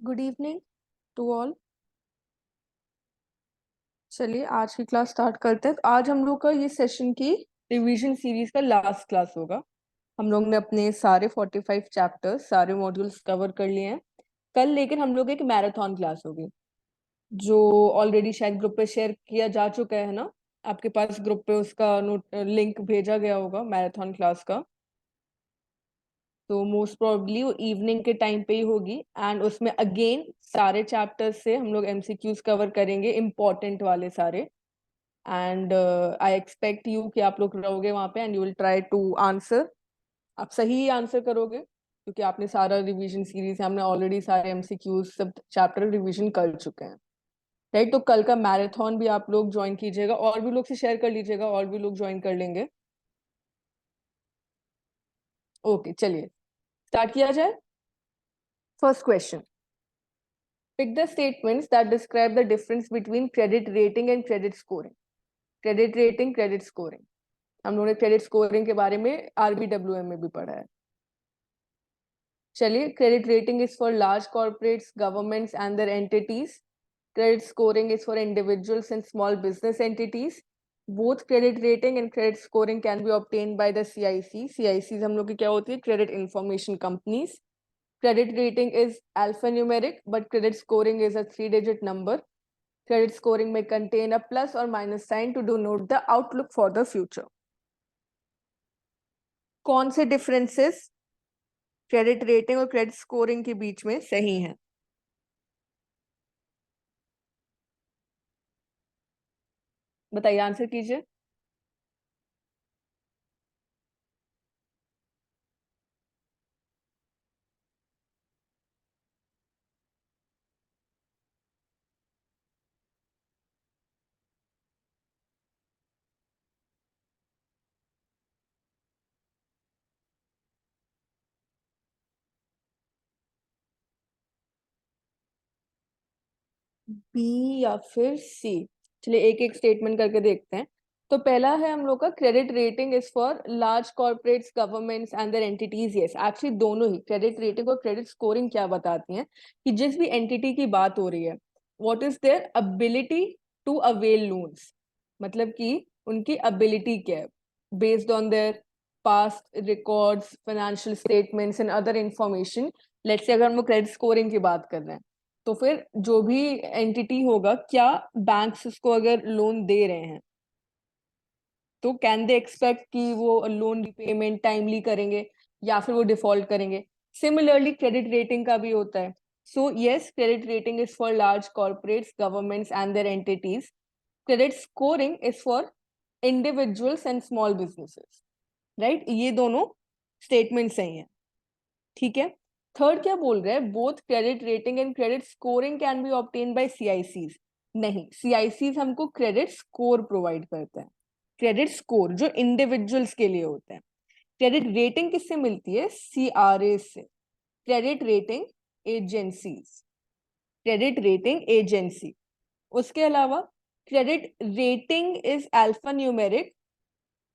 Good evening to all. चलिए आज की क्लास स्टार्ट करते हैं। तो आज हम लोग का ये सेशन की रिवीजन सीरीज का लास्ट क्लास होगा। हम लोग ने अपने सारे 45 चैप्टर्स सारे मॉड्यूल्स कवर कर लिए हैं कल, लेकिन हम लोग एक मैराथन क्लास होगी जो ऑलरेडी शायद ग्रुप पे शेयर किया जा चुका है ना। आपके पास ग्रुप पे उसका नोट लिंक भेजा गया होगा मैराथन क्लास का। तो मोस्ट प्रोबेबली वो इवनिंग के टाइम पे ही होगी एंड उसमें अगेन सारे चैप्टर्स से हम लोग एमसीक्यूज कवर करेंगे, इम्पोर्टेंट वाले सारे। एंड आई एक्सपेक्ट यू कि आप लोग रहोगे वहां पे and you will try to answer. आप सही आंसर करोगे क्योंकि आपने सारा रिवीजन सीरीज, हमने ऑलरेडी सारे एमसीक्यूज सब चैप्टर रिवीजन कर चुके हैं, राइट। तो कल का मैराथन भी आप लोग ज्वाइन कीजिएगा, और भी लोग से शेयर कर लीजिएगा, और भी लोग ज्वाइन कर लेंगे। ओके चलिए स्टार्ट किया जाए। First question, pick the statements that describe the difference between credit rating and credit scoring. Credit rating, credit scoring. हम लोगों ने क्रेडिट स्कोरिंग के बारे में आरबीडब्ल्यूएम में भी पढ़ा है। चलिए, credit rating is for large corporates, governments and their entities. Credit scoring is for individuals and small business entities. Both credit rating and credit scoring can be obtained by the CIC. CIC हम लोग की क्या होती है? Credit information companies. Credit rating is alphanumeric, but credit scoring is a 3-digit number. Credit scoring may contain a plus or minus sign to denote the outlook for the future. कौन से differences credit rating और credit scoring के बीच में सही हैं? बताइए, answer कीजिए। बी या फिर सी? चलिए एक एक स्टेटमेंट करके देखते हैं। तो पहला है हम लोग का, credit rating is for large corporates, governments and their entities. Yes, actually दोनों ही, क्रेडिट रेटिंग और क्रेडिट स्कोरिंग क्या बताती हैं कि जिस भी एंटिटी की बात हो रही है, what is their ability to avail loans, मतलब कि उनकी एबिलिटी क्या है based on their past records, financial statements and other information. Let's say अगर हम क्रेडिट स्कोरिंग की बात कर रहे हैं, तो फिर जो भी एंटिटी होगा, क्या बैंक्स उसको अगर लोन दे रहे हैं तो कैन दे एक्सपेक्ट कि वो लोन रिपेमेंट टाइमली करेंगे या फिर वो डिफॉल्ट करेंगे। सिमिलरली क्रेडिट रेटिंग का भी होता है। So yes, credit rating is for large corporates, governments and their entities. Credit scoring is for individuals and small businesses, right. ये दोनों स्टेटमेंट सही है, ठीक है। थर्ड क्या बोल रहे हैं? Both credit rating and credit scoring can be obtain by सीआईसीज। नहीं, सीआईसीज हमको क्रेडिट स्कोर प्रोवाइड करते हैं, क्रेडिट स्कोर जो इंडिविजुअल्स के लिए होते हैं। क्रेडिट रेटिंग किससे मिलती है? सीआरए से, credit rating agencies, credit rating agency. उसके अलावा credit rating is alpha numeric,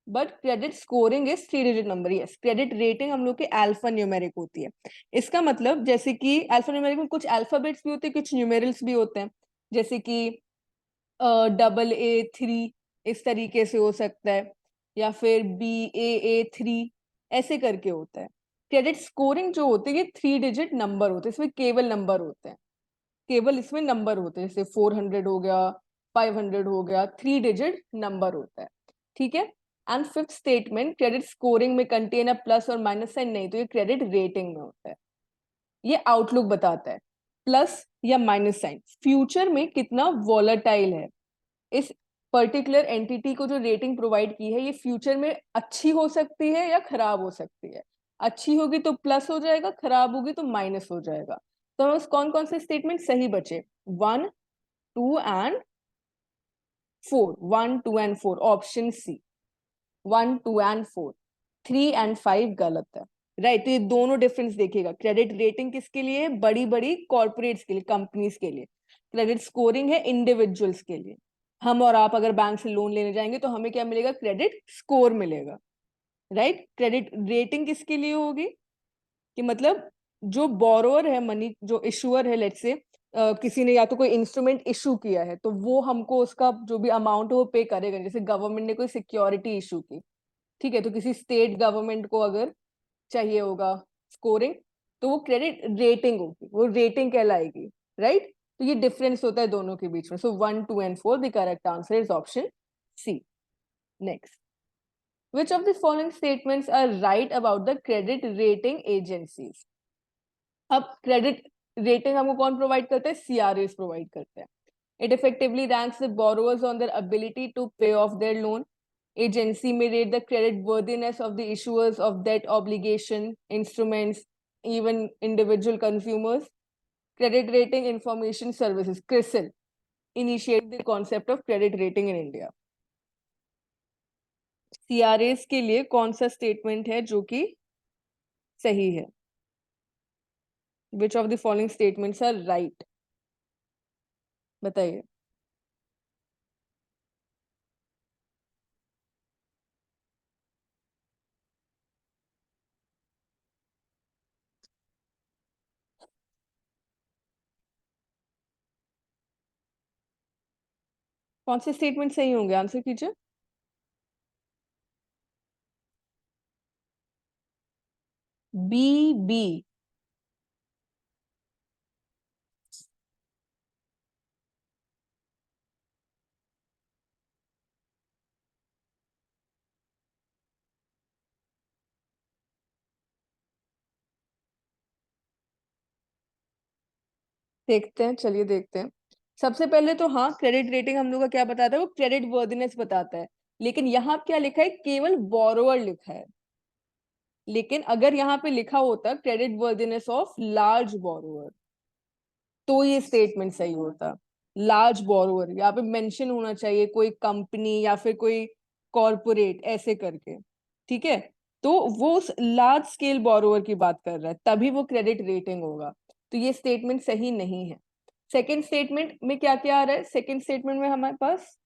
but credit scoring is 3-digit number. Yes, credit rating हम लोग की अल्फा न्यूमेरिक होती है। इसका मतलब जैसे कि अल्फा न्यूमेरिक में कुछ अल्फाबेट्स भी होते हैं, कुछ न्यूमेरल्स भी होते हैं, जैसे कि AA3 इस तरीके से हो सकता है, या फिर BAA3 ऐसे करके होता है। क्रेडिट स्कोरिंग जो होती है ये 3-digit नंबर होते हैं, इसमें केवल नंबर होते हैं, केवल इसमें नंबर होते हैं, जैसे 400 हो गया, 500 हो गया, 3-digit नंबर होता है, ठीक है। And fifth statement, credit scoring में कंटेन अ प्लस और माइनस साइन, नहीं, तो ये क्रेडिट रेटिंग में होता है। ये आउटलुक बताता है, प्लस या माइनस साइन फ्यूचर में कितना वॉलेटाइल है इस पर्टिकुलर एंटिटी को। जो रेटिंग प्रोवाइड की है ये फ्यूचर में अच्छी हो सकती है या खराब हो सकती है। अच्छी होगी तो प्लस हो जाएगा, खराब होगी तो माइनस हो जाएगा। तो हमें कौन कौन से स्टेटमेंट सही बचे? 1, 2 and 4। 1, 2 and 4 option C, 1, 2 and 4। 3 and 5 गलत है, राइट। तो ये दोनों डिफरेंस देखिएगा, क्रेडिट रेटिंग किसके लिए है? बड़ी बड़ी कॉर्पोरेट्स के लिए, कंपनीज के लिए। क्रेडिट स्कोरिंग है इंडिविजुअल्स के लिए। हम और आप अगर बैंक से लोन लेने जाएंगे तो हमें क्या मिलेगा? क्रेडिट स्कोर मिलेगा, राइट। क्रेडिट रेटिंग किसके लिए होगी कि मतलब जो बोरोअर है, मनी जो इशुअर है, लेट्स से किसी ने या तो कोई इंस्ट्रूमेंट इशू किया है तो वो हमको उसका जो भी अमाउंट है वो पे करेगा। जैसे गवर्नमेंट ने कोई सिक्योरिटी इशू की, ठीक है, तो किसी स्टेट गवर्नमेंट को अगर चाहिए होगा स्कोरिंग, तो वो क्रेडिट रेटिंग होगी, वो रेटिंग कहलाएगी, राइट। तो ये डिफरेंस होता है दोनों के बीच में। So 1, 2 and 4, the correct answer is option C. Next, which of the following statements are right about the credit rating agencies? अब क्रेडिट रेटिंग हमको कौन प्रोवाइड करते हैं? सीआरएस प्रोवाइड करते हैं। It effectively ranks the borrowers on their ability to pay off their loan. Agency may rate the credit worthiness of the issuers of debt obligation, instruments, even individual consumers. Credit Rating Information Services, CRISIL, initiate the concept of credit rating in India. CRAs के लिए कौन सा statement है जो कि सही है? Which of the following statements are right? बताइए। कौन से स्टेटमेंट सही होंगे? आंसर कीजिए। B, B. देखते हैं, चलिए देखते हैं। सबसे पहले तो हाँ, क्रेडिट रेटिंग हम लोग का क्या बताता है? वो क्रेडिट वर्दिनेस बताता है। लेकिन यहाँ क्या लिखा है? केवल बोरोअर लिखा है। लेकिन अगर यहाँ पे लिखा होता credit worthiness of large borrower, तो ये स्टेटमेंट सही होता। लार्ज बोरोअर यहाँ पे मेंशन होना चाहिए, कोई कंपनी या फिर कोई कॉरपोरेट ऐसे करके, ठीक है। तो वो उस लार्ज स्केल बोरोअर की बात कर रहा है, तभी वो क्रेडिट रेटिंग होगा। तो ये स्टेटमेंट सही नहीं है। सेकेंड स्टेटमेंट में क्या क्या आ रहा है? सेकेंड स्टेटमेंट में हमारे पास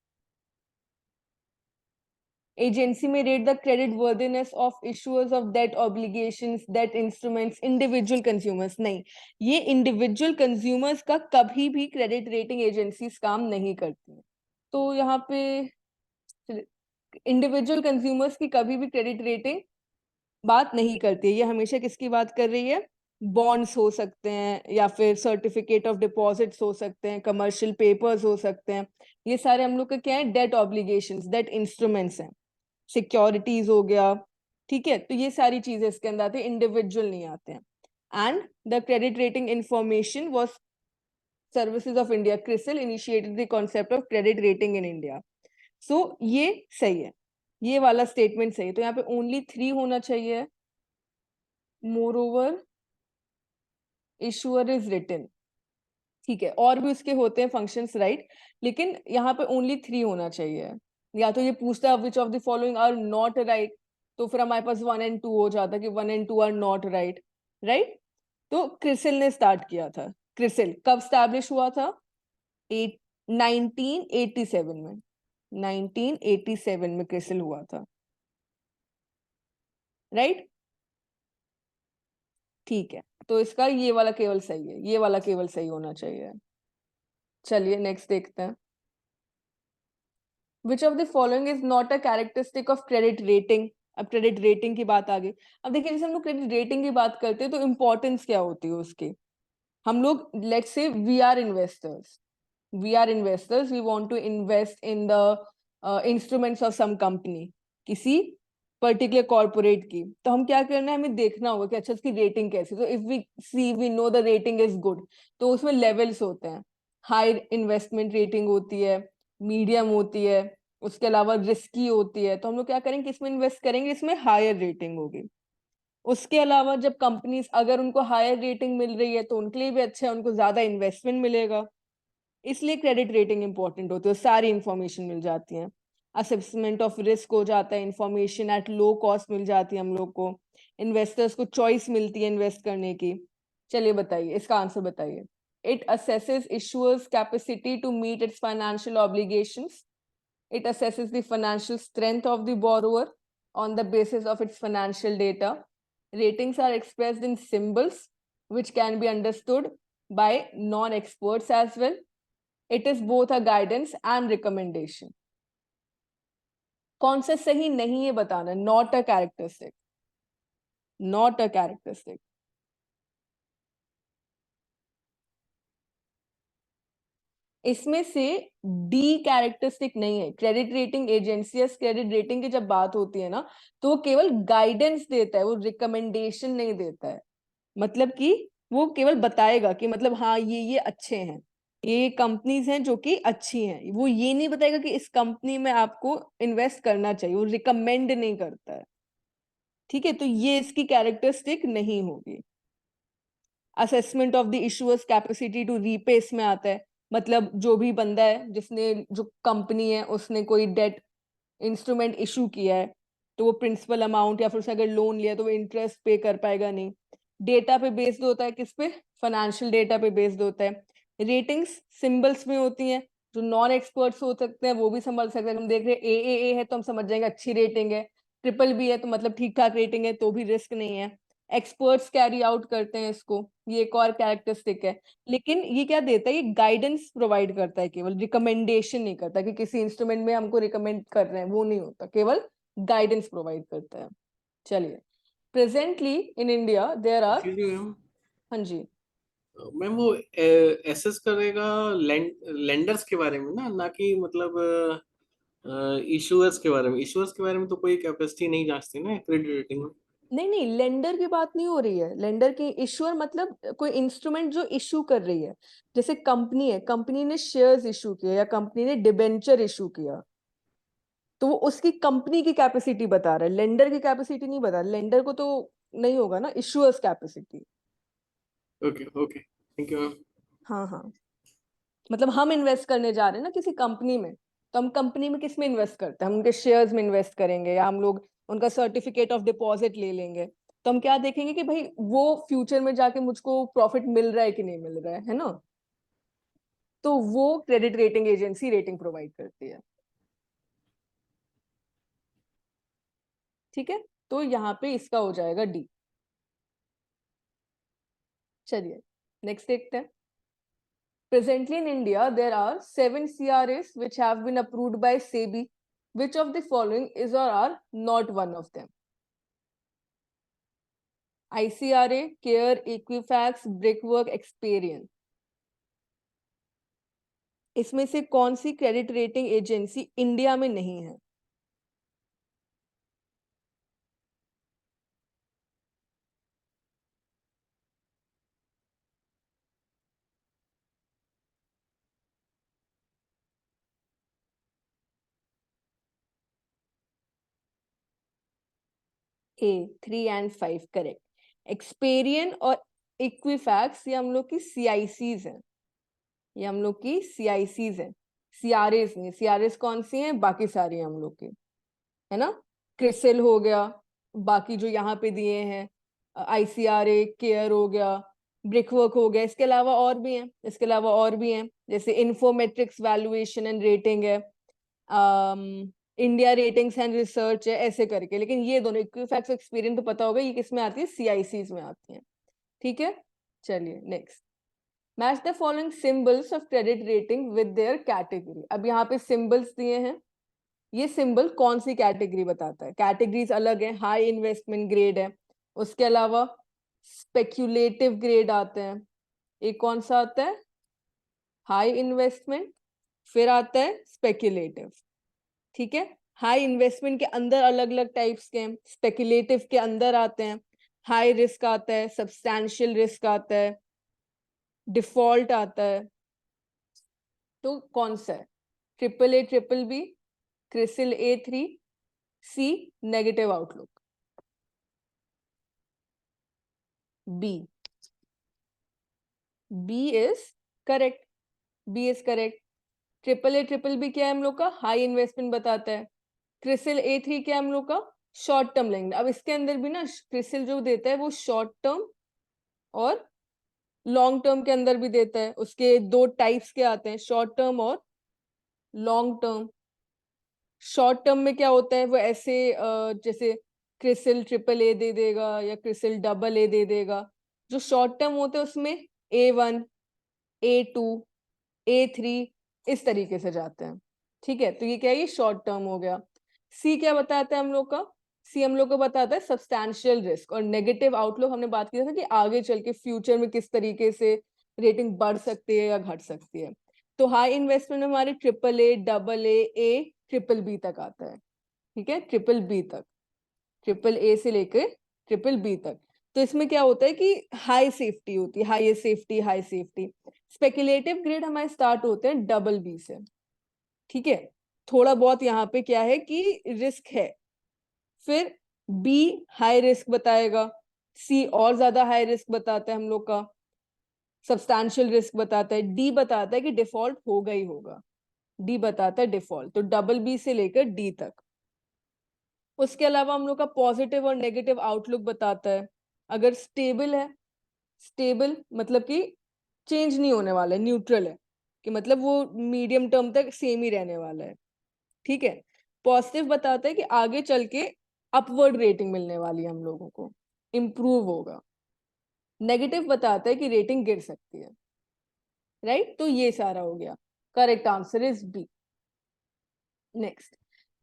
एजेंसी में rate the credit worthiness of issuers of debt obligations, debt instruments, individual consumers. नहीं, ये इंडिविजुअल कंज्यूमर्स का कभी भी क्रेडिट रेटिंग एजेंसीज काम नहीं करती हैं। तो यहाँ पे इंडिविजुअल कंज्यूमर्स की कभी भी क्रेडिट रेटिंग बात नहीं करती है। ये हमेशा किसकी बात कर रही है? बॉन्ड्स हो सकते हैं या फिर सर्टिफिकेट ऑफ डिपॉजिट्स हो सकते हैं, कमर्शियल पेपर्स हो सकते हैं। ये सारे हम लोग का क्या है? डेट ऑब्लिगेशंस, डेट इंस्ट्रूमेंट्स हैं, सिक्योरिटीज हो गया, ठीक है। तो ये सारी चीजें इसके अंदर आती है, इंडिविजुअल नहीं आते हैं। And the credit rating information was services of India, CRISIL, initiated the concept of credit rating in India. So ये सही है, ये वाला स्टेटमेंट सही है। तो यहाँ पे ओनली 3 होना चाहिए। Moreover issuer is written, ठीक है, और भी उसके होते हैं फंक्शंस, राइट। लेकिन यहाँ पे ओनली 3 होना चाहिए। या तो ये पूछता है which of the following are not right, तो फिर हमारे पास 1 एंड 2 हो जाता कि 1 and 2 are not right, right. तो क्रिसिल ने स्टार्ट किया था। क्रिसिल कब स्टैब्लिश हुआ था? 1987 में। 1987 में क्रिसिल हुआ था, राइट। ठीक है, तो इसका ये वाला केवल सही है, ये वाला केवल सही होना चाहिए। चलिए नेक्स्ट देखते हैं। Which of the following is not a characteristic of credit rating? अब क्रेडिट रेटिंग की बात आ गई। अब देखिए, जैसे हम लोग क्रेडिट रेटिंग की बात करते हैं तो इंपॉर्टेंस क्या होती है उसकी? हम लोग let's say we are investors, we want to invest in the instruments of some company, किसी पर्टिकुलर कॉर्पोरेट की। तो हम क्या करना है? हमें देखना होगा कि अच्छा उसकी रेटिंग कैसी। तो if we see we know the rating is good, तो उसमें लेवल्स होते हैं। हाई इन्वेस्टमेंट रेटिंग होती है, मीडियम होती है, उसके अलावा रिस्की होती है। तो हम लोग क्या करेंगे? किसमें इन्वेस्ट करेंगे? इसमें हायर रेटिंग होगी। उसके अलावा जब कंपनीज अगर उनको हायर रेटिंग मिल रही है तो उनके लिए भी अच्छा है, उनको ज्यादा इन्वेस्टमेंट मिलेगा। इसलिए क्रेडिट रेटिंग इंपॉर्टेंट होती है, सारी इंफॉर्मेशन मिल जाती है। असेसमेंट ऑफ रिस्क हो जाता है, इंफॉर्मेशन एट लो कॉस्ट मिल जाती है हम लोग को, इन्वेस्टर्स को चॉइस मिलती है इन्वेस्ट करने की। चलिए बताइए, इसका आंसर बताइए। It assesses issuers capacity to meet its financial obligations. It assesses the financial strength of the borrower on the basis of its financial data. Ratings are expressed in symbols which can be understood by non-experts as well. It is both a guidance and recommendation. कौन सा सही नहीं है बताना, not a characteristic, not a characteristic. इसमें से D characteristic नहीं है. Credit rating agency credit rating की जब बात होती है ना, तो वो केवल गाइडेंस देता है, वो रिकमेंडेशन नहीं देता है. मतलब कि वो केवल बताएगा कि मतलब हाँ ये अच्छे हैं, ये कंपनीज हैं जो कि अच्छी हैं. वो ये नहीं बताएगा कि इस कंपनी में आपको इन्वेस्ट करना चाहिए. वो रिकमेंड नहीं करता है. ठीक है, तो ये इसकी कैरेक्टरिस्टिक नहीं होगी. Assessment of the issuers capacity to repay इसमें आता है. मतलब जो भी बंदा है, जिसने, जो कंपनी है, उसने कोई डेट इंस्ट्रूमेंट इशू किया है, तो वो प्रिंसिपल अमाउंट या फिर उसने अगर लोन लिया तो वो इंटरेस्ट पे कर पाएगा नहीं. डेटा पे बेस्ड होता है. किस पे? फाइनेंशियल डेटा पे बेस्ड होता है. रेटिंग्स सिंबल्स में होती हैं. जो नॉन एक्सपर्ट्स हो सकते हैं वो भी समझ सकते हैं. हम देख रहे हैं ए है तो हम समझ जाएंगे अच्छी रेटिंग है. ट्रिपल बी है तो मतलब ठीक ठाक रेटिंग है, तो भी रिस्क नहीं है. एक्सपर्ट्स कैरी आउट करते हैं इसको, ये एक और कैरेक्टरिस्टिक है. लेकिन ये क्या देता है? ये गाइडेंस प्रोवाइड करता है, केवल रिकमेंडेशन नहीं करता कि किसी इंस्ट्रूमेंट में हमको रिकमेंड कर रहे हैं, वो नहीं होता. केवल गाइडेंस प्रोवाइड करता है. चलिए, presently in India there are. हाँ जी. मैम वो एसेस करेगा लेंडर्स के बारे में ना, ना कि मतलब इशूअर्स के बारे में. इशूअर्स के बारे में तो कोई कैपेसिटी नहीं जांचती ना क्रेडिट रेटिंग में. नहीं नहीं, लेंडर की बात नहीं हो रही है. लेंडर की इशूअर मतलब कोई इंस्ट्रूमेंट जो इशू कर रही है. जैसे कंपनी है, कंपनी ने शेयर्स इशू किया या कंपनी ने डिबेंचर इशू किया, तो वो उसकी कंपनी की कैपेसिटी बता रहा है, लेंडर की कैपेसिटी नहीं बता. लेंडर को तो नहीं होगा ना issuers capacity. Okay okay, thank you ma'am. हाँ हाँ. मतलब हम इन्वेस्ट करने जा रहे हैं ना किसी कंपनी में, तो हम कंपनी में किस में इन्वेस्ट करते हैं? हम उनके शेयर्स में इन्वेस्ट करेंगे, या हम लोग उनका सर्टिफिकेट ऑफ डिपॉजिट ले लेंगे. तो हम क्या देखेंगे कि भाई वो फ्यूचर में जाके मुझको प्रॉफिट मिल रहा है कि नहीं मिल रहा है ना. तो वो credit rating agency rating provide करती है. ठीक है, तो यहाँ पे इसका हो जाएगा डी. चलिए नेक्स्ट देखते हैं. Presently in India, there are 7 CRAs which have been approved by SEBI. Which of the following is or are not one of them? ICRA, CARE, Equifax, Brickwork, Experian. इसमें से कौन सी क्रेडिट रेटिंग एजेंसी इंडिया में नहीं है? ए 3 and 5 correct. Experian और Equifax ये हम लोग की सीआईसीज हैं. ये हम लोग की सीआईसीज हैं, सीआरएस नहीं. सीआरएस कौन सी हैं? बाकी सारी हम लोग की, है ना. क्रिसिल हो गया, बाकी जो यहाँ पे दिए हैं, आईसीआरए, केयर हो गया, ब्रिकवर्क हो गया. इसके अलावा और भी हैं, इसके अलावा और भी हैं, जैसे इन्फोमेट्रिक्स वैल्यूएशन एंड रेटिंग है, इंडिया रेटिंग्स एंड रिसर्च है, ऐसे करके. लेकिन ये दोनों इक्विफैक्स एक्सपीरियंस तो पता होगा, ये किस में आती है? सीआईसीज में आती है. ठीक है, चलिए next. Match the following symbols of credit rating with their category. अब यहाँ पे सिंबल्स दिए हैं. ये सिंबल कौन सी कैटेगरी बताता है? कैटेगरीज अलग है. हाई इन्वेस्टमेंट ग्रेड है, उसके अलावा स्पेक्यूलेटिव ग्रेड आते हैं. एक कौन सा आता है? हाई इन्वेस्टमेंट, फिर आता है स्पेक्यूलेटिव. ठीक है, हाई इन्वेस्टमेंट के अंदर अलग अलग टाइप्स के हैं. स्पेक्यूलेटिव के अंदर आते हैं हाई रिस्क आता है, सब्सटैंशियल रिस्क आता है, डिफॉल्ट आता है. तो कौन सा है? Triple A, triple B, CRISIL A3, C negative outlook. B. B is correct. B is correct. Triple A, triple B क्या है हम लोग का? हाई इन्वेस्टमेंट बताता है. क्रिसिल A3 क्या है हम लोग का? शॉर्ट टर्म लेंगे. अब इसके अंदर भी ना क्रिसिल जो देता है वो शॉर्ट टर्म और लॉन्ग टर्म के अंदर भी देता है. उसके दो टाइप्स के आते हैं, शॉर्ट टर्म और लॉन्ग टर्म. शॉर्ट टर्म में क्या होता है? वो ऐसे जैसे क्रिसिल ट्रिपल ए दे देगा या क्रिसिल डबल ए दे देगा. जो शॉर्ट टर्म होते हैं उसमें A1, A2, A3 इस तरीके से जाते हैं। ठीक है, तो ये क्या है, ये शॉर्ट टर्म हो गया। सी क्या बताता है हम लोग का, सी हम लोग को बताता है सब्सटैंशियल रिस्क और नेगेटिव आउटलुक। हमने बात किया था कि आगे चल के फ्यूचर में किस तरीके से रेटिंग बढ़ सकती है या घट सकती है। तो हाई इन्वेस्टमेंट में हमारे AAA, AA, BBB तक आता है। ठीक है, BBB तक, AAA से लेकर BBB तक। तो इसमें क्या होता है कि हाई सेफ्टी होती है, high safety, high safety. Speculative grade हमारे स्टार्ट होते हैं BB से। ठीक है, थोड़ा बहुत यहाँ पे क्या है कि रिस्क है। फिर बी हाई रिस्क बताएगा, सी और ज्यादा हाई रिस्क बताता है हम लोग का, सब्सटैंशियल रिस्क बताता है, डी बताता है कि डिफॉल्ट होगा ही होगा, डी बताता है डिफॉल्ट। तो BB से लेकर डी तक। उसके अलावा हम लोग का पॉजिटिव और नेगेटिव आउटलुक बताता है। अगर स्टेबल है, स्टेबल मतलब कि चेंज नहीं होने वाला है, न्यूट्रल है, कि मतलब वो मीडियम टर्म तक सेम ही रहने वाला है। ठीक है, पॉजिटिव बताता है कि आगे चल के अपवर्ड रेटिंग मिलने वाली है हम लोगों को, इंप्रूव होगा। नेगेटिव बताता है कि रेटिंग गिर सकती है। राइट, तो ये सारा हो गया। Correct answer is B. Next,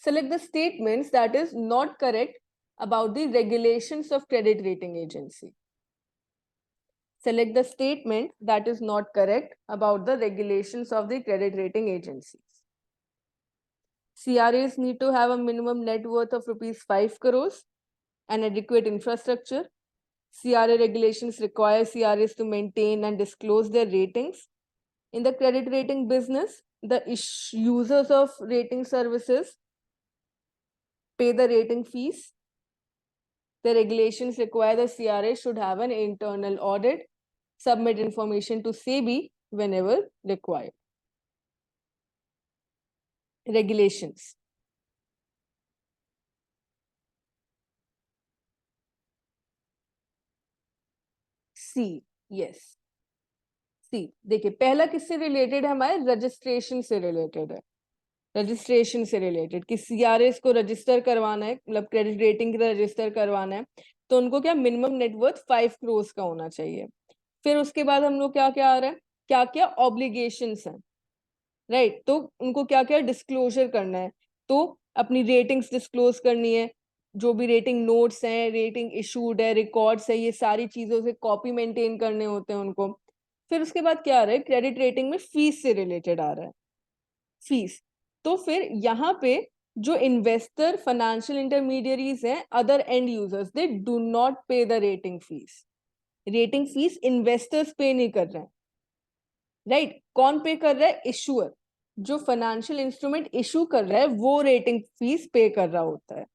select the statements that is not correct about the regulations of credit rating agency. Select the statement that is not correct about the regulations of the credit rating agencies. CRAs need to have a minimum net worth of rupees 5 crores and adequate infrastructure. CRA regulations require CRAs to maintain and disclose their ratings. In the credit rating business, the users of rating services pay the rating fees. The regulations require the CRA should have an internal audit, submit information to SEBI whenever required. Regulations. C, yes. C, देखिए पहला किससे related है, हमारे registration से related है। Registration से related कि CRAs को रजिस्टर करवाना है, मतलब क्रेडिट रेटिंग के रजिस्टर करवाना है, तो उनको क्या मिनिमम नेटवर्थ 5 करोड़ का होना चाहिए। फिर उसके बाद हम लोग क्या क्या आ रहा है, क्या क्या ऑब्लिगेशंस हैं। राइट, तो उनको क्या क्या डिस्क्लोजर करना है, तो अपनी रेटिंग्स डिस्क्लोज करनी है, जो भी रेटिंग नोट्स हैं, रेटिंग इशूड है, रिकॉर्ड्स है, ये सारी चीजों से कॉपी मेंटेन करने होते हैं उनको। फिर उसके बाद क्या आ रहा है, क्रेडिट रेटिंग में फीस से रिलेटेड आ रहा है, फीस। तो फिर यहाँ पे जो इन्वेस्टर, फाइनेंशियल इंटरमीडियरीज हैं, other end users, they do not pay the rating fees. Rating fees investors pay नहीं कर रहे हैं। राइट, कौन पे कर रहा है, इशूअर। जो फाइनेंशियल इंस्ट्रूमेंट इशू कर रहा है वो रेटिंग फीस पे कर रहा होता है।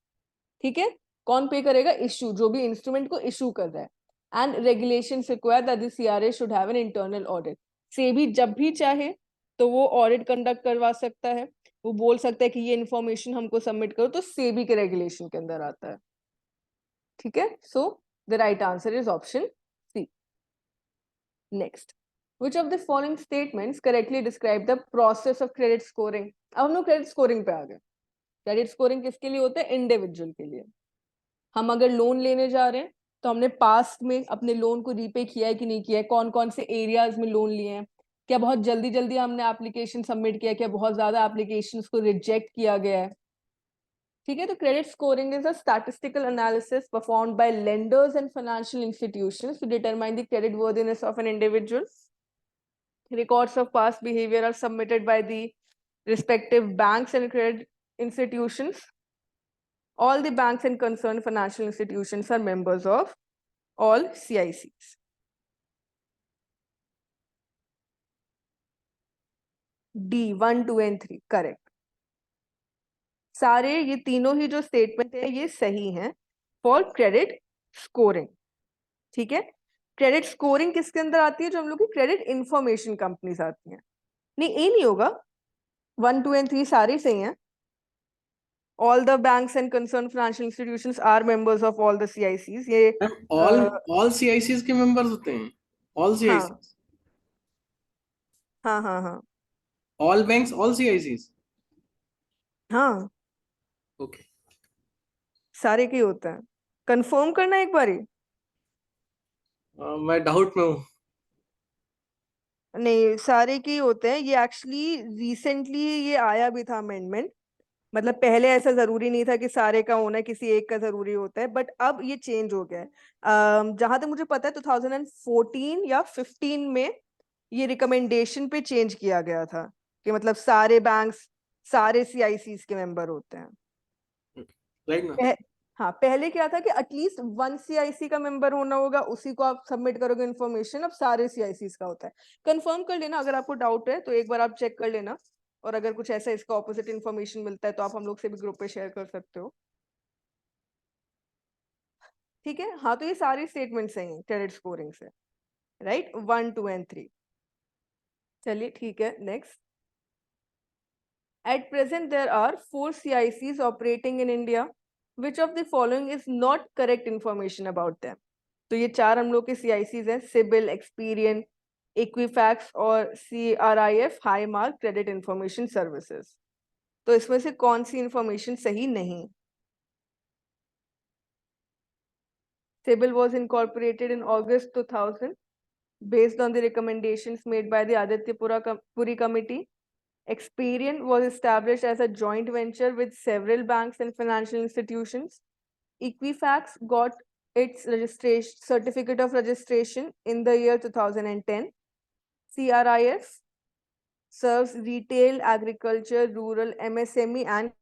ठीक है, कौन पे करेगा, इशू, जो भी इंस्ट्रूमेंट को इशू कर रहा है। And regulations require that the CRA should have an internal audit. SEBI जब भी चाहे तो वो ऑडिट कंडक्ट करवा सकता है, वो बोल सकता है कि ये इंफॉर्मेशन हमको सबमिट करो, तो सेबी के रेगुलेशन के अंदर आता है। ठीक है, so the right answer is option C. Next, which of the following statements correctly describe the process of credit scoring? अब हम लोग क्रेडिट स्कोरिंग पे आ गए। क्रेडिट स्कोरिंग किसके लिए होता है, इंडिविजुअल के लिए। हम अगर लोन लेने जा रहे हैं तो हमने पास्ट में अपने लोन को रीपे किया है कि नहीं किया है, कौन कौन से एरियाज में लोन लिए हैं, क्या बहुत जल्दी जल्दी हमने एप्लीकेशन सबमिट किया, क्या बहुत ज्यादा एप्लीकेशन को रिजेक्ट किया गया है। ठीक है, तो credit scoring is a statistical analysis performed by lenders and financial institutions to determine the credit worthiness of an individual. Records of past behavior are submitted by the respective banks and credit institutions. All the banks and concerned financial institutions are members of all CICs. D 1, 2 and 3 correct. सारे ये तीनों ही जो statement है ये सही हैं for credit scoring. ठीक है, क्रेडिट स्कोरिंग किसके अंदर आती है, जो हम लोग की क्रेडिट इंफॉर्मेशन कंपनीज आती हैं। नहीं, ए नहीं होगा, 1, 2 and 3 सारे सही हैं। All the banks and concerned financial institutions are members of all the CICs. ये ऑल CICs के मेंबर्स होते हैं, ऑल हाँ CICs, हाँ हाँ हाँ ऑल बैंक्स, ऑल CICs. हाँ, ओके, सारे के होते हैं। कंफर्म करना एक बारी। मैं डाउट में हूँ। नहीं, सारे के ही होते हैं ये। एक्चुअली रिसेंटली ये आया भी था अमेंडमेंट। मतलब पहले ऐसा जरूरी नहीं था कि सारे का होना है, किसी एक का जरूरी होता है, बट अब ये चेंज हो गया है। जहां तक मुझे पता है 2014 या 15 में ये रिकमेंडेशन पे चेंज किया गया था कि मतलब सारे बैंक्स सारे सीआईसीज के मेंबर होते हैं। राइट ना? पह, हाँ, पहले क्या था कि एटलीस्ट वन सीआईसी का मेंबर होना होगा, उसी को आप सबमिट करोगे इन्फॉर्मेशन। अब सारे सीआईसीज का होता है। कंफर्म कर लेना अगर आपको डाउट है तो, एक बार आप चेक कर लेना। और अगर कुछ ऐसा इसका ऑपोजिट इन्फॉर्मेशन मिलता है तो आप हम लोग से भी ग्रुप पे शेयर कर सकते हो। ठीक है, हाँ, तो ये सारी स्टेटमेंट सही हैं क्रेडिट स्कोरिंग से, राइट, 1, 2 and 3। चलिए ठीक है, next. At present, there are 4 CICs operating in India. Which of the following is not correct information about them? तो ये 4 हम लोग के CICs हैं: सिबिल, एक्सपीरियन, इक्विफैक्स और CRIF High Mark credit information services. तो इसमें से कौन सी इंफॉर्मेशन सही नहीं? CIBIL was incorporated in August 2000 based on the recommendations made by the Aditya Puri Committee. Experian was established as a joint venture with several banks and financial institutions. Equifax got its registration certificate of registration in the year 2010. CRIF serves retail, agriculture, rural, MSME and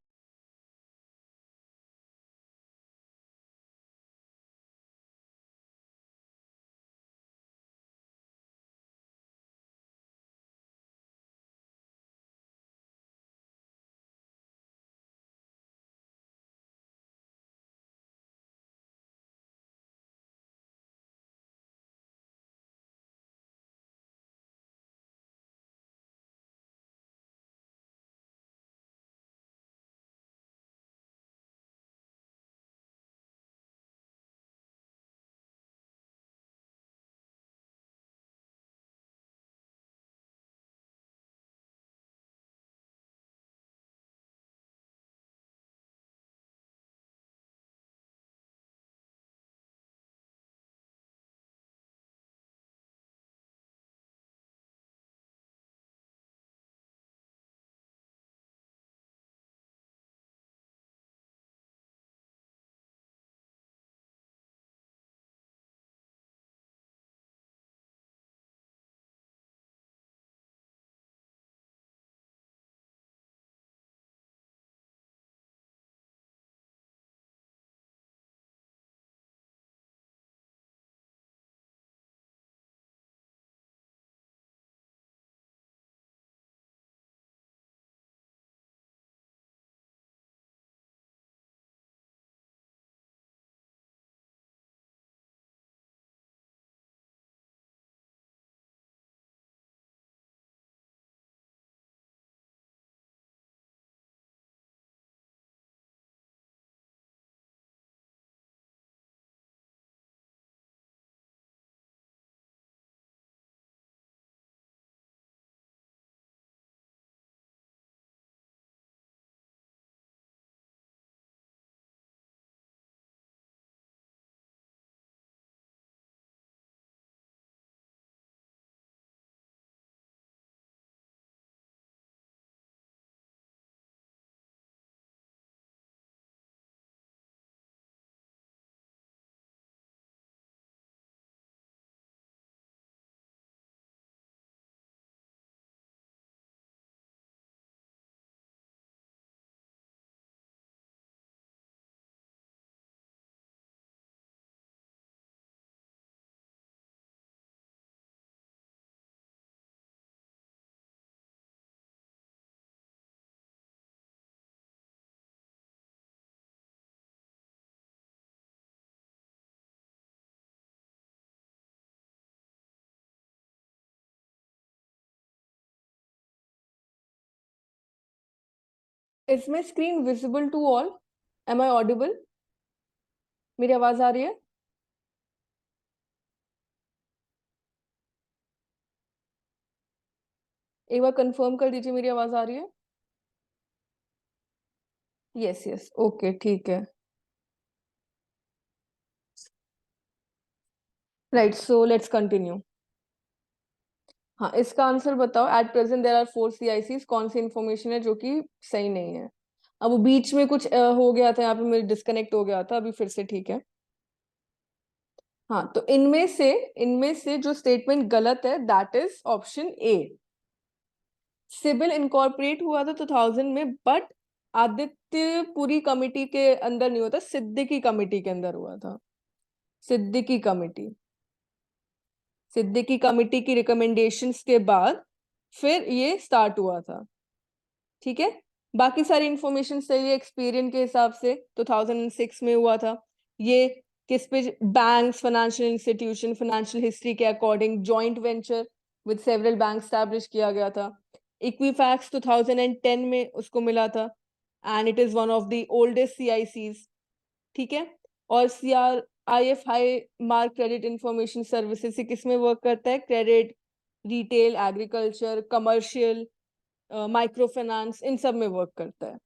is my screen visible to all? Am I audible? मेरी आवाज आ रही है? एक बार confirm कर दीजिए मेरी आवाज आ रही है। यस यस, ओके, ठीक है। Right, so let's continue. हाँ, इसका आंसर बताओ। At present there are 4 CICs, कौन सी इंफॉर्मेशन है जो कि सही नहीं है? अब वो बीच में कुछ हो गया था, यहाँ पे मेरे डिस्कनेक्ट हो गया था, अभी फिर से ठीक है। हाँ, तो इनमें से जो स्टेटमेंट गलत है that is option A. CIBIL incorporate हुआ था 2000 में, बट आदित्यपुरी कमिटी के अंदर नहीं होता, सिद्दीकी कमिटी के अंदर हुआ था। सिद्दीकी कमिटी, सिद्दीकी कमिटी की रिकमेंडेशंस के बाद फिर ये स्टार्ट हुआ था। ठीक है, बाकी सारी इंफॉर्मेशन सही है। एक्सपीरियंस के हिसाब से 2006 में हुआ था ये। किस पे? Banks, financial institution, financial history के according joint venture with several bank establish किया गया था। इक्विफैक्स 2010 में उसको मिला था, and it is one of the oldest CICs। ठीक है, और CRIF High Mark credit information services से किस में वर्क करता है? Credit, retail, agriculture, commercial, micro finance, इन सब में वर्क करता है।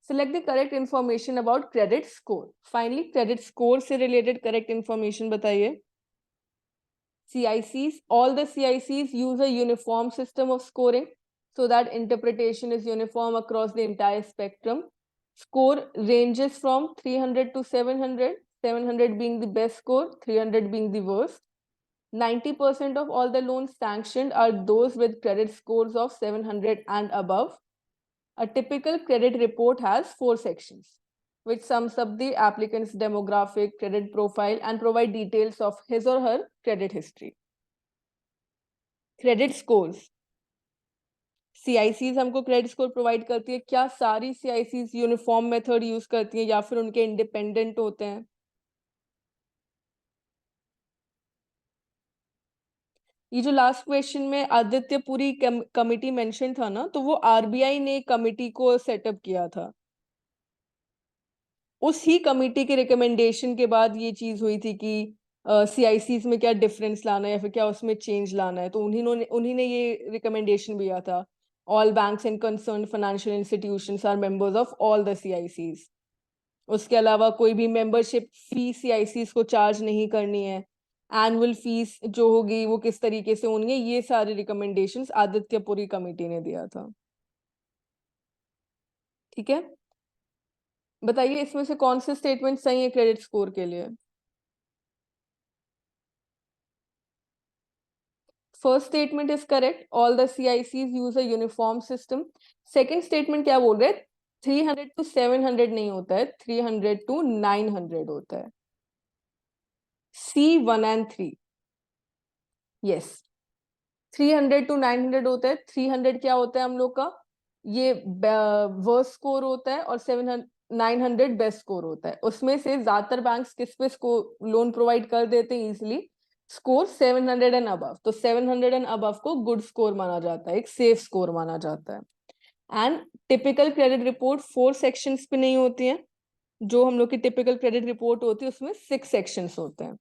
Select the correct information about credit score. Finally credit score से रिलेटेड करेक्ट इंफॉर्मेशन बताइए। CICs, all the CICs use a uniform system of scoring so that interpretation is uniform across the entire spectrum. Score ranges from 300 to 700, 700 being the best score, 300 being the worst. 90% of all the loans sanctioned are those with credit scores of 700 and above. A typical credit report has 4 sections, which sums up the applicant's demographic, credit profile, and provide details of his or her credit history. Credit scores, CICs हमको credit score provide करती है। क्या सारी CICs uniform method use करती है या फिर उनके इंडिपेंडेंट होते हैं? ये जो लास्ट क्वेश्चन में आदित्यपुरी कमिटी मेंशन था ना, तो वो RBI ने कमिटी को सेटअप किया था। उस ही कमिटी के रिकमेंडेशन के बाद ये चीज हुई थी कि CICs में क्या डिफरेंस लाना है या फिर क्या उसमें चेंज लाना है, तो उन्हीं ने ये रिकमेंडेशन दिया था। All banks and concern financial institutions are members of all the CICs। उसके अलावा कोई भी मेंबरशिप फी CICs को चार्ज नहीं करनी है। एनुअल फीस जो होगी वो किस तरीके से होंगे, ये सारे रिकमेंडेशंस आदित्यपुरी कमेटी ने दिया था। ठीक है, बताइए इसमें से कौन से स्टेटमेंट सही है क्रेडिट स्कोर के लिए? First statement is correct, all the CICs use a uniform system. Second statement क्या बोल रहे हैं? 300 to 700 नहीं होता है, 300 to 900 होता है। C1 and 3, यस, 300 to 900 होता है। 300 क्या होता है हम लोग का? ये वर्स्ट स्कोर होता है, और 700 900 बेस्ट स्कोर होता है। उसमें से ज्यादातर बैंक्स किस पे स्कोर लोन प्रोवाइड कर देते हैं इजिली? Score 700 and above. तो 700 एंड अबव को गुड स्कोर माना जाता है, एक सेफ स्कोर माना जाता है। And typical credit report 4 sections पे नहीं होती है। जो हम लोग की टिपिकल क्रेडिट रिपोर्ट होती है उसमें 6 सेक्शंस होते हैं।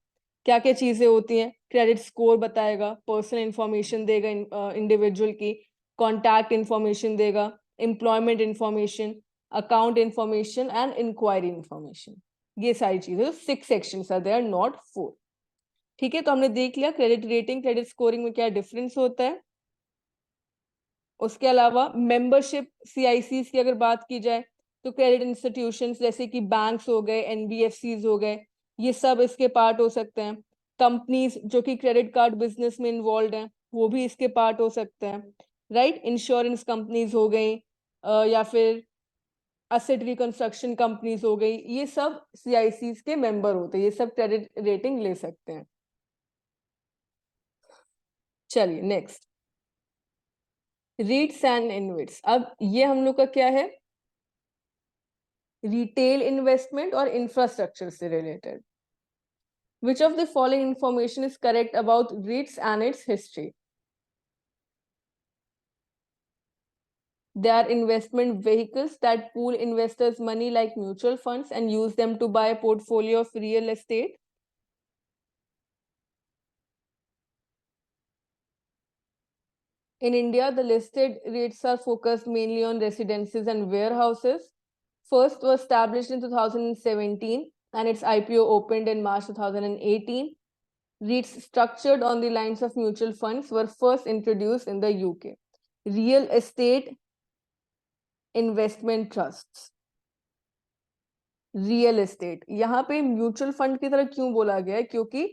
क्या क्या चीजें होती हैं? क्रेडिट स्कोर बताएगा, पर्सनल इंफॉर्मेशन देगा इंडिविजुअल की, कॉन्टैक्ट इंफॉर्मेशन देगा, employment information, account information and enquiry information. ये सारी चीजें 6 सेक्शंस आर देयर, नॉट 4। ठीक है, तो हमने देख लिया क्रेडिट रेटिंग, क्रेडिट स्कोरिंग में क्या डिफरेंस होता है। उसके अलावा मेंबरशिप CICs की अगर बात की जाए, तो क्रेडिट इंस्टीट्यूशंस जैसे कि बैंक्स हो गए, NBFCs हो गए, ये सब इसके पार्ट हो सकते हैं। कंपनीज जो कि क्रेडिट कार्ड बिजनेस में इन्वॉल्व हैं, वो भी इसके पार्ट हो सकते हैं। राइट, इंश्योरेंस कंपनीज हो गई, या फिर असेट रिकंस्ट्रक्शन कंपनीज हो गई, ये सब CICs के मेंबर होते हैं, ये सब क्रेडिट रेटिंग ले सकते हैं। चलिए नेक्स्ट, रीट्स एंड इनविट्स। अब ये हम लोग का क्या है? रिटेल इन्वेस्टमेंट और इंफ्रास्ट्रक्चर से related. Which of the following information is correct about REITs and its history? They are investment vehicles that pool investors' money like mutual funds and use them to buy a portfolio of real estate. In India, the listed REITs are focused mainly on residences and warehouses. First was established in 2017. and its IPO opened in March 2018. REITs structured on the lines of mutual funds were first introduced in the UK. Real estate investment trusts. Real estate, यहाँ पे mutual fund की तरह क्यों बोला गया है? क्योंकि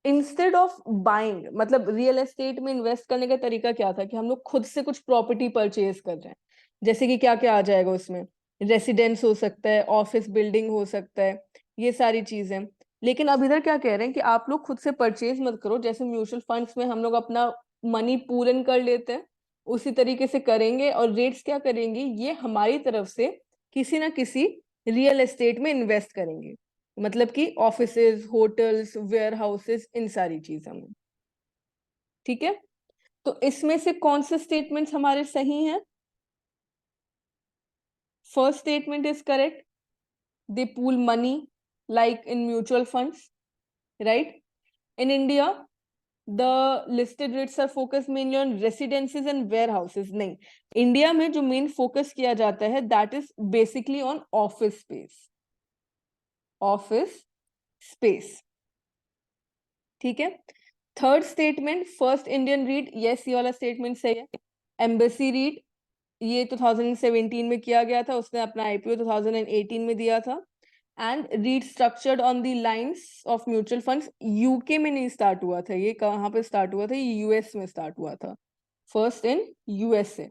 instead of buying, मतलब रियल एस्टेट में इन्वेस्ट करने का तरीका क्या था कि हम लोग खुद से कुछ प्रॉपर्टी परचेज कर रहे हैं, जैसे कि क्या क्या आ जाएगा उसमें, रेसिडेंस हो सकता है, ऑफिस बिल्डिंग हो सकता है, ये सारी चीजें। लेकिन अब इधर क्या कह रहे हैं कि आप लोग खुद से परचेज मत करो, जैसे म्यूचुअल फंड्स में हम लोग अपना मनी पूल इन कर लेते हैं, उसी तरीके से करेंगे, और रेट्स क्या करेंगी, ये हमारी तरफ से किसी ना किसी रियल एस्टेट में इन्वेस्ट करेंगे, मतलब कि ऑफिसेज, होटल्स, वेयर हाउसेस, इन सारी चीजों में। ठीक है, तो इसमें से कौन से स्टेटमेंट्स हमारे सही हैं? First statement is correct, they pool money like in mutual funds, right? In India, the listed REITs are focused mainly on residences and warehouses. नहीं, इंडिया में जो मेन फोकस किया जाता है that is basically on office space. Office space, ठीक है। Third statement, first Indian REIT, yes ये वाला स्टेटमेंट सही है। एम्बेसी रीट, ये 2017 में किया गया था, उसने अपना आईपीओ 2018 में दिया था। And REIT structured on the lines of mutual funds, UK में नहीं स्टार्ट हुआ था, ये कहाँ पे स्टार्ट हुआ था, ये यूएस में स्टार्ट हुआ था, first in USA,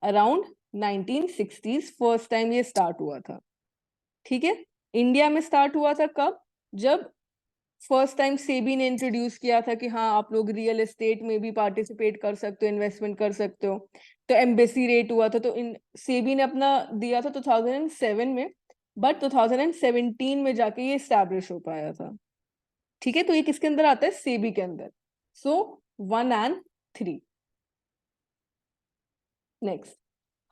around 1960s first time ये स्टार्ट हुआ था। ठीक है, इंडिया में स्टार्ट हुआ था कब? जब फर्स्ट टाइम सेबी ने इंट्रोड्यूस किया था कि हाँ आप लोग रियल एस्टेट में भी पार्टिसिपेट कर सकते हो, इन्वेस्टमेंट कर सकते हो, तो एम्बेसी रेट हुआ था, तो इन सेबी ने अपना दिया था 2007 में, बट 2017 में जाके ये स्टैब्लिश हो पाया था। ठीक है, तो ये किसके अंदर आता है? सेबी के अंदर। So 1 and 3। Next,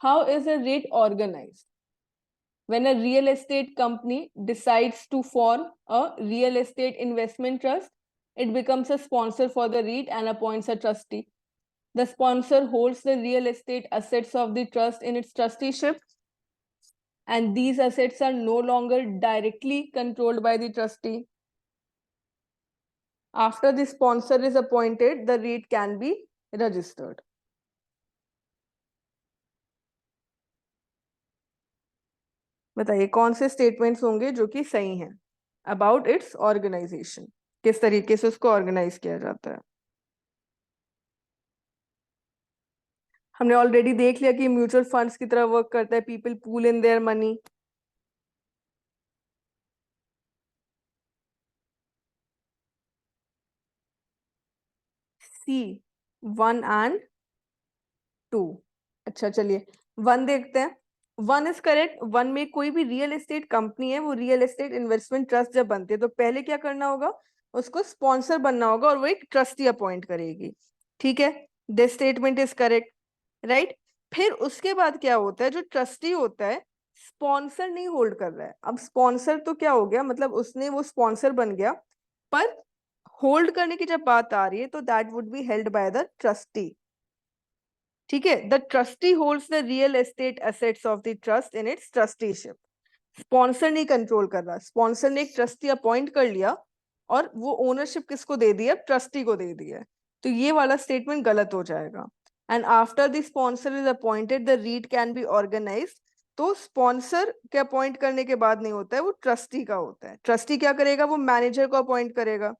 how is a REIT organised? When a real estate company decides to form a real estate investment trust, it becomes a sponsor for the REIT and appoints a trustee. The sponsor holds the real estate assets of the trust in its trusteeship, and these assets are no longer directly controlled by the trustee. After the sponsor is appointed, the REIT can be registered. बताइए कौन से statements होंगे जो कि सही हैं about it's organisation, किस तरीके से उसको ऑर्गेनाइज किया जाता है। हमने ऑलरेडी देख लिया कि म्यूचुअल फंड्स की तरह वर्क करता है, people pool in their money. C 1 and 2। अच्छा चलिए 1 देखते हैं। 1 इज करेक्ट। 1 में कोई भी रियल एस्टेट कंपनी है, वो रियल एस्टेट इन्वेस्टमेंट ट्रस्ट जब बनते हैं तो पहले क्या करना होगा, उसको स्पॉन्सर बनना होगा और वो एक ट्रस्टी अपॉइंट करेगी। ठीक है, this statement is correct, right. फिर उसके बाद क्या होता है, जो ट्रस्टी होता है स्पॉन्सर नहीं होल्ड कर रहा है। अब स्पॉन्सर तो क्या हो गया, मतलब उसने वो स्पॉन्सर बन गया, पर होल्ड करने की जब बात आ रही है तो that would be held by the trustee. ठीक है, the trustee holds the real estate assets of the trust in its trusteeship. Sponsor नहीं कंट्रोल कर रहा, स्पॉन्सर ने एक ट्रस्टी अपॉइंट कर लिया और वो ओनरशिप किसको दे दी है, ट्रस्टी को दे दी है, तो ये वाला स्टेटमेंट गलत हो जाएगा। And after the sponsor is appointed the REIT can be organised. तो स्पॉन्सर के अपॉइंट करने के बाद नहीं होता है, वो ट्रस्टी का होता है। ट्रस्टी क्या करेगा, वो मैनेजर को अपॉइंट करेगा।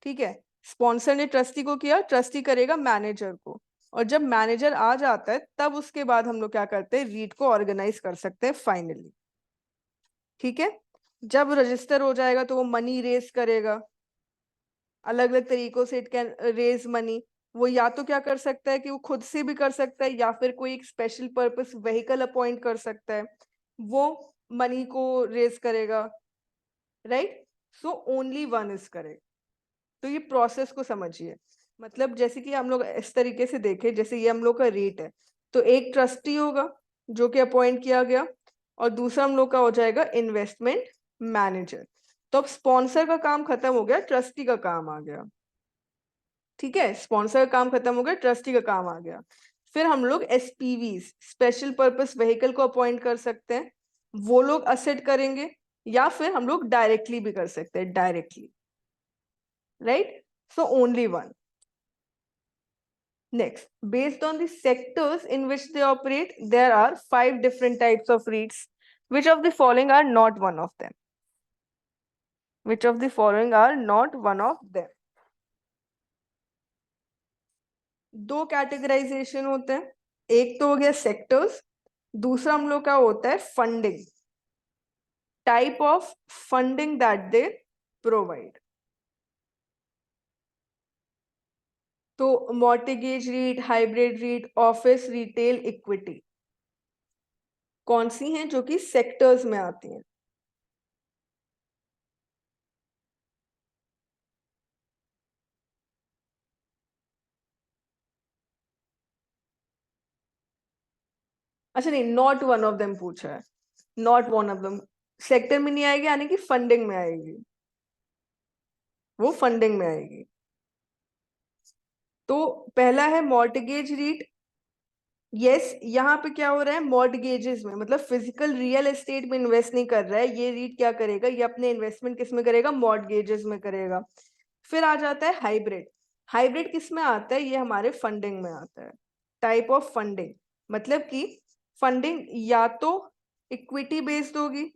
ठीक है, स्पॉन्सर ने ट्रस्टी को किया, ट्रस्टी करेगा मैनेजर को, और जब मैनेजर आ जाता है तब उसके बाद हम लोग क्या करते हैं, रीट को ऑर्गेनाइज कर सकते हैं फाइनली। ठीक है, जब रजिस्टर हो जाएगा तो वो मनी रेज करेगा, अलग अलग तरीकों से इट कैन रेज मनी। वो या तो क्या कर सकता है कि वो खुद से भी कर सकता है, या फिर कोई एक स्पेशल पर्पस व्हीकल अपॉइंट कर सकता है, वो मनी को रेज करेगा, right. So only 1 is correct. तो ये प्रोसेस को समझिए, मतलब जैसे कि हम लोग इस तरीके से देखें, जैसे ये हम लोग का रेट है, तो एक ट्रस्टी होगा जो कि अपॉइंट किया गया, और दूसरा हम लोग का हो जाएगा इन्वेस्टमेंट मैनेजर। तो अब स्पॉन्सर का काम खत्म हो गया, ट्रस्टी का काम आ गया। ठीक है, स्पॉन्सर का काम खत्म हो गया, ट्रस्टी का काम आ गया। फिर हम लोग एसपीवी, स्पेशल पर्पस व्हीकल को अपॉइंट कर सकते हैं, वो लोग असेट करेंगे, या फिर हम लोग डायरेक्टली भी कर सकते हैं, directly, right? So only one. Next, based on the sectors in which they operate, there are 5 different types of REITs. Which of the following are not one of them? Which of the following are not one of them? दो categorisation होते हैं, एक तो हो गया sectors, दूसरा हम लोग का होता है funding, type of funding that they provide. तो mortgage REIT, hybrid REIT, office, retail, equity, कौन सी हैं जो कि सेक्टर्स में आती हैं? अच्छा नहीं, नॉट वन ऑफ देम पूछा है, not one of them. Sector में नहीं आएगी, यानी कि फंडिंग में आएगी, वो फंडिंग में आएगी. तो पहला है मॉर्टगेज रीट. यस, यहाँ पे क्या हो रहा है, मॉर्टगेजेस में, मतलब फिजिकल रियल एस्टेट में इन्वेस्ट नहीं कर रहा है ये रीट. क्या करेगा ये, अपने इन्वेस्टमेंट किस में करेगा, मॉर्टगेजेस में करेगा. फिर आ जाता है हाइब्रिड. हाइब्रिड किस में आता है, ये हमारे फंडिंग में आता है. टाइप ऑफ फंडिंग, मतलब कि फंडिंग या तो इक्विटी बेस्ड होगी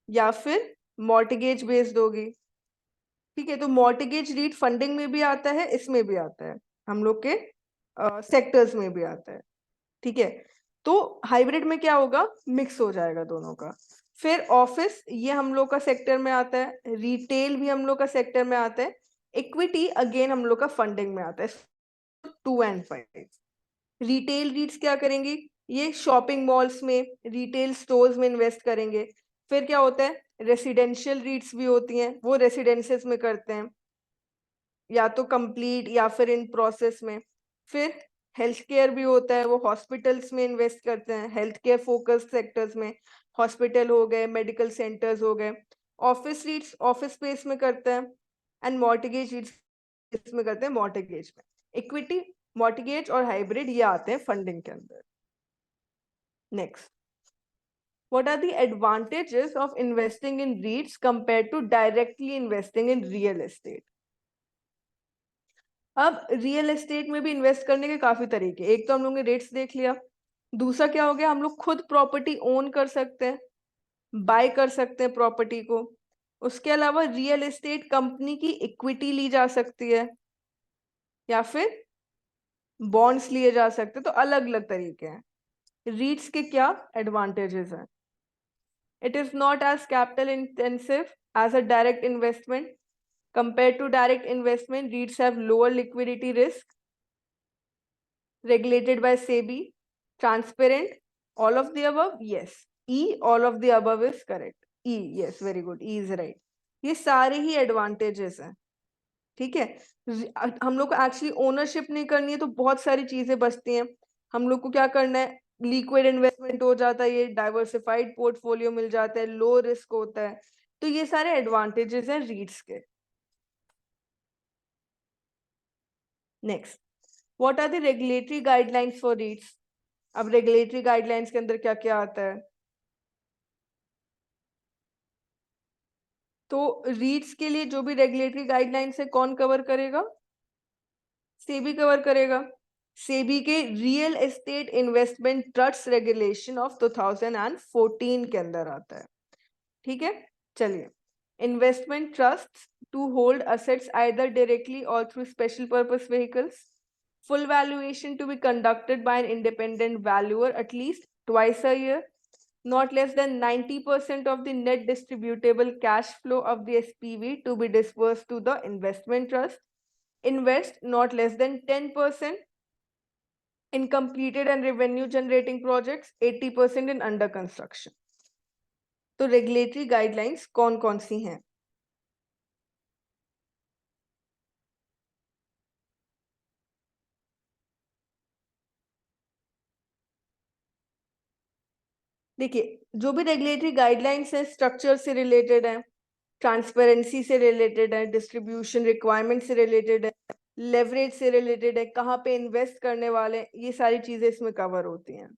या फिर मॉर्टगेज बेस्ड होगी. ठीक है, तो मॉर्टगेज रीट फंडिंग में भी आता है, इसमें भी आता है, हम लोग के सेक्टर्स में भी आता है. ठीक है, तो हाइब्रिड में क्या होगा, मिक्स हो जाएगा दोनों का. फिर ऑफिस, ये हम लोग का सेक्टर में आता है, रिटेल भी हम लोग का सेक्टर में आता है, इक्विटी अगेन हम लोग का फंडिंग में आता है. 2 and 5. रिटेल रीट्स क्या करेंगी, ये शॉपिंग मॉल्स में, रिटेल स्टोर्स में इन्वेस्ट करेंगे. फिर क्या होता है, रेसिडेंशियल रीट्स भी होती हैं, वो रेसिडेंसेस में करते हैं, या तो कंप्लीट या फिर इन प्रोसेस में. फिर हेल्थ केयर भी होता है, वो हॉस्पिटल्स में इन्वेस्ट करते हैं, हेल्थ केयर फोकस्ड सेक्टर्स में, हॉस्पिटल हो गए, मेडिकल सेंटर्स हो गए. ऑफिस रीट्स ऑफिस स्पेस में करते हैं, एंड मॉर्टगेज रीट्स इसमें करते हैं, मॉर्टगेज में. इक्विटी, मॉर्टगेज और हाइब्रिड ये आते हैं फंडिंग के अंदर. Next, what are the advantages of investing in REITs compared to directly investing in real estate? अब रियल एस्टेट में भी इन्वेस्ट करने के काफी तरीके. एक तो हम लोग ने रेट्स देख लिया, दूसरा क्या हो गया, हम लोग खुद प्रॉपर्टी ओन कर सकते हैं, बाय कर सकते हैं प्रॉपर्टी को. उसके अलावा रियल एस्टेट कंपनी की इक्विटी ली जा सकती है, या फिर बॉन्ड्स लिए जा सकते हैं. तो अलग अलग तरीके हैं. रीट्स के क्या एडवांटेजेस हैं? It is not as capital intensive as a direct investment. Compared to direct investment, REITs have lower liquidity risk, regulated by SEBI, transparent, all of the above. Yes, E, all of the above is correct. E, yes, very good, E is right. ये सारे ही advantages हैं. ठीक है, हम लोग को actually ownership नहीं करनी है तो बहुत सारी चीजें बचती हैं. हम लोग को क्या करना है, लिक्विड इन्वेस्टमेंट हो जाता है, ये डाइवर्सिफाइड पोर्टफोलियो मिल जाता है, लो रिस्क होता है. तो ये सारे एडवांटेजेस हैं रीट्स के. Next, what are the regulatory guidelines for REITs? अब रेगुलेटरी गाइडलाइंस के अंदर क्या क्या आता है? तो REITs के लिए जो भी रेगुलेटरी गाइडलाइंस है कौन कवर करेगा? सेबी कवर करेगा. सेबी के real estate investment trust regulation of 2014 के अंदर आता है. ठीक है, चलिए. Investment trust to hold assets either directly or through special purpose vehicles. Full valuation to be conducted by an independent valuer at least twice a year. Not less than 90% of the net distributable cash flow of the SPV to be disbursed to the investment trust. Invest not less than 10% in completed and revenue generating projects, 80% in under construction. तो regulatory guidelines कौन कौन सी हैं? देखिए, जो भी regulatory guidelines है structure से रिलेटेड है, ट्रांसपेरेंसी से रिलेटेड है, डिस्ट्रीब्यूशन रिक्वायरमेंट से रिलेटेड है, लेवरेज से रिलेटेड है, कहाँ पे इन्वेस्ट करने वाले, ये सारी चीजें इसमें कवर होती हैं.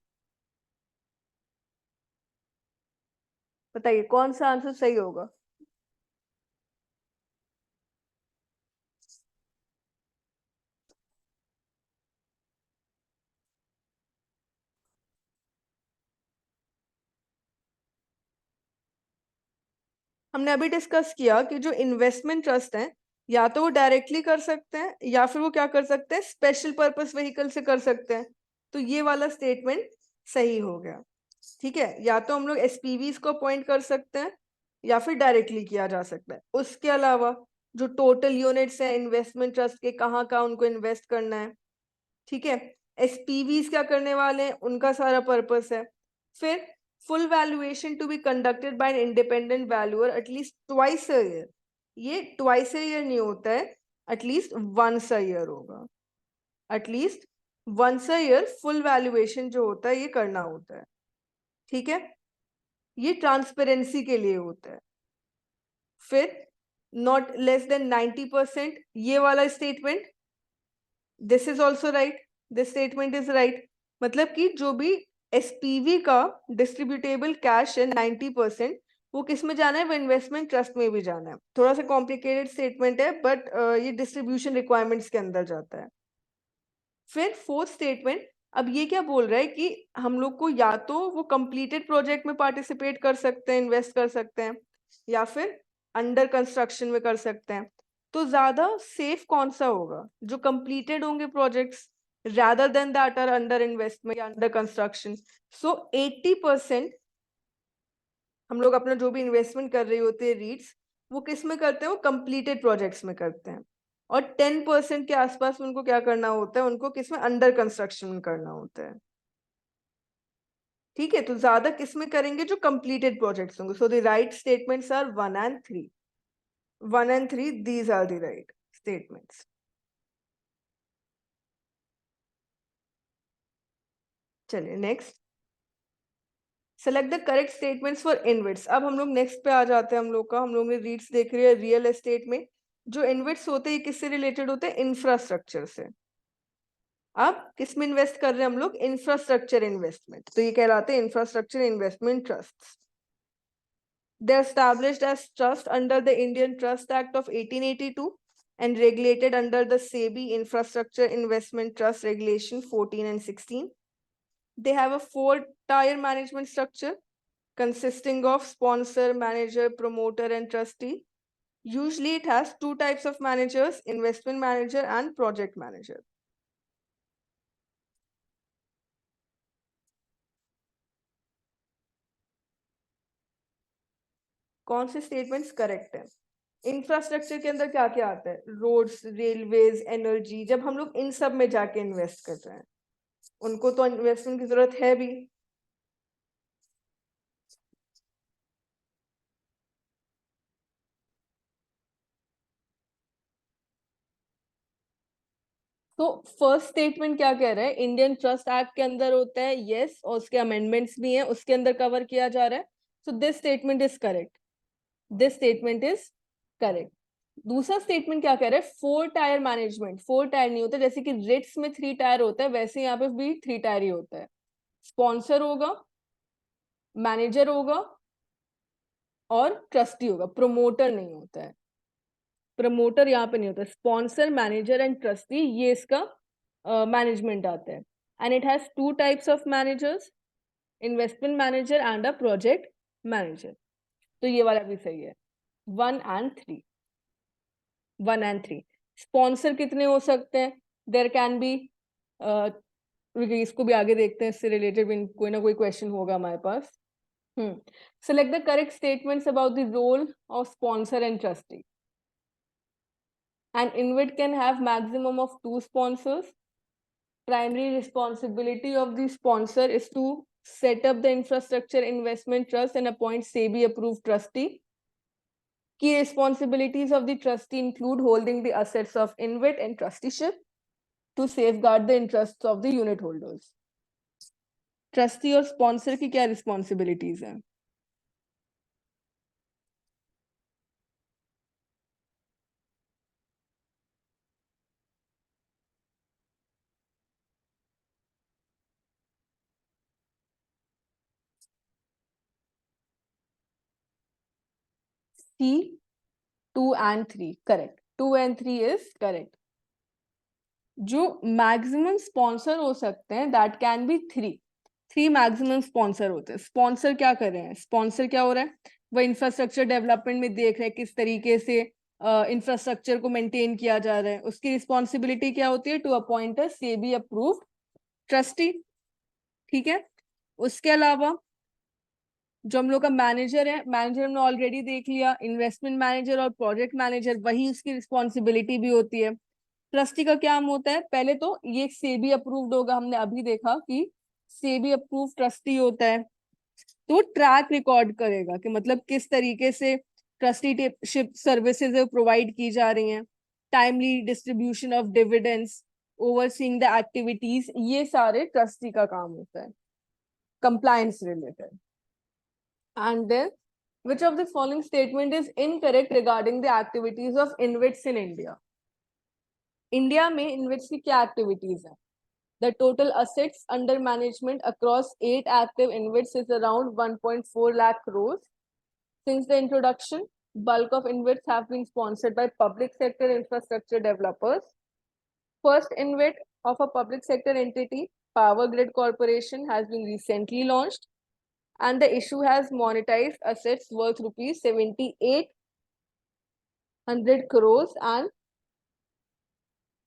बताइए कौन सा आंसर सही होगा? हमने अभी डिस्कस किया कि जो इन्वेस्टमेंट ट्रस्ट हैं या तो वो डायरेक्टली कर सकते हैं या फिर वो क्या कर सकते हैं, स्पेशल पर्पस व्हीकल से कर सकते हैं। तो ये वाला स्टेटमेंट सही हो गया। ठीक है, या तो हम लोग एसपीवीज को अपॉइंट कर सकते हैं या फिर डायरेक्टली किया जा सकता है। उसके अलावा जो टोटल यूनिट्स हैं इन्वेस्टमेंट ट्रस्ट के, कहाँ कहाँ उनको इन्वेस्ट करना है। ठीक है, एसपीवीज क्या करने वाले हैं, उनका सारा पर्पस है। फिर full valuation to be conducted by an independent valuer at least twice a year. ये ट्वाइस अ ईयर नहीं होता है, एटलीस्ट वंस अ ईयर होगा। At least once a year full valuation जो होता है ये करना होता है। ठीक है, ये ट्रांसपेरेंसी के लिए होता है। फिर नॉट लेस देन 90%, ये वाला statement, this is also right, this statement is right. मतलब कि जो भी एसपीवी का डिस्ट्रीब्यूटेबल कैश है 90%, वो किस में जाना है, वो इन्वेस्टमेंट ट्रस्ट में भी जाना है। थोड़ा सा कॉम्प्लिकेटेड स्टेटमेंट है बट ये डिस्ट्रीब्यूशन रिक्वायरमेंट्स के अंदर जाता है। फिर फोर्थ स्टेटमेंट, अब ये क्या बोल रहा है कि हम लोग को या तो वो कंप्लीटेड प्रोजेक्ट में पार्टिसिपेट कर सकते हैं, इन्वेस्ट कर सकते हैं, या फिर अंडर कंस्ट्रक्शन में कर सकते हैं। तो ज्यादा सेफ कौन सा होगा, जो कंप्लीटेड होंगे projects rather than that are under investment या under construction. So 80% हम लोग अपना जो भी इन्वेस्टमेंट कर रही होते हैं रीट्स, वो किस में करते हैं, वो कंप्लीटेड प्रोजेक्ट्स में करते हैं। और 10% के आसपास उनको क्या करना होता है, उनको किस में, अंडर कंस्ट्रक्शन करना होता है। ठीक है, तो ज्यादा किस में करेंगे, जो कंप्लीटेड प्रोजेक्ट्स होंगे। So the right statements are 1 and 3। 1 and 3, these are the right statements. चलिए next, select the correct statements for InvITs. अब हम लोग नेक्स्ट पे आ जाते हैं। हम लोग ने रीट्स देख रही है रियल एस्टेट में। जो इनविट्स होते हैं किससे रिलेटेड होते हैं, इंफ्रास्ट्रक्चर से। अब किस में इन्वेस्ट कर रहे हैं हम लोग, इंफ्रास्ट्रक्चर इन्वेस्टमेंट, तो ये कहलाते हैं infrastructure investment trust. They are established as trust under the Indian Trust Act of 1882 and regulated under the SEBI Infrastructure Investment Trust Regulation 14 and 16. They have a 4-tier management structure consisting of sponsor, manager, promoter, and trustee. Usually it has 2 types of managers, investment manager and project manager. कौन से statements correct है? Infrastructure के अंदर क्या क्या आता है, roads, railways, energy. जब हम लोग इन सब में जाके इन्वेस्ट कर रहे हैं, उनको तो इन्वेस्टमेंट की जरूरत है भी। तो फर्स्ट स्टेटमेंट क्या कह रहा है, इंडियन ट्रस्ट एक्ट के अंदर होता है, यस, और उसके अमेंडमेंट्स भी हैं, उसके अंदर कवर किया जा रहा है। So this statement is correct, this statement is correct. दूसरा स्टेटमेंट क्या कह रहा है, 4-टायर मैनेजमेंट। 4 टायर नहीं होता, जैसे कि रिट्स में 3 टायर होता है, वैसे यहाँ पे भी 3 टायर ही होता है। स्पॉन्सर होगा, मैनेजर होगा और ट्रस्टी होगा, प्रमोटर नहीं होता है। प्रमोटर यहाँ पे नहीं होता, स्पॉन्सर, मैनेजर एंड ट्रस्टी, ये इसका मैनेजमेंट आता है। And it has 2 types of managers, investment manager and a project manager. तो ये वाला भी सही है, 1 and 3। 1 and 3। स्पॉन्सर कितने हो सकते हैं, देर कैन बी, इसको भी आगे देखते हैं, इससे रिलेटेड भी कोई ना कोई क्वेश्चन होगा हमारे पास। Select the correct statements about the role of sponsor and trustee. An InvIT can have maximum of 2 sponsors. Primary responsibility of the sponsor is to set up the infrastructure investment trust and appoint SEBI approved trustee. Key responsibilities of the trustee include holding the assets of InvIT and trusteeship to safeguard the interests of the unit holders. Trustee और sponsor की क्या responsibilities हैं? C, 2 and 3, correct. 2 and 3 is correct. जो maximum sponsor हो सकते हैं that can be 3 maximum sponsor होते हैं. स्पॉन्सर क्या कर रहे हैं? स्पॉन्सर क्या हो रहा है? वो इंफ्रास्ट्रक्चर डेवलपमेंट में देख रहे हैं किस तरीके से इंफ्रास्ट्रक्चर को मेंटेन किया जा रहा है. उसकी रिस्पॉन्सिबिलिटी क्या होती है? To appoint a SEBI approved trustee. ठीक है. उसके अलावा जो हम लोग का मैनेजर है, मैनेजर हमने ऑलरेडी देख लिया. इन्वेस्टमेंट मैनेजर और प्रोजेक्ट मैनेजर, वही उसकी रिस्पॉन्सिबिलिटी भी होती है. ट्रस्टी का क्या होता है? पहले तो ये सेबी अप्रूव्ड होगा. हमने अभी देखा कि सेबी अप्रूव ट्रस्टी होता है. तो ट्रैक रिकॉर्ड करेगा कि मतलब किस तरीके से ट्रस्टीशिप सर्विसेज प्रोवाइड की जा रही हैं, timely distribution of dividends, overseeing the activities, ये सारे ट्रस्टी का काम होता है compliance related. And then, which of the following statement is incorrect regarding the activities of InvITs in India? India में InvITs की क्या एक्टिविटीज है? The total assets under management across 8 active InvITs is around 1.4 lakh crores. Since the introduction, bulk of InvITs have been sponsored by public sector infrastructure developers. First InvIT of a public sector entity, Power Grid Corporation, has been recently launched, and the issue has monetized assets worth rupees 7,800 crores, and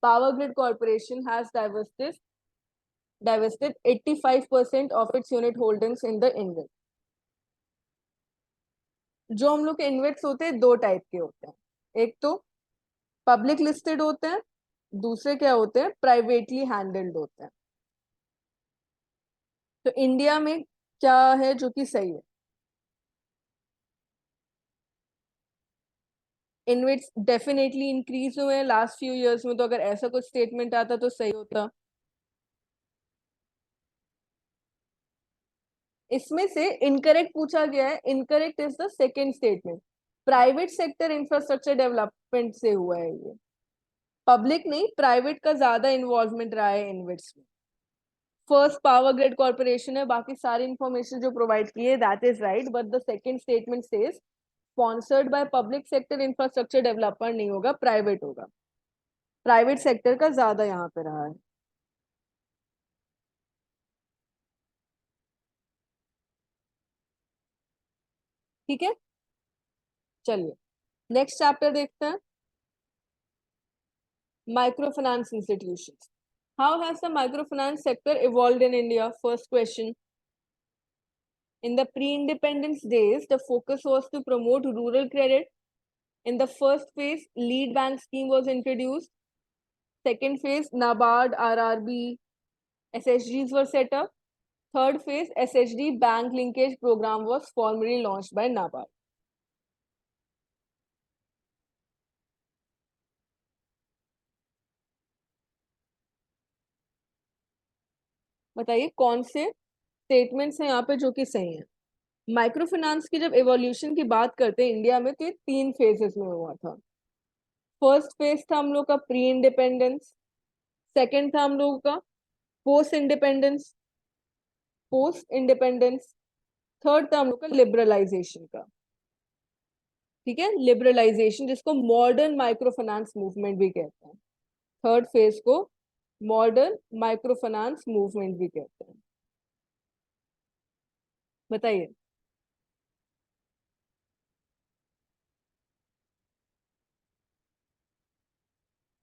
Power Grid Corporation has divested 85% of its unit holdings in the InvIT. जो हम लोग के इन्वेट्स होते हैं दो type के होते हैं. एक तो पब्लिक लिस्टेड होते हैं, दूसरे क्या होते हैं? प्राइवेटली हैंडल्ड होते हैं. तो इंडिया में क्या है जो कि सही है? इन्वेट्स डेफिनेटली इंक्रीज हुए हैं लास्ट फ्यू इयर्स में. तो अगर ऐसा कुछ स्टेटमेंट आता तो सही होता. इसमें से इनकरेक्ट पूछा गया है. Incorrect is the second statement. Private sector infrastructure development से हुआ है ये, पब्लिक नहीं, प्राइवेट का ज्यादा इन्वॉल्वमेंट रहा है इन्वेट्स में. फर्स्ट पावर ग्रिड कॉर्पोरेशन है. बाकी सारी इंफॉर्मेशन जो प्रोवाइड की है that is right, but the second statement says sponsored by public sector infrastructure developer नहीं होगा, प्राइवेट होगा. प्राइवेट सेक्टर का ज्यादा यहाँ पे रहा है. ठीक है, चलिए नेक्स्ट चैप्टर देखते हैं. Microfinance institutions. How has the microfinance sector evolved in India? First question. In the pre-independence days, the focus was to promote rural credit. In the first phase, lead bank scheme was introduced. Second phase, NABARD, RRB, SHGs were set up. Third phase, SHD bank linkage program was formally launched by NABARD. बताइए कौन से statements हैं यहाँ पे जो कि सही हैं. माइक्रो फाइनेंस की जब एवोल्यूशन की बात करते हैं इंडिया में तो ये 3 फेजेस में हुआ था. फर्स्ट फेज था हम लोग का प्री इंडिपेंडेंस. सेकंड था हम लोगों का पोस्ट इंडिपेंडेंस. थर्ड था हम लोग का लिबरलाइजेशन का. ठीक है, लिबरलाइजेशन जिसको मॉडर्न माइक्रो फाइनेंस मूवमेंट भी कहते हैं. थर्ड फेज को मॉडर्न माइक्रो फाइनेंस मूवमेंट भी कहते हैं. बताइए.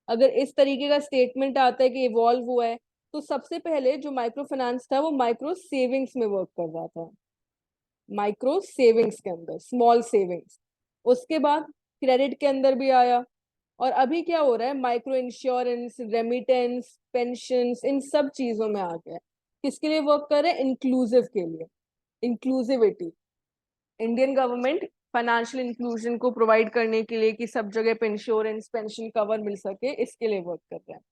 अगर इस तरीके का स्टेटमेंट आता है कि इवॉल्व हुआ है, तो सबसे पहले जो माइक्रो फाइनेंस था वो माइक्रो सेविंग्स में वर्क कर रहा था. माइक्रो सेविंग्स के अंदर, स्मॉल सेविंग्स. उसके बाद क्रेडिट के अंदर भी आया. और अभी क्या हो रहा है? माइक्रो इंश्योरेंस, रेमिटेंस, पेंशंस, इन सब चीजों में आ गया. किसके लिए वर्क कर रहे हैं? इंक्लूसिव के लिए. Inclusivity. Indian government financial inclusion को प्रोवाइड करने के लिए कि सब जगह पे इंश्योरेंस, पेंशन कवर मिल सके, इसके लिए वर्क कर रहे हैं.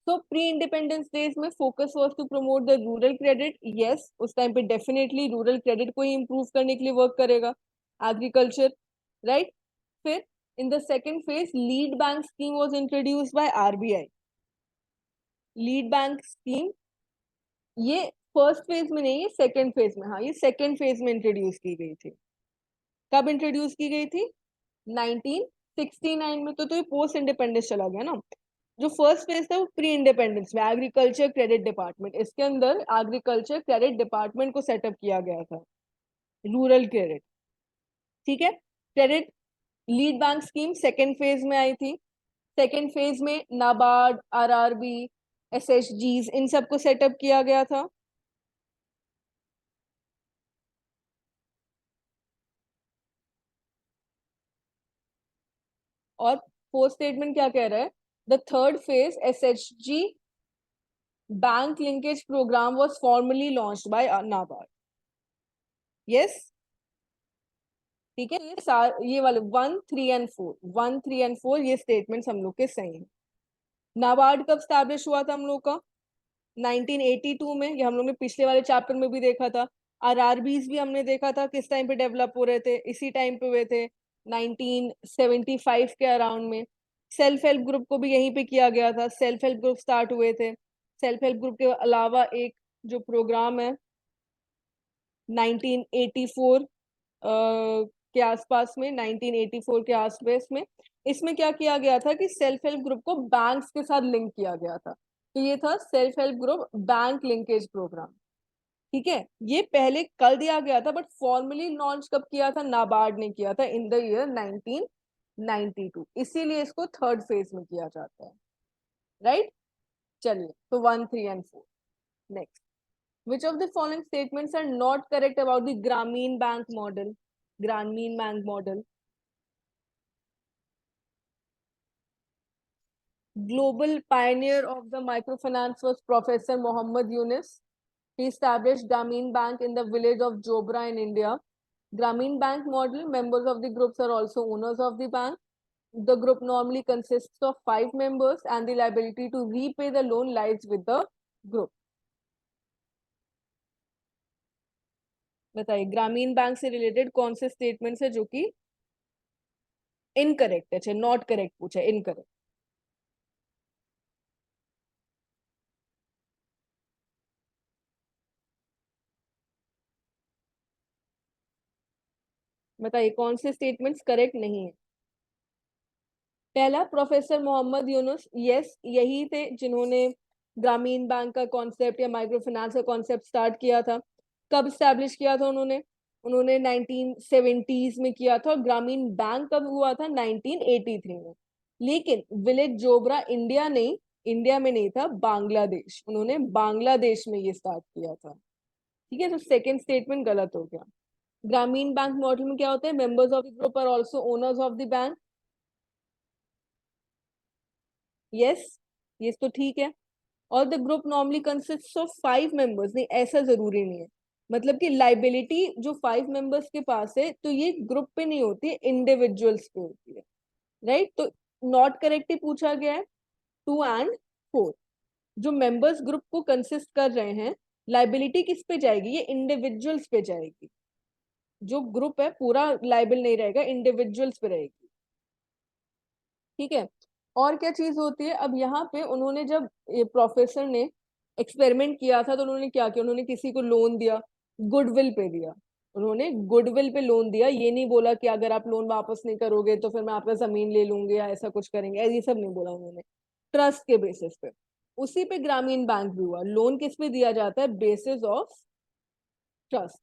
तो प्री इंडिपेंडेंस डेज में focus was to promote the rural credit. Yes, उस टाइम पे डेफिनेटली रूरल क्रेडिट को ही इंप्रूव करने के लिए वर्क करेगा. Agriculture, right. फिर in the second phase lead bank scheme was introduced by RBI. Lead bank scheme ये फर्स्ट फेज में नहीं है, सेकेंड फेज में. हाँ, ये सेकेंड फेज में इंट्रोड्यूस की गई थी. कब इंट्रोड्यूस की गई थी? 1969 में तो ये पोस्ट इंडिपेंडेंस चला गया ना। जो फर्स्ट फेज था वो प्री इंडिपेंडेंस में एग्रीकल्चर क्रेडिट डिपार्टमेंट, इसके अंदर एग्रीकल्चर क्रेडिट डिपार्टमेंट को सेटअप किया गया था, रूरल क्रेडिट। ठीक है, credit lead bank scheme second phase में आई थी। सेकेंड फेज में नाबार्ड, आरआरबी, एसएचजीज, इन सबको सेटअप किया गया था। और फोर्थ स्टेटमेंट क्या कह रहा है? The third phase SHG bank linkage programme was formally launched by NABARD. Yes, ठीक है। ये वाले 1, 3 एंड 4 ये स्टेटमेंट्स हम लोग के सही हैं। नाबार्ड कब स्टैब्लिश हुआ था हम लोग का? 1982 में। ये हम लोग ने पिछले वाले चैप्टर में भी देखा था। आरआरबीज भी हमने देखा था किस टाइम पे डेवलप हो रहे थे, इसी टाइम पे हुए थे, 1975 के अराउंड में। सेल्फ हेल्प ग्रुप को भी यहीं पे किया गया था, सेल्फ हेल्प ग्रुप स्टार्ट हुए थे। सेल्फ हेल्प ग्रुप के अलावा एक जो प्रोग्राम है 1984 के आसपास में, 1984 के आसपास में, इसमें क्या किया गया था कि सेल्फ हेल्प ग्रुप को बैंक्स के साथ लिंक किया गया था। तो ये था self help group bank linkage programme. ठीक है, ये पहले कर दिया गया था बट फॉर्मली लॉन्च कब किया था? नाबार्ड ने किया था इन द ईयर 1992, इसीलिए इसको थर्ड फेज में किया जाता है। राइट, चलिए, तो 1, 3 and 4। Next, which of the following statements are not correct about the Grameen Bank model? Grameen Bank model. Global pioneer of the microfinance was Professor Mohammed Yunus. He established Grameen Bank in the village of Jobra in India. Grameen Bank model, members of the groups are also owners of the bank. The group normally consists of 5 members and the liability to repay the loan lies with the group. बताइए, ग्रामीण bank से related कौन से statements है जो कि incorrect है? अच्छा, नॉट करेक्ट पूछा है, इनकरेक्ट। बताइए कौन से स्टेटमेंट्स करेक्ट नहीं है? पहला, प्रोफेसर मोहम्मद यूनुस, यस, यही थे जिन्होंने ग्रामीण बैंक का कॉन्सेप्ट या माइक्रो फाइनेंस का कॉन्सेप्ट स्टार्ट किया था। कब स्टैब्लिश किया था उन्होंने? उन्होंने 1970s में किया था। और ग्रामीण बैंक कब हुआ था? 1983 में। लेकिन विलेज जोबरा इंडिया नहीं, इंडिया में नहीं था, बांग्लादेश, उन्होंने बांग्लादेश में ये स्टार्ट किया था। ठीक है, तो सेकेंड स्टेटमेंट गलत हो गया। ग्रामीण बैंक मॉडल में क्या होता है? Members of the group are also owners of the bank. Yes, ये तो ठीक है। और the group normally consist of 5 members, नहीं ऐसा जरूरी नहीं है। मतलब कि लाइबिलिटी जो 5 मेंबर्स के पास है तो ये ग्रुप पे नहीं होती है, इंडिविजुअल्स पे होती है। राइट, तो नॉट करेक्ट ही पूछा गया है। 2 एंड 4, जो मेंबर्स ग्रुप को कंसिस्ट कर रहे हैं, लाइबिलिटी किस पे जाएगी? ये इंडिविजुअल्स पे जाएगी। जो ग्रुप है पूरा लाइबल नहीं रहेगा, इंडिविजुअल्स पे रहेगी। ठीक है, और क्या चीज होती है? अब यहाँ पे उन्होंने जब ये प्रोफेसर ने एक्सपेरिमेंट किया था तो उन्होंने क्या किया? उन्होंने किसी को लोन दिया, गुडविल पे दिया। उन्होंने गुडविल पे लोन दिया, ये नहीं बोला कि अगर आप लोन वापस नहीं करोगे तो फिर मैं आपका जमीन ले लूंगी या ऐसा कुछ करेंगे, ये सब नहीं बोला उन्होंने। ट्रस्ट के बेसिस पे, उसी पे ग्रामीण बैंक भी हुआ। लोन किस पे दिया जाता है? Basis of trust.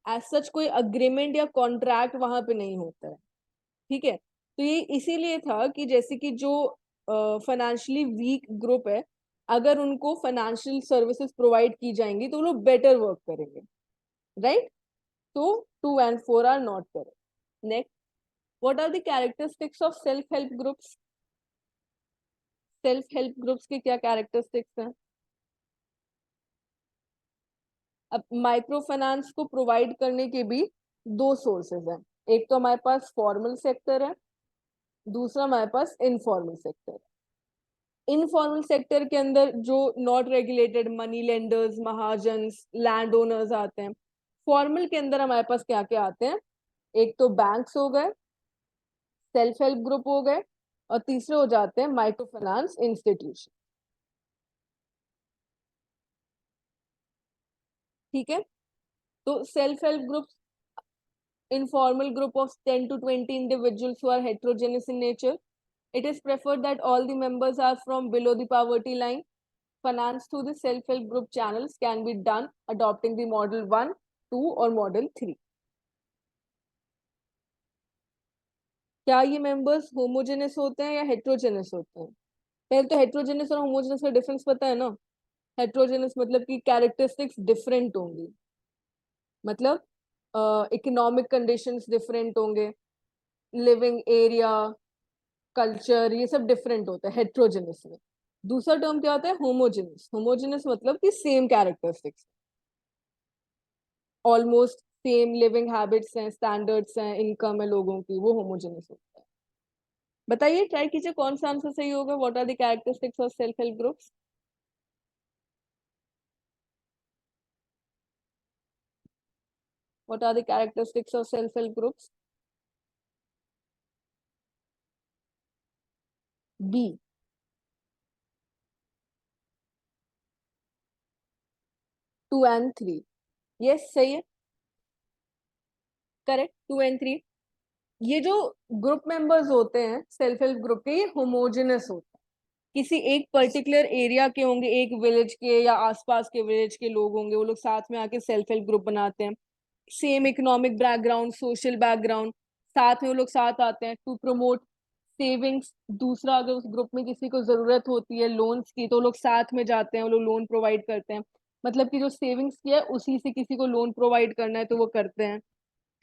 As such कोई अग्रीमेंट या कॉन्ट्रैक्ट वहां पे नहीं होता है। ठीक है, तो ये इसीलिए था कि जैसे कि जो फाइनेंशियली वीक ग्रुप है, अगर उनको फाइनेंशियल सर्विसेज प्रोवाइड की जाएंगी तो वो लोग बेटर वर्क करेंगे। राइट, तो 2 and 4 are not correct. Next, what are the characteristics of self help groups? Self help groups के क्या कैरेक्टरिस्टिक्स हैं? अब माइक्रो फाइनेंस को प्रोवाइड करने के भी 2 सोर्सेज हैं। एक तो हमारे पास फॉर्मल सेक्टर है, दूसरा हमारे पास इनफॉर्मल सेक्टर है। इनफॉर्मल सेक्टर के अंदर जो not regulated money lenders, mahajans, land owners आते हैं। फॉर्मल के अंदर हमारे पास क्या क्या आते हैं? एक तो बैंक्स हो गए, सेल्फ हेल्प ग्रुप हो गए, और तीसरे हो जाते हैं माइक्रो फाइनेंस इंस्टीट्यूशन। ठीक है, तो self help group informal group of 10 to 20 individuals who are heterogeneous in nature. It is preferred that all the members are from below the poverty line. Finance through the self-help group channels can be done adopting the model 1, 2 or model 3. क्या ये members homogeneous होते हैं या heterogeneous होते हैं? पहले तो heterogeneous और होमोजेनस का डिफरेंस पता है ना? हेट्रोजेनस मतलब कि कैरेक्टरिस्टिक्स डिफरेंट होंगी, मतलब इकोनॉमिक कंडीशंस डिफरेंट होंगे, लिविंग एरिया, कल्चर, ये सब डिफरेंट होता है हेट्रोजेनस में. दूसरा टर्म क्या होता है? होमोजेनस. होमोजेनस मतलब कि same characteristics, almost same living habits हैं, स्टैंडर्ड्स हैं, इनकम है लोगों की, वो होमोजेनस होता है. बताइए, ट्राई कीजिए कौन सा आंसर सही होगा. What are the characteristics of self help groups? What are the characteristics of self-help groups? B. 2 and 3. Yes, सही है. करेक्ट. 2 and 3. ये जो ग्रुप मेंबर्स होते हैं सेल्फ हेल्प ग्रुप के, ये होमोजेनस होते हैं. किसी एक पर्टिकुलर एरिया के होंगे, एक विलेज के या आसपास के विलेज के लोग होंगे, वो लोग साथ में आके सेल्फ हेल्प ग्रुप बनाते हैं. Same economic background, social background, साथ में वो लोग साथ आते हैं टू प्रमोट सेविंग्स. दूसरा, अगर उस ग्रुप में किसी को जरूरत होती है लोन्स की, तो वो लोग साथ में जाते हैं, वो लोग लोन प्रोवाइड करते हैं. मतलब कि जो सेविंग्स किया है उसी से किसी को लोन प्रोवाइड करना है तो वो करते हैं.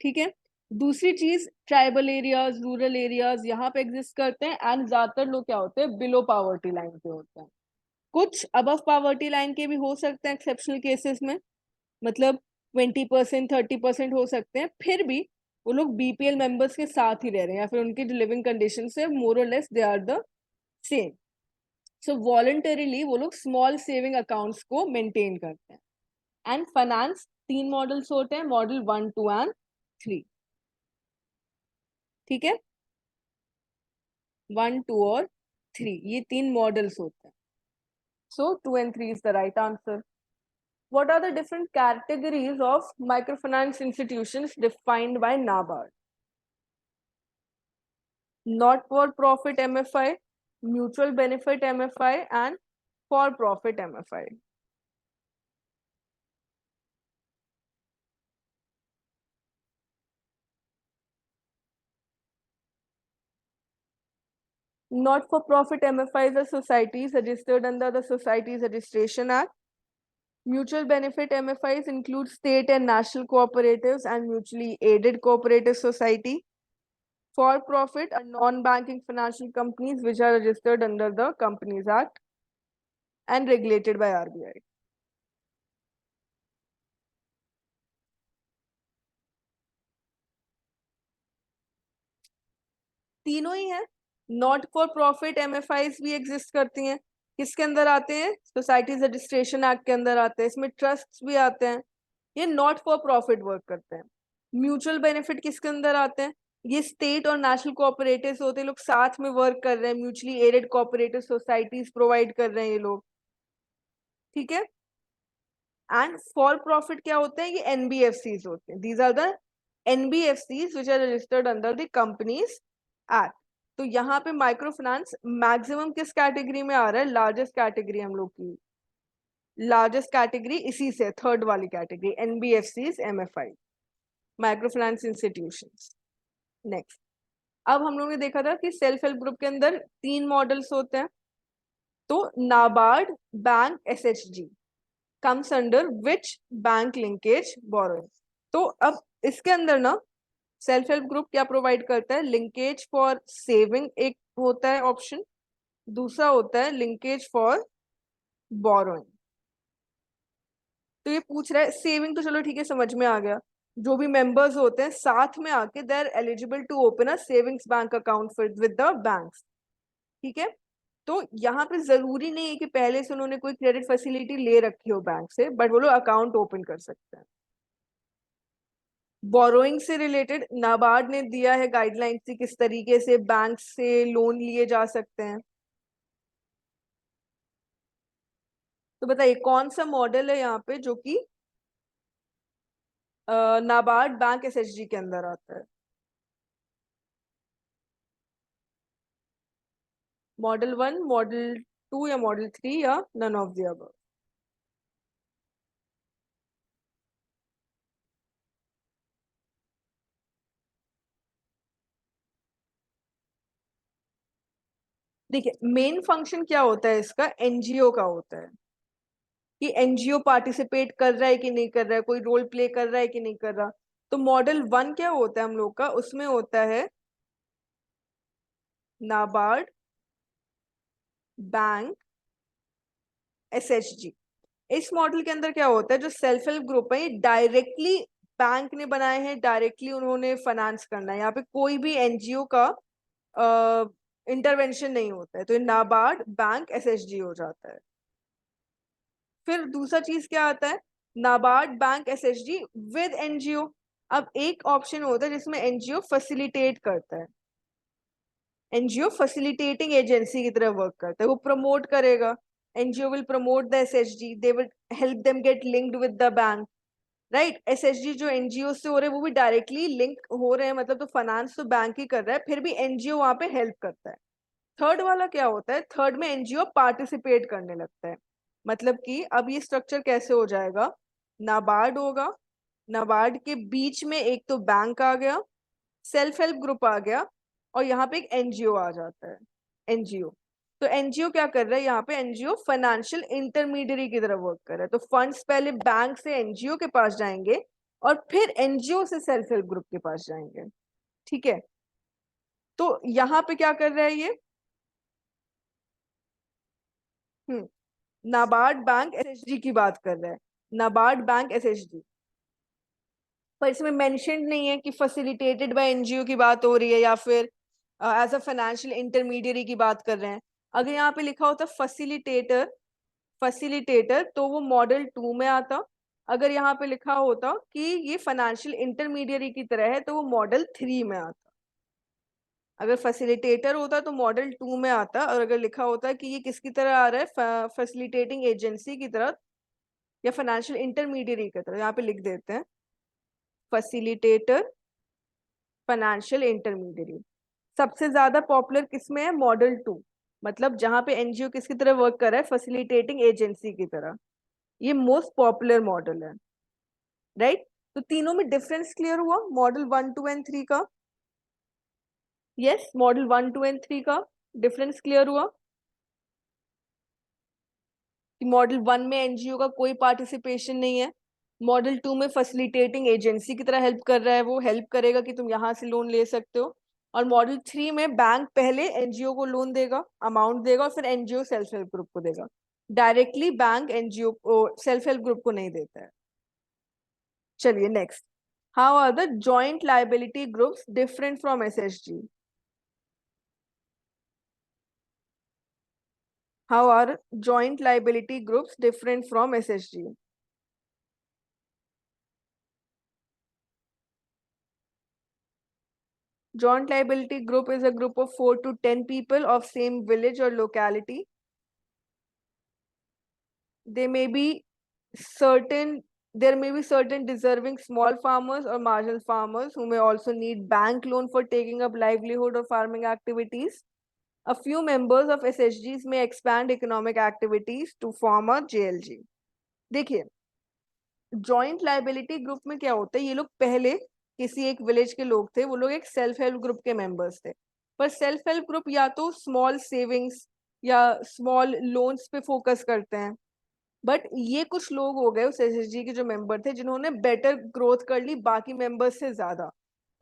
ठीक है. दूसरी चीज, ट्राइबल एरियाज, रूरल एरियाज यहाँ पे एग्जिस्ट करते हैं. एंड ज्यादातर लोग क्या होते हैं? बिलो पावर्टी लाइन पे होते हैं. कुछ अबव पावर्टी लाइन के भी हो सकते हैं एक्सेप्शनल केसेस में, मतलब 20%, 30% हो सकते हैं. फिर भी वो लोग बीपीएल मेंबर्स के साथ ही रह रहे हैं, या फिर उनकी जो लिविंग कंडीशन है मोर और less they are the same. So voluntarily वो लोग स्मॉल सेविंग अकाउंट्स को मेंटेन करते हैं. एंड फाइनेंस 3 मॉडल्स होते हैं, मॉडल 1, 2 एंड 3. ठीक है. 1, 2 और 3, ये 3 मॉडल्स होते हैं. सो 2 and 3 is the right answer. What are the different categories of microfinance institutions defined by NABARD? Not for profit MFI, mutual benefit MFI and for profit MFI. Not for profit MFIs are societies registered under the Societies Registration Act. Mutual benefit MFIs include state and national cooperatives and mutually aided cooperative society. For profit are non-banking financial companies which are registered under the Companies Act and regulated by RBI. तीनों ही है. Not for profit MFIs भी exist करती हैं. किसके अंदर आते हैं? Societies registration act के अंदर आते हैं. इसमें ट्रस्ट भी आते हैं. ये नॉट फॉर प्रॉफिट वर्क करते हैं. म्यूचुअल बेनिफिट किसके अंदर आते हैं? ये स्टेट और नेशनल कोऑपरेटिव्स होते हैं, लोग साथ में वर्क कर रहे हैं, mutually aided cooperative societies provide कर रहे हैं ये लोग. ठीक है. एंड फॉर प्रॉफिट क्या होते हैं? ये एनबीएफसीज होते हैं. These are the NBFCs which are registered under the companies act. तो यहाँ पे माइक्रो फाइनेंस मैक्सिमम किस कैटेगरी में आ रहा है? लार्जेस्ट कैटेगरी हम लोग की. लार्जेस्ट कैटेगरी इसी से थर्ड वाली category, NBFCs, MFI, micro finance institutions. Next, अब हम लोग ने देखा था कि सेल्फ हेल्प ग्रुप के अंदर 3 मॉडल्स होते हैं. तो NABARD, bank, SHG comes under which bank linkage borrowing? तो अब इसके अंदर ना सेल्फ हेल्प ग्रुप क्या प्रोवाइड करता है? लिंकेज फॉर सेविंग एक होता है ऑप्शन, दूसरा होता है लिंकेज फॉर बोरोइंग. तो ये पूछ रहा है सेविंग, तो चलो ठीक है, समझ में आ गया. जो भी मेंबर्स होते हैं साथ में आके they are eligible to open a savings bank account with the banks. ठीक है. तो यहाँ पे जरूरी नहीं है कि पहले से उन्होंने कोई क्रेडिट फैसिलिटी ले रखी हो बैंक से, बट वो लोग अकाउंट ओपन कर सकते हैं. बोरोइंग से रिलेटेड नाबार्ड ने दिया है गाइडलाइंस कि किस तरीके से बैंक से लोन लिए जा सकते हैं. तो बताइए कौन सा मॉडल है यहाँ पे जो कि नाबार्ड बैंक एसएचजी के अंदर आता है। मॉडल 1, मॉडल 2 या मॉडल 3 या नन ऑफ द अबव। देखिए मेन फंक्शन क्या होता है इसका, एनजीओ का होता है कि एनजीओ पार्टिसिपेट कर रहा है कि नहीं कर रहा है, कोई रोल प्ले कर रहा है कि नहीं कर रहा। तो मॉडल 1 क्या होता है हम लोग का, उसमें होता है नाबार्ड बैंक एसएचजी। इस मॉडल के अंदर क्या होता है, जो सेल्फ हेल्प ग्रुप है ये डायरेक्टली बैंक ने बनाए हैं, डायरेक्टली उन्होंने फाइनेंस करना है, यहाँ पे कोई भी एनजीओ का इंटरवेंशन नहीं होता है, तो ये नाबार्ड बैंक एसएचजी हो जाता है। फिर दूसरा चीज क्या आता है, NABARD bank SHG with NGO. अब एक ऑप्शन होता है जिसमें एनजीओ फैसिलिटेट करता है, एनजीओ फैसिलिटेटिंग एजेंसी की तरह वर्क करता है, वो प्रमोट करेगा। NGO will promote the SHG, they will help them get linked with the bank, right. SHG जो एनजीओ से हो रहे हैं वो भी डायरेक्टली लिंक हो रहे हैं, मतलब तो फाइनेंस तो बैंक ही कर रहा है, फिर भी एनजीओ वहां पे हेल्प करता है। थर्ड वाला क्या होता है, थर्ड में एनजीओ पार्टिसिपेट करने लगता है। मतलब कि अब ये स्ट्रक्चर कैसे हो जाएगा, नाबार्ड होगा, नाबार्ड के बीच में एक तो बैंक आ गया, सेल्फ हेल्प ग्रुप आ गया, और यहाँ पे एक एनजीओ आ जाता है, एनजीओ। तो एनजीओ क्या कर रहा है, यहाँ पे एनजीओ फाइनेंशियल इंटरमीडियरी की तरह वर्क कर रहा है। तो फंड्स पहले बैंक से एनजीओ के पास जाएंगे और फिर एनजीओ से सेल्फ हेल्प ग्रुप के पास जाएंगे, ठीक है। तो यहाँ पे क्या कर रहा है ये, नाबार्ड बैंक एसएचजी की बात कर रहा है, नाबार्ड बैंक एसएचजी। पर इसमें मेंशन नहीं है कि फैसिलिटेटेड बाय एनजीओ की बात हो रही है या फिर एज अ फाइनेंशियल इंटरमीडियरी की बात कर रहे हैं। अगर यहाँ पे लिखा होता फैसिलिटेटर, फैसिलिटेटर तो वो मॉडल 2 में आता। अगर यहाँ पे लिखा होता कि ये फाइनेंशियल इंटरमीडियरी की तरह है तो वो मॉडल 3 में आता। अगर फैसिलिटेटर होता तो मॉडल 2 में आता, और अगर लिखा होता कि ये किसकी तरह आ रहा है, फैसिलिटेटिंग एजेंसी की तरह या फाइनेंशियल इंटरमीडियरी की तरह, यहाँ पे लिख देते हैं फैसिलिटेटर फाइनेंशियल इंटरमीडियरी। सबसे ज्यादा पॉपुलर किसमें है, मॉडल 2, मतलब जहां पे एनजीओ किसकी तरह वर्क कर रहा है, फैसिलिटेटिंग एजेंसी की तरह, ये मोस्ट पॉपुलर मॉडल है, राइट। तो तीनों में डिफरेंस क्लियर हुआ, मॉडल 1, 2 एंड 3 का। यस, मॉडल 1, 2 एंड 3 का डिफरेंस क्लियर हुआ कि मॉडल 1 में एनजीओ का कोई पार्टिसिपेशन नहीं है, मॉडल 2 में फैसिलिटेटिंग एजेंसी की तरह हेल्प कर रहा है, वो हेल्प करेगा कि तुम यहाँ से लोन ले सकते हो, और मॉडल 3 में बैंक पहले एनजीओ को लोन देगा, अमाउंट देगा, और फिर एनजीओ सेल्फ हेल्प ग्रुप को देगा, डायरेक्टली बैंक एनजीओ को सेल्फ हेल्प ग्रुप को नहीं देता है। चलिए next, how are the joint liability groups different from SHG. How are joint liability groups different from SHG. Joint liability group is a group of 4 to 10 people of same village or locality. They may be certain, there may be certain deserving small farmers or marginal farmers who may also need bank loan for taking up livelihood or farming activities. A few members of SHGs may expand economic activities to form a JLG. देखिए joint liability group में क्या होता है, ये लोग पहले किसी एक विलेज के लोग थे, वो लोग एक सेल्फ हेल्प ग्रुप के मेंबर्स थे, पर सेल्फ हेल्प ग्रुप या तो स्मॉल सेविंग्स या स्मॉल लोन्स पे फोकस करते हैं, बट ये कुछ लोग हो गए उस एसएचजी के जो मेंबर थे जिन्होंने बेटर ग्रोथ कर ली बाकी मेंबर्स से ज्यादा,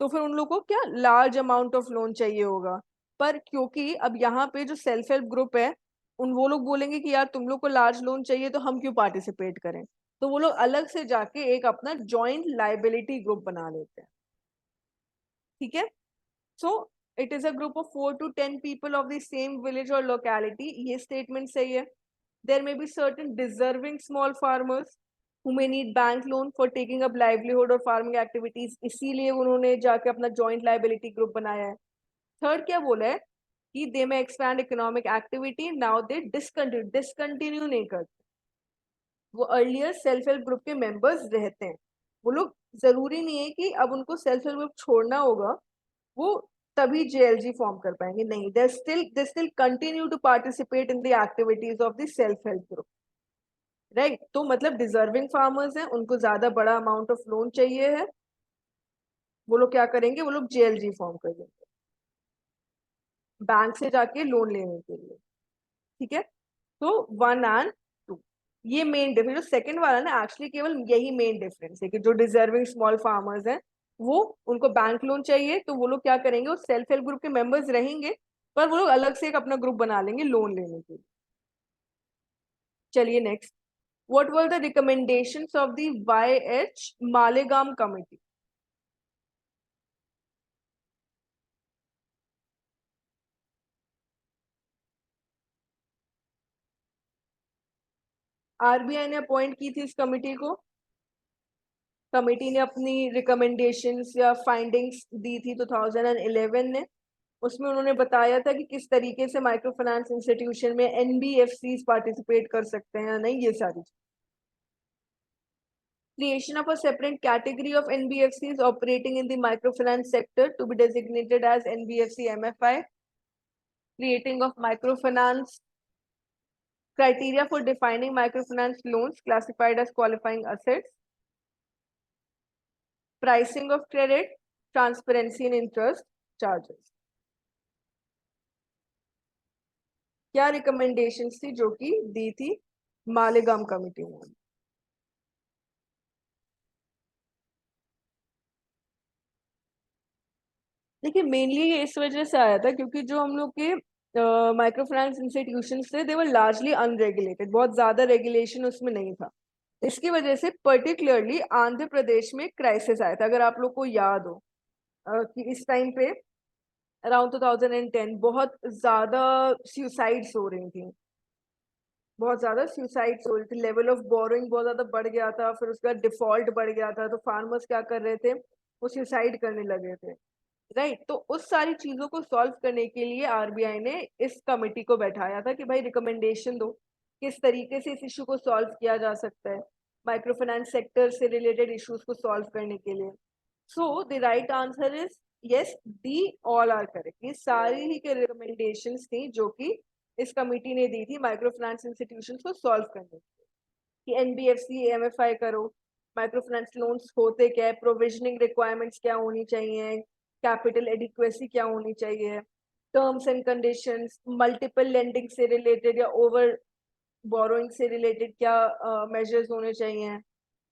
तो फिर उन लोगों को क्या लार्ज अमाउंट ऑफ लोन चाहिए होगा। पर क्योंकि अब यहाँ पे जो सेल्फ हेल्प ग्रुप है उन वो लोग बोलेंगे कि यार तुम लोग को लार्ज लोन चाहिए तो हम क्यों पार्टिसिपेट करें, तो वो लोग अलग से जाके एक अपना जॉइंट लाइबिलिटी ग्रुप बना लेते हैं, ठीक है। So it is a group of 4 to 10 people of the same village और लोकेलिटी, ये स्टेटमेंट सही है। There may be certain deserving small farmers who may need bank loan for taking up livelihood और farming activities, इसीलिए उन्होंने जाके अपना joint liability group बनाया है। थर्ड क्या बोला है कि दे में expand economic activity, now they discontinue नहीं करते, वो अर्लियर सेल्फ हेल्प ग्रुप के मेंबर्स रहते हैं, वो लोग जरूरी नहीं है कि अब उनको सेल्फ हेल्प ग्रुप छोड़ना होगा, वो तभी जेएलजी फॉर्म कर पाएंगे, नहीं, they still continue to participate in the activities of the self help group, right. तो मतलब डिजर्विंग फार्मर्स हैं, उनको ज्यादा बड़ा अमाउंट ऑफ लोन चाहिए है, वो लोग क्या करेंगे, वो लोग जेएलजी फॉर्म कर देंगे बैंक से जाके लोन लेने के लिए, ठीक है। तो 1 और 2, ये मेन डिफरेंस। जो सेकंड वाला ना, एक्चुअली केवल यही मेन डिफरेंस है कि जो डिजर्विंग स्मॉल फार्मर्स हैं, वो उनको बैंक लोन चाहिए, तो वो लोग क्या करेंगे, वो सेल्फ हेल्प ग्रुप के मेंबर्स रहेंगे, पर वो लोग अलग से एक अपना ग्रुप बना लेंगे लोन लेने के लिए। चलिए next, what were the recommendations of the YH Malegam committee? RBI ने अपॉइंट की थी इस कमिटी को, कमिटी ने अपनी रिकमेंडेशंस या फाइंडिंग्स दी थी 2011 में। उसमें उन्होंने बताया था कि किस तरीके से माइक्रो फाइनेंस इंस्टीट्यूशन में एनबीएफसीज पार्टिसिपेट कर सकते हैं या नहीं, ये सारी। Creation of a separate category of NBFCs operating in the microfinance sector to be designated as NBFC MFI. Creating of microfinance criteria for defining microfinance loans classified as qualifying assets. Pricing of credit, transparency and interest charges. क्या recommendations थी जो कि दी थी Malegam committee ने? देखिए mainly ये इस वजह से आया था क्योंकि जो हम लोग के माइक्रो फाइनेंस इंस्टीट्यूशन थे, दे वर लार्जली अनरेगुलेटेड, बहुत ज्यादा रेगुलेशन उसमें नहीं था। इसकी वजह से पर्टिकुलरली आंध्र प्रदेश में क्राइसिस आया था। अगर आप लोग को याद हो कि इस टाइम पे अराउंड 2010 बहुत ज्यादा सुसाइड्स हो रही थी, बहुत ज्यादा सुसाइड्स हो रही थी, लेवल ऑफ बोरोइंग बहुत ज्यादा बढ़ गया था, फिर उसका डिफॉल्ट बढ़ गया था, तो फार्मर्स क्या कर रहे थे, वो सुसाइड करने लगे थे, राइट। तो उस सारी चीजों को सॉल्व करने के लिए आरबीआई ने इस कमेटी को बैठाया था कि भाई रिकमेंडेशन दो, किस तरीके से इस इशू को सॉल्व किया जा सकता है, माइक्रो फाइनेंस सेक्टर से रिलेटेड इश्यूज को सॉल्व करने के लिए। So the right answer is yes, the all are correct. ये सारी ही के रिकमेंडेशंस थी जो कि इस कमेटी ने दी थी माइक्रो फाइनेंस इंस्टीट्यूशंस को सॉल्व करने के लिए, कि एनबीएफसी एमएफआई करो, माइक्रो फाइनेंस लोन्स होते क्या है, प्रोविजनिंग रिक्वायरमेंट्स क्या होनी चाहिए, कैपिटल एडिक्वेसी क्या होनी चाहिए, terms and conditions, multiple lending से रिलेटेड या ओवर बोरोइंग से रिलेटेड क्या मेजर्स होने चाहिए,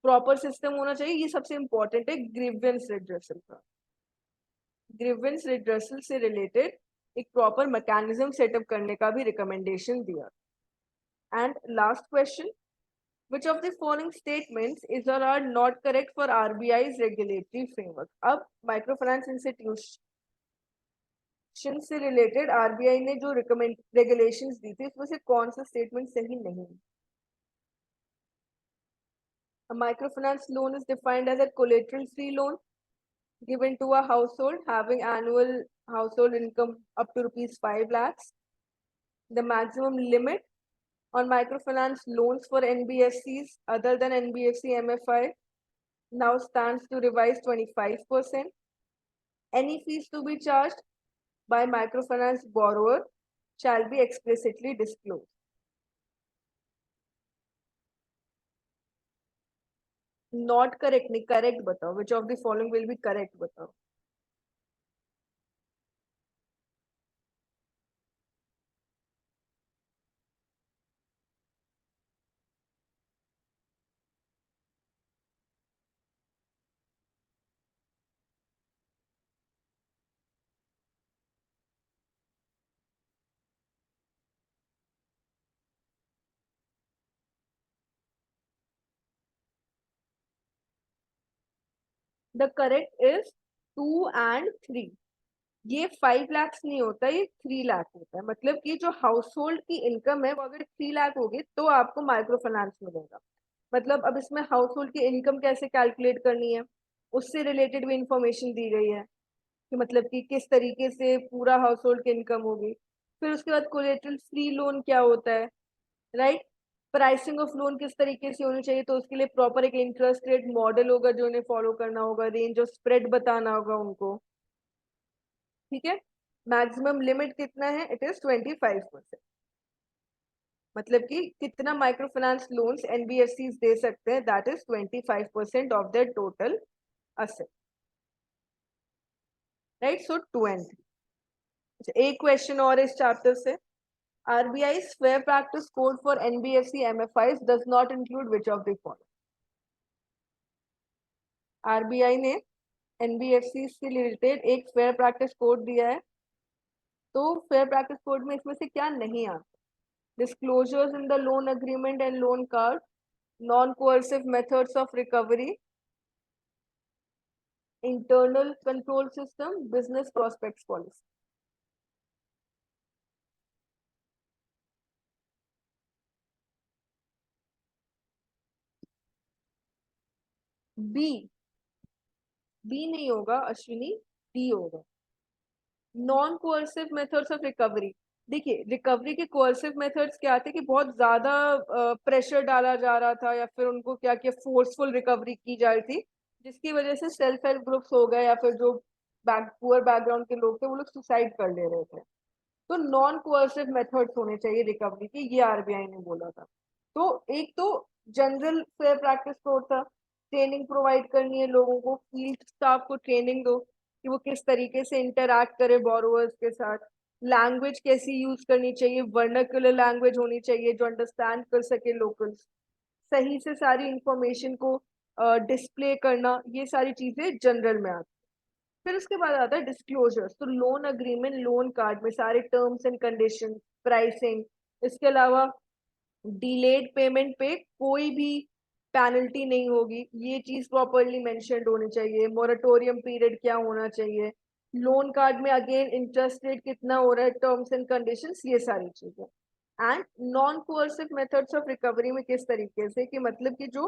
प्रॉपर सिस्टम होना चाहिए, ये सबसे इंपॉर्टेंट है ग्रीवेंस रिड्रेसल का। ग्रीवेंस रिड्रेसल से रिलेटेड एक प्रॉपर मैकेनिज्म सेटअप करने का भी रिकमेंडेशन दिया। And last question, which of the following statements is or are not correct for RBI's regulatory framework? अब माइक्रोफाइनेंस इंस्टीट्यूशन से रिलेटेड आरबीआई ने जो रिकमेंड रेगुलेशंस दी थी उसमें से कौन सा स्टेटमेंट सही नहीं? A microfinance loan is defined as a collateral free loan given to a household having annual household income up to rupees 5 lakhs. The maximum limit on microfinance loans for NBFCs other than NBFC MFI now stands to revise 25%. Any fees to be charged by microfinance borrower shall be explicitly disclosed. Not correct, नहीं correct बताओ, which of the following will be correct बताओ? The correct is 2 and 3. ये 5 lakhs नहीं होता, ये 3 लाख होता है। मतलब कि जो हाउस होल्ड की इनकम है वो अगर 3 लाख होगी तो आपको माइक्रो फाइनेंस मिलेगा। मतलब अब इसमें हाउस होल्ड की इनकम कैसे कैलकुलेट करनी है उससे रिलेटेड भी इंफॉर्मेशन दी गई है, कि मतलब कि किस तरीके से पूरा हाउस होल्ड की इनकम होगी। फिर उसके बाद कोलेटरल फ्री लोन क्या होता है, राइट। प्राइसिंग ऑफ लोन किस तरीके से होनी चाहिए, तो उसके लिए प्रॉपर एक इंटरेस्ट रेट मॉडल होगा जो उन्हें फॉलो करना होगा, रेंज ऑफ स्प्रेड बताना होगा उनको, ठीक है। मैक्सिमम लिमिट कितना है, इट इज 25%, मतलब कि कितना माइक्रो फाइनेंस लोन्स एनबीएफसी दे सकते हैं, that is 25% of their total asset, right. So 20। एक क्वेश्चन और इस चैप्टर से, RBI's fair practice code for NBFC MFIs does not include which of the following? RBI ने NBFC से रिलेटेड एक फेयर प्रैक्टिस कोड दिया है, तो फेयर प्रैक्टिस कोड में इसमें से क्या नहीं आता? Disclosures in the loan agreement and loan card, non coercive methods of recovery, internal control system, business prospects policy. B, B नहीं होगा अश्विनी, डी होगा, non coercive methods of recovery. देखिए रिकवरी के कोअर्सिव मेथड्स क्या थे कि बहुत ज्यादा प्रेशर डाला जा रहा था या फिर उनको क्या किया, फोर्सफुल रिकवरी की जा रही थी, जिसकी वजह से सेल्फ हेल्प ग्रुप्स हो गए या फिर जो पुअर बैकग्राउंड के लोग थे वो लोग सुसाइड कर ले रहे थे। तो नॉन कोअर्सिव मेथड्स होने चाहिए रिकवरी के, ये आरबीआई ने बोला था। तो एक तो जनरल फेयर प्रैक्टिस कोड था, ट्रेनिंग प्रोवाइड करनी है लोगों को, फील्ड स्टाफ को ट्रेनिंग दो कि वो किस तरीके से इंटरैक्ट करे बोरोवर्स के साथ, लैंग्वेज कैसी यूज करनी चाहिए, वर्नाक्युलर लैंग्वेज होनी चाहिए जो अंडरस्टैंड कर सके लोकल्स, सही से सारी इंफॉर्मेशन को डिस्प्ले करना, ये सारी चीजें जनरल में आती। फिर उसके बाद आता है डिस्क्लोजर्स, तो लोन अग्रीमेंट लोन कार्ड में सारे टर्म्स एंड कंडीशन, प्राइसिंग, इसके अलावा डिलेड पेमेंट पे कोई भी पेनल्टी नहीं होगी, ये चीज प्रॉपरली मेंशन्ड होनी चाहिए, मोरेटोरियम पीरियड क्या होना चाहिए, लोन कार्ड में अगेन इंटरेस्ट रेट कितना हो रहा है, टर्म्स एंड कंडीशंस, ये सारी चीजें। And non coercive methods of recovery में किस तरीके से कि मतलब कि जो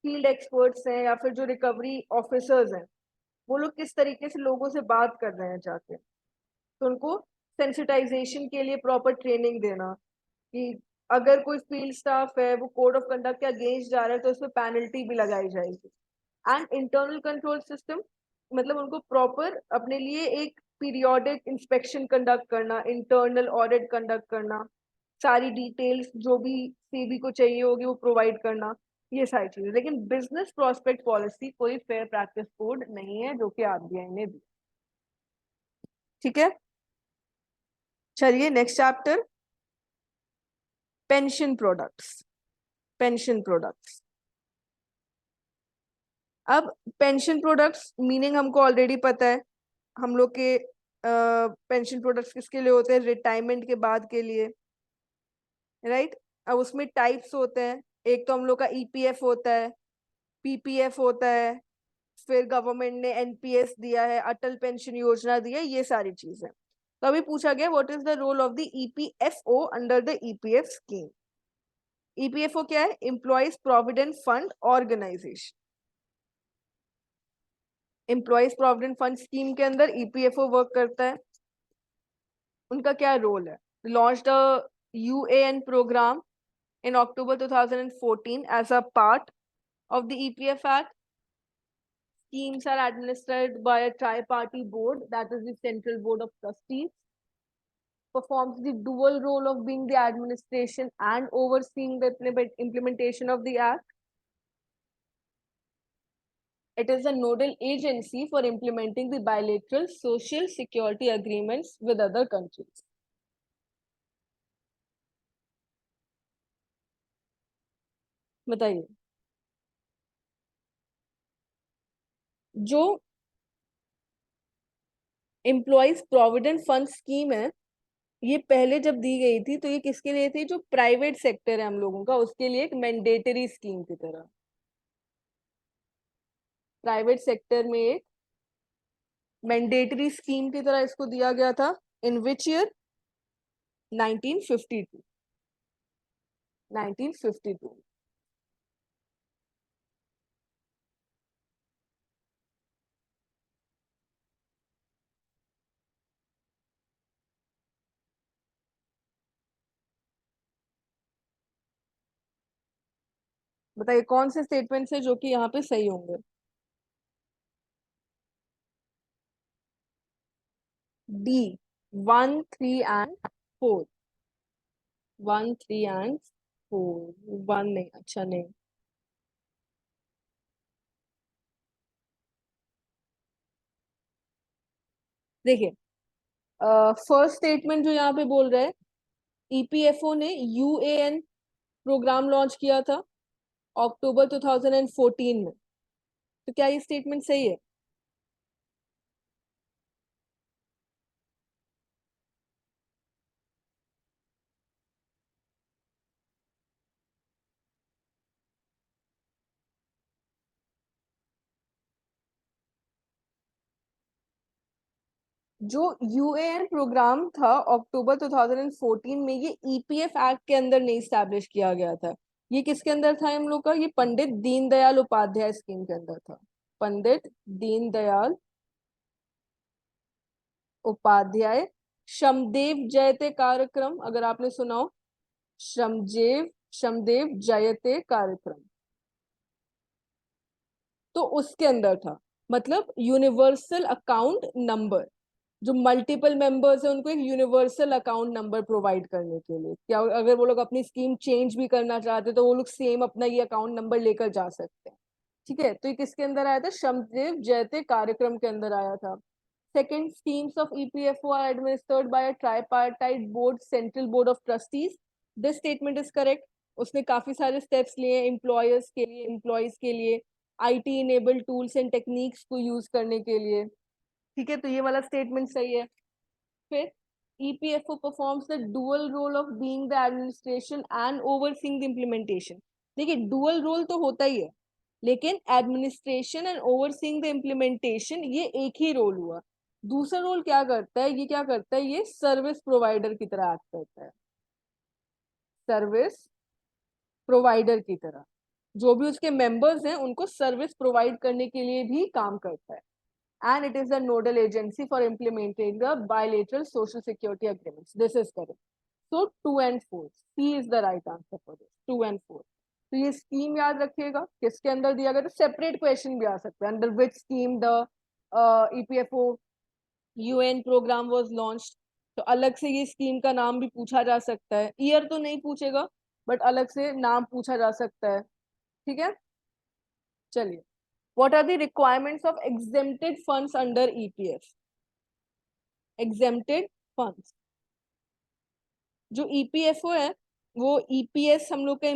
फील्ड एक्सपर्ट्स हैं या फिर जो रिकवरी ऑफिसर्स हैं वो लोग किस तरीके से लोगों से बात कर रहे हैं जाके, तो उनको सेंसिटाइजेशन के लिए प्रॉपर ट्रेनिंग देना कि अगर कोई फील्ड स्टाफ है वो कोड ऑफ कंडक्ट के अगेंस्ट जा रहा है तो उसमें पेनल्टी भी लगाई जाएगी। एंड इंटरनल कंट्रोल सिस्टम, मतलब उनको प्रॉपर अपने लिए एक पीरियोडिक इंस्पेक्शन कंडक्ट करना, इंटरनल ऑडिट कंडक्ट करना, सारी डिटेल्स जो भी सीबी को चाहिए होगी वो प्रोवाइड करना, ये सारी चीजें। लेकिन बिजनेस प्रोस्पेक्ट पॉलिसी कोई फेयर प्रैक्टिस कोड नहीं है जो कि आरबीआई ने दी, ठीक है। चलिए next chapter, pension products. Pension products, अब पेंशन प्रोडक्ट्स मीनिंग हमको ऑलरेडी पता है, हम लोग के पेंशन प्रोडक्ट्स किसके लिए होते हैं, रिटायरमेंट के बाद के लिए, राइट। अब उसमें टाइप्स होते हैं, एक तो हम लोग का ईपीएफ होता है, पीपीएफ होता है, फिर गवर्नमेंट ने एनपीएस दिया है, अटल पेंशन योजना दी है, ये सारी चीजें। तो अभी पूछा गया what is the role of the EPFO under the EPF scheme. EPFO क्या है, employees provident fund organisation. Employees provident fund scheme के अंदर ईपीएफओ वर्क करता है। उनका क्या रोल है, launch the UAN programme in October 2014 as a part of the EPF Act. Schemes are administered by a tri-party board, that is the Central Board of Trustees. Performs the dual role of being the administration and overseeing the implementation of the Act. It is a nodal agency for implementing the bilateral social security agreements with other countries. बताइए, जो employees provident fund scheme है ये पहले जब दी गई थी तो ये किसके लिए थी, जो प्राइवेट सेक्टर है हम लोगों का उसके लिए एक मैंडेटरी स्कीम की तरह, प्राइवेट सेक्टर में एक मैंडेटरी स्कीम की तरह इसको दिया गया था। इन विच ईयर, 1952, 1952। बताइए कौन से स्टेटमेंट है जो कि यहाँ पे सही होंगे? D, 1, 3 and 4। 1, 3 एंड 4। 1 नहीं, अच्छा नहीं। देखिए, फर्स्ट स्टेटमेंट जो यहाँ पे बोल रहा है, ईपीएफओ ने यूएएन प्रोग्राम लॉन्च किया था अक्टूबर 2014 में। तो क्या ये स्टेटमेंट सही है? जो यूएएन प्रोग्राम था अक्टूबर 2014 में, ये ईपीएफ एक्ट के अंदर नहीं स्टैब्लिश किया गया था। ये किसके अंदर था हम लोग का? ये पंडित दीनदयाल उपाध्याय स्कीम के अंदर था। पंडित दीनदयाल उपाध्याय श्रमदेव जयते कार्यक्रम, अगर आपने सुना हो, श्रमदेव जयते कार्यक्रम, तो उसके अंदर था। मतलब यूनिवर्सल अकाउंट नंबर, जो मल्टीपल मेंबर्स है उनको एक यूनिवर्सल अकाउंट नंबर प्रोवाइड करने के लिए, क्या अगर वो लोग अपनी स्कीम चेंज भी करना चाहते तो वो लोग सेम अपना ये अकाउंट नंबर लेकर जा सकते हैं। ठीक है, तो ये किसके अंदर आया था? श्रमदेव जयते कार्यक्रम के अंदर आया था। Second, schemes of EPFO are administered by a tripartite board, Central Board of Trustees. This statement is correct. उसने काफी सारे स्टेप्स लिए एम्प्लॉयर्स के लिए, एम्प्लॉयज के लिए, IT enabled tools and techniques को यूज करने के लिए। ठीक है, तो ये वाला स्टेटमेंट सही है। फिर, EPFO performs the dual role of being the administration and overseeing the implementation. देखिए, डुअल रोल तो होता ही है, लेकिन administration and overseeing the implementation ये एक ही रोल हुआ। दूसरा रोल क्या करता है? ये क्या करता है? ये सर्विस प्रोवाइडर की तरह एक्ट करता है। सर्विस प्रोवाइडर की तरह, जो भी उसके मेंबर्स हैं उनको सर्विस प्रोवाइड करने के लिए भी काम करता है। And it is the nodal agency for implementing the bilateral social security agreements. This is correct. So 2 and 4, C is the right answer for this. 2 and 4. तो ये स्कीम याद रखिएगा, किसके अंदर दिया गया? तो सेपरेट क्वेश्चन भी आ सकता है, under which scheme the EPFO UAN programme was launched. तो अलग से ये स्कीम का नाम भी पूछा जा सकता है, ईयर तो नहीं पूछेगा बट अलग से नाम पूछा जा सकता है। ठीक है, चलिए, what are the requirements of exempted funds under EPF? exempted funds, जो ईपीएफओ है वो ईपीएस हम लोग का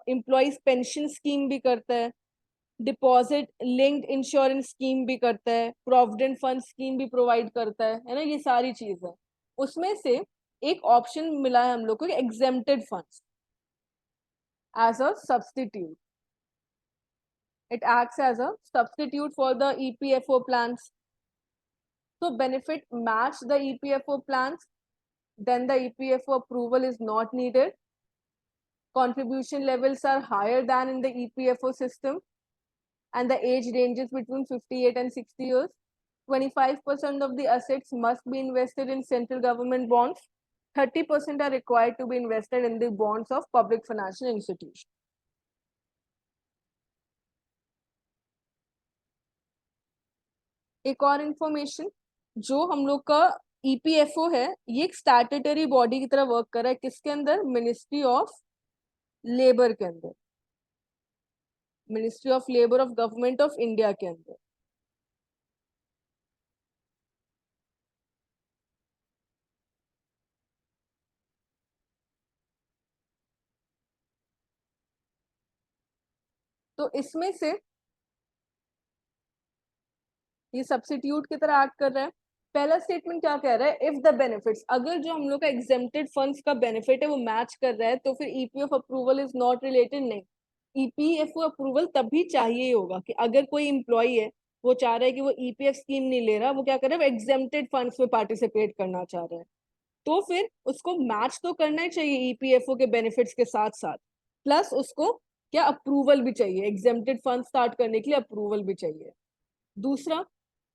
एम्प्लॉयज पेंशन स्कीम भी करता है, डिपॉजिट लिंक्ड इंश्योरेंस स्कीम भी करता है, प्रोविडेंट फंड स्कीम भी प्रोवाइड करता है ना, ये सारी चीज है। उसमें से एक ऑप्शन मिला है हम लोग को, exempted funds as a substitute. It acts as a substitute for the EPFO plans. So benefit match the EPFO plans, then the EPFO approval is not needed. Contribution levels are higher than in the EPFO system, and the age ranges between 58 and 60 years. 25% of the assets must be invested in central government bonds. 30% are required to be invested in the bonds of public financial institutions. एक और information, जो हम लोग का EPFO है ये एक statutory body की तरह वर्क कर रहा है, किसके अंदर? मिनिस्ट्री ऑफ लेबर के अंदर, ministry of labour of government of India के अंदर। तो इसमें से ये सब्सिट्यूट की तरह एक्ट कर रहा है। पहला स्टेटमेंट क्या कह रहा है? इफ द बेनिफिट्स, अगर जो हम लोग का एग्जेम्प्टेड फंड्स का बेनिफिट है वो मैच कर रहा है तो फिर EPF approval is not related. नहीं, ईपीएफओ अप्रूवल तभी चाहिए होगा कि अगर कोई इंप्लॉई है वो चाह रहा है कि वो ईपीएफ स्कीम नहीं ले रहा, वो क्या कर रहा है? वो एग्जेम्प्टेड फंड्स में पार्टिसिपेट करना चाह रहा है, तो फिर उसको मैच तो करना ही चाहिए ईपीएफओ के बेनिफिट्स के साथ साथ, प्लस उसको क्या अप्रूवल भी चाहिए, एग्जेम्प्टेड फंड स्टार्ट करने के लिए अप्रूवल भी चाहिए। दूसरा,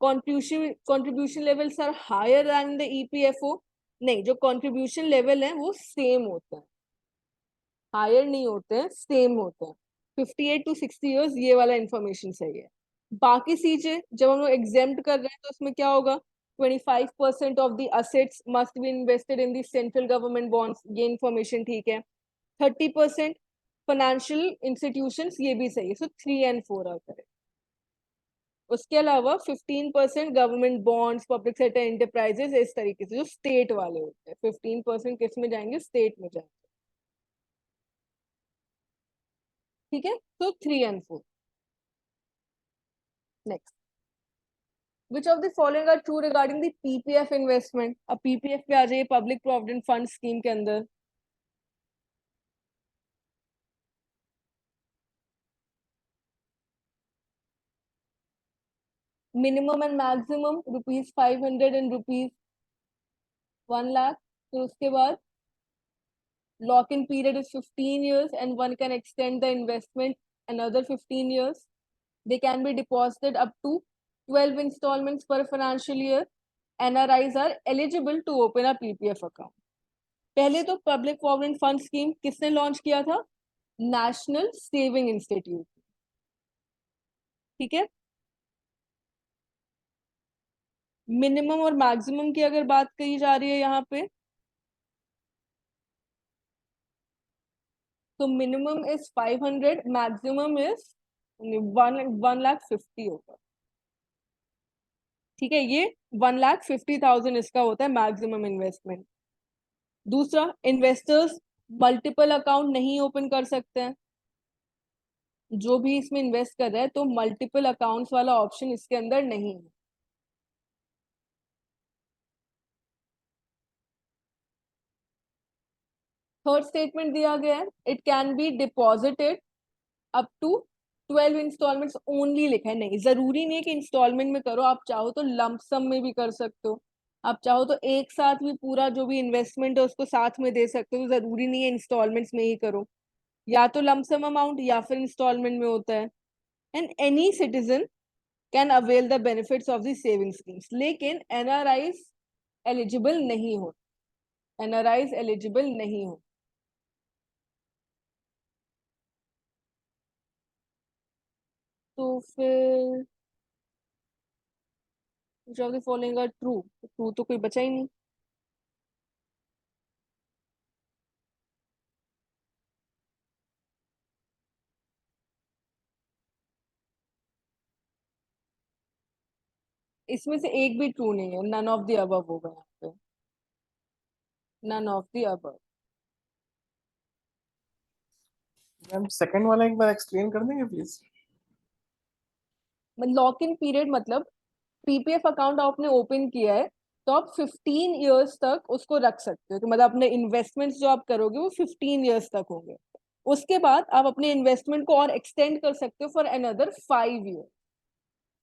contribution levels are higher than the EPFO. नहीं, जो कंट्रीब्यूशन लेवल है वो सेम होते हैं, हायर नहीं होते हैं, सेम होते हैं। 58 to 60 years ये वाला इंफॉर्मेशन सही है। बाकी चीजें जब हम लोग एग्जेम्प्ट कर रहे हैं तो उसमें क्या होगा, 25% of the assets must be invested in the central government bonds, ये इंफॉर्मेशन ठीक है। 30% फाइनेंशियल इंस्टीट्यूशंस, ये भी सही है। सो 3 and 4 आर करेक्ट। उसके अलावा 15% government bonds, public sector enterprises, इस तरीके से जो स्टेट वाले होते हैं, 15% किस में जाएंगे, स्टेट में जाएंगे। ठीक है, तो 3 and 4। Next, which of the following are true regarding the PPF investment. अब पीपीएफ पे आ जाइए, पब्लिक प्रोविडेंट फंड स्कीम के अंदर minimum and maximum ₹500 and ₹1 lakh. तो उसके बाद lock-in period is 15 years and one can extend the investment another 15 years. They can be deposited up to 12 installments per financial year. NRIs are eligible to open a PPF account. पहले तो public provident fund scheme किसने launch किया था, national saving institute. ठीक है, minimum और maximum की अगर बात कही जा रही है यहाँ पे, तो मिनिमम इज 500, मैक्सिमम इज 1,50,000 होगा। ठीक है, ये 1,50,000 इसका होता है मैक्सिमम इन्वेस्टमेंट। दूसरा, इन्वेस्टर्स मल्टीपल अकाउंट नहीं ओपन कर सकते हैं। जो भी इसमें इन्वेस्ट कर रहा है तो मल्टीपल अकाउंट्स वाला ऑप्शन इसके अंदर नहीं है। थर्ड स्टेटमेंट दिया गया है, it can be deposited up to 12 instalments only लिखा है। नहीं, जरूरी नहीं है कि इंस्टॉलमेंट में करो, आप चाहो तो लंप सम में भी कर सकते हो। आप चाहो तो एक साथ भी पूरा जो भी इन्वेस्टमेंट है उसको साथ में दे सकते हो, जरूरी नहीं है इंस्टॉलमेंट्स में ही करो। या तो लंप सम अमाउंट या फिर इंस्टॉलमेंट में होता है। And any citizen can avail the benefits of the saving schemes, लेकिन एनआरआईज एलिजिबल नहीं हो, एनआरआईज एलिजिबल नहीं हो। तो फिर which of the following are true, true तो कोई बचा ही नहीं। इसमें से एक भी ट्रू नहीं है, नन ऑफ द अबव होगा यहाँ पे, none of the above. Ma'am second वाला एक बार एक्सप्लेन कर देंगे प्लीज। लॉक इन पीरियड मतलब पीपीएफ अकाउंट आपने ओपन किया है तो आप 15 इयर्स तक उसको रख सकते हो, कि मतलब अपने इन्वेस्टमेंट्स जो आप करोगे वो 15 इयर्स तक होंगे। उसके बाद आप अपने इन्वेस्टमेंट को और एक्सटेंड कर सकते हो फॉर अनदर 5 ईयर।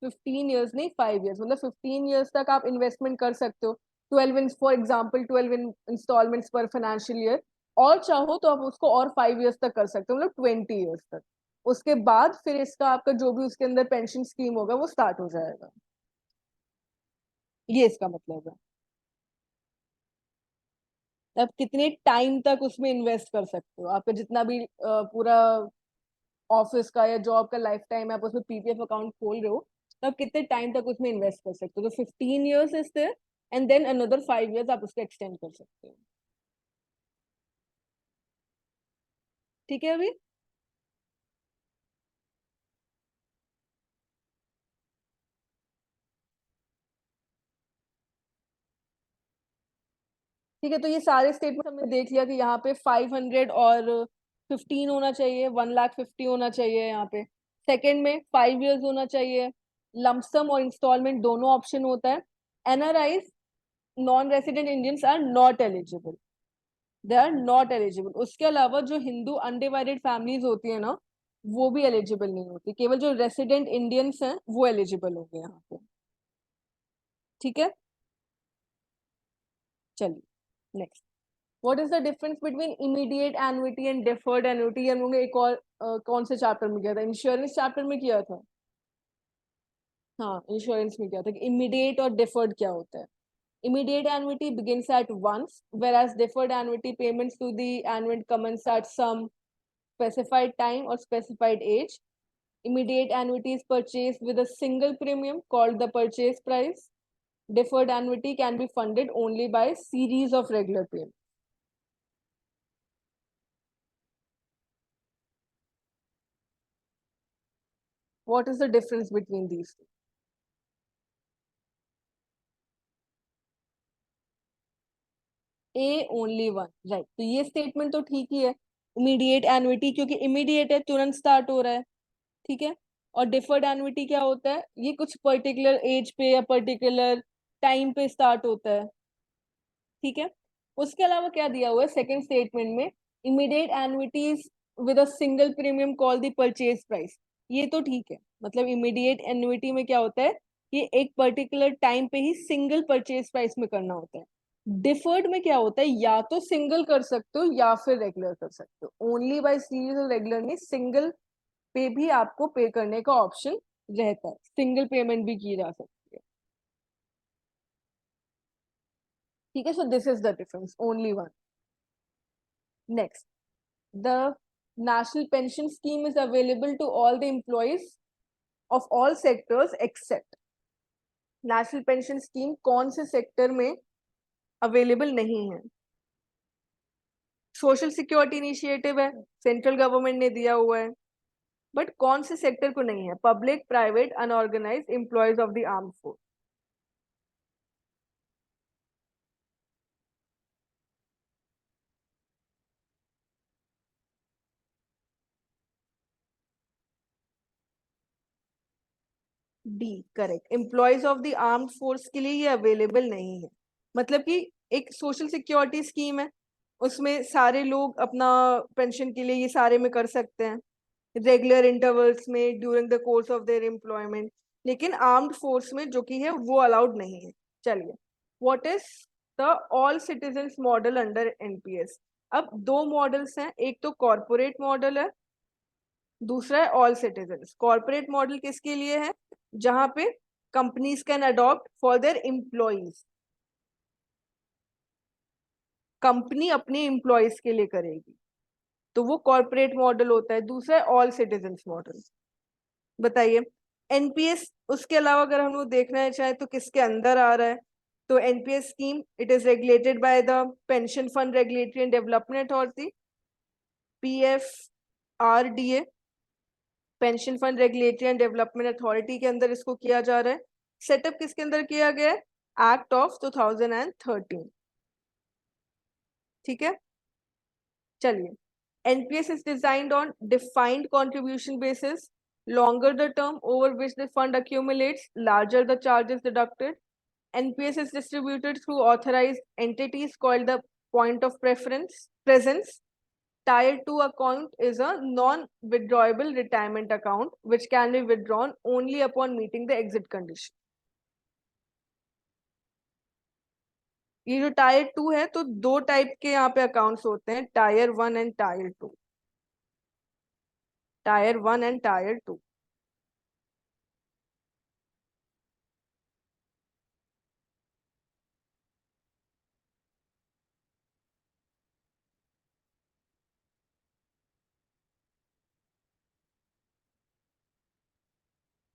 15 इयर्स नहीं, 5 इयर्स, मतलब 15 इयर्स तक आप इन्वेस्टमेंट कर सकते हो। 12 इन फॉर एग्जाम्पल 12 इंस्टॉलमेंट्स पर फाइनेंशियल ईयर, और चाहो तो आप उसको और 5 इयर्स तक कर सकते हो, मतलब 20 इयर्स तक। उसके बाद फिर इसका आपका जो भी उसके अंदर पेंशन स्कीम होगा वो स्टार्ट हो जाएगा, ये इसका मतलब है। आप कितने टाइम तक उसमें इन्वेस्ट कर सकते हो, आपका जितना भी पूरा ऑफिस का या जॉब का लाइफ टाइम है, आप उसमें पीपीएफ अकाउंट खोल रहे हो, तो आप कितने टाइम तक उसमें इन्वेस्ट कर सकते हो। तो 15 years is there and then another 5 years आप उसको एक्सटेंड कर सकते हो। ठीक है, अभी ठीक है। तो ये सारे स्टेटमेंट हमने देख लिया कि यहाँ पे 500 और 15 होना चाहिए, 1,50,000 होना चाहिए यहाँ पे। सेकंड में 5 इयर्स होना चाहिए, लमसम और इंस्टॉलमेंट दोनों ऑप्शन होता है। NRIs, non resident Indians are not eligible, they are not eligible. उसके अलावा जो हिंदू अनडिवाइडेड फैमिलीज होती है ना, वो भी एलिजिबल नहीं होती, केवल जो रेसिडेंट इंडियंस हैं वो एलिजिबल होंगे यहाँ पे। ठीक है, चलिए next. What is the difference between immediate annuity and deferred annuity? हम लोग एक और कौन से चैप्टर में किया था, इंश्योरेंस चैप्टर में किया था। हाँ, इंश्योरेंस में किया था कि इमीडिएट और डेफर्ड क्या होता है। Immediate annuity begins at once, whereas deferred annuity payments to the annuitant commence at some specified time or specified age. Immediate annuity is purchased with a single premium called the purchase price. Deferred annuity can be funded only by series of regular payments. What is the difference between these two? A only one, right? तो ये statement तो ठीक ही है. Immediate annuity क्योंकि immediate है, तुरंत start हो रहा है, ठीक है. और डिफर्ड एनुइटी क्या होता है? ये कुछ पर्टिकुलर एज पे या पर्टिकुलर टाइम पे स्टार्ट होता है, ठीक है. उसके अलावा क्या दिया हुआ है सेकंड स्टेटमेंट में? Immediate annuities with a single premium call the purchase price. ये तो ठीक है, मतलब इमीडिएट एनुइटी में क्या होता है? ये एक पर्टिकुलर टाइम पे ही सिंगल परचेज प्राइस में करना होता है. डिफर्ड में क्या होता है? या तो सिंगल कर सकते हो या फिर रेगुलर कर सकते हो. ओनली बाय सीरीज और रेगुलर नहीं, सिंगल पे भी आपको पे करने का ऑप्शन रहता है, सिंगल पेमेंट भी की जा सकती है, ठीक है. So this is the difference, only one. Next, the national pension scheme is available to all the employees of all sectors except. National pension scheme कौन से सेक्टर में अवेलेबल नहीं है? सोशल सिक्योरिटी इनिशिएटिव है, सेंट्रल गवर्नमेंट ने दिया हुआ है, बट कौन से सेक्टर को नहीं है? Public, private, unorganised employees of the armed force. D correct. Employees of the armed force के लिए ये अवेलेबल नहीं है. मतलब कि एक सोशल सिक्योरिटी स्कीम है, उसमें सारे लोग अपना पेंशन के लिए ये सारे में कर सकते हैं रेगुलर इंटरवल्स में during the course of their employment, लेकिन आर्म्ड फोर्स में जो कि है वो अलाउड नहीं है. चलिए, what is the all citizens model under NPS? अब दो मॉडल्स हैं, एक तो कॉर्पोरेट मॉडल है, दूसरा है ऑल सिटीजन्स. कॉर्पोरेट मॉडल किसके लिए है? जहां पे companies can adopt for their employees, company अपने एम्प्लॉयज के लिए करेगी, तो वो कॉर्पोरेट मॉडल होता है. दूसरा है ऑल सिटीजन्स मॉडल. बताइए, एनपीएस उसके अलावा अगर हम लोग देखना है चाहे तो किसके अंदर आ रहा है? तो NPS scheme it is regulated by the pension fund regulatory and development authority, PFRDA, pension fund regulatory and development authority के अंदर इसको किया जा रहा है. सेटअप किसके अंदर किया गया है? एक्ट ऑफ 2013, ठीक है. चलिए, NPS is designed on defined contribution basis. Longer the term over which the fund accumulates, larger the charges deducted. NPS is distributed through authorized entities called the point of presence. Tier 2 account is a non-withdrawable retirement account which can be withdrawn only upon meeting the exit condition. ये जो tyre 2 है, तो दो type के यहाँ पे accounts होते हैं, tyre 1 and tyre 2. Tyre 1 and tyre 2.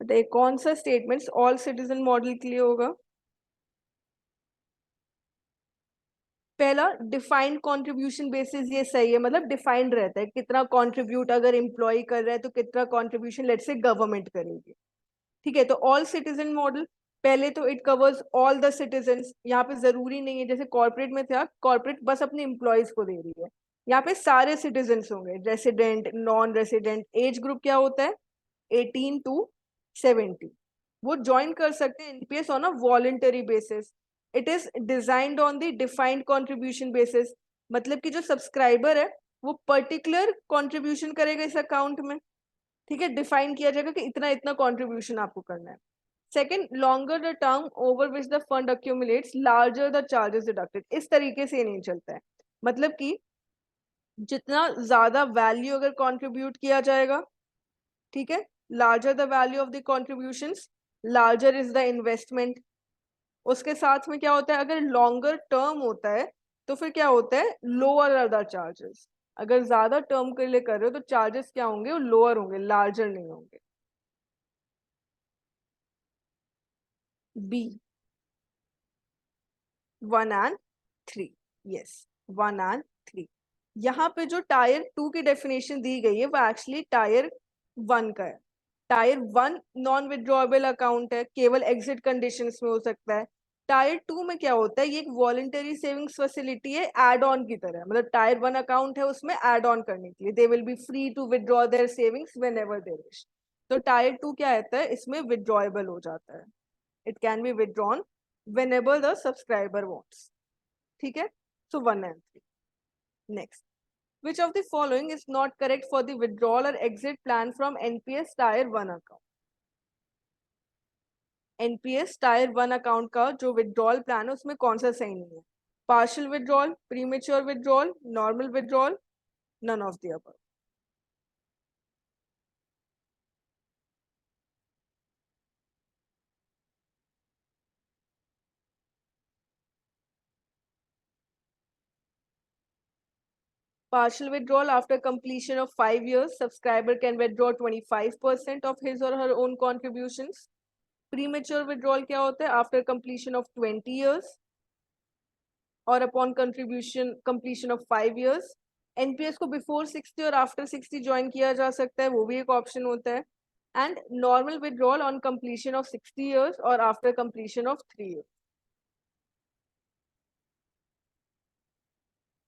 बताइए कौन सा स्टेटमेंट्स ऑल सिटीजन मॉडल के लिए होगा? पहला, डिफाइंड कंट्रीब्यूशन बेसिस, ये सही है, मतलब डिफाइंड रहता है कितना कंट्रीब्यूट अगर एम्प्लॉय कर रहा है तो कितना कंट्रीब्यूशन लेट्स से गवर्नमेंट करेगी, ठीक है. तो ऑल सिटीजन मॉडल, पहले तो it covers all the citizens. यहाँ पे जरूरी नहीं है जैसे कॉर्पोरेट में था, कॉर्पोरेट बस अपने एम्प्लॉयज को दे रही है, यहाँ पे सारे सिटीजन्स होंगे, resident, non resident. Age group क्या होता है? 18 to 70. वो ज्वाइन कर सकते हैं NPS on a voluntary basis. It is designed on the defined contribution basis, मतलब कि जो सब्सक्राइबर है वो पर्टिकुलर कंट्रीब्यूशन करेगा इस अकाउंट में, ठीक है. डिफाइन किया जाएगा कि इतना इतना कंट्रीब्यूशन आपको करना है. Second, longer the term over which the fund accumulates, larger the charges deducted. इस तरीके से नहीं चलता है, मतलब कि जितना ज्यादा वैल्यू अगर कंट्रीब्यूट किया जाएगा, ठीक है, larger the value of the contributions, larger is the investment. उसके साथ में क्या होता है, अगर लॉन्गर टर्म होता है तो फिर क्या होता है? Lower are the charges. अगर ज्यादा टर्म के लिए कर रहे हो तो चार्जेस क्या होंगे, वो लोअर होंगे, लार्जर नहीं होंगे। B 1 and 3, yes 1 and 3। यहाँ पे जो टायर 2 की डेफिनेशन दी गई है वो एक्चुअली टायर 1 का है। टायर 1 नॉन विड्रॉएबल अकाउंट है, केवल एग्जिट कंडीशंस में हो सकता है। टायर 2 में क्या होता है, ये एक वॉलंटरी सेविंग्स फैसिलिटी है, एड ऑन की तरह, मतलब टायर 1 अकाउंट है उसमें एड ऑन करने के लिए, they will be free to withdraw their savings whenever they wish. तो टायर 2 क्या आता है, इसमें विड्रॉएबल हो जाता है, it can be withdrawn whenever the subscriber wants। ठीक है, so 1 and 3। Next, which of the following is not correct for the withdrawal or exit plan from NPS Tier 1 account? NPS Tier 1 account का जो withdrawal plan है उसमें कौन सा सही नहीं है? Partial withdrawal, premature withdrawal, normal withdrawal, none of the above. Partial withdrawal after completion of 5 years, subscriber can withdraw 25% of his or her own contributions। Premature withdrawal क्या होता है, after completion of 20 years और upon contribution completion of 5 years। NPS को before 60 और after 60 join किया जा सकता है, वो भी एक ऑप्शन होता है। And normal withdrawal on completion of 60 years और आफ्टर कंप्लीशन ऑफ 3 years।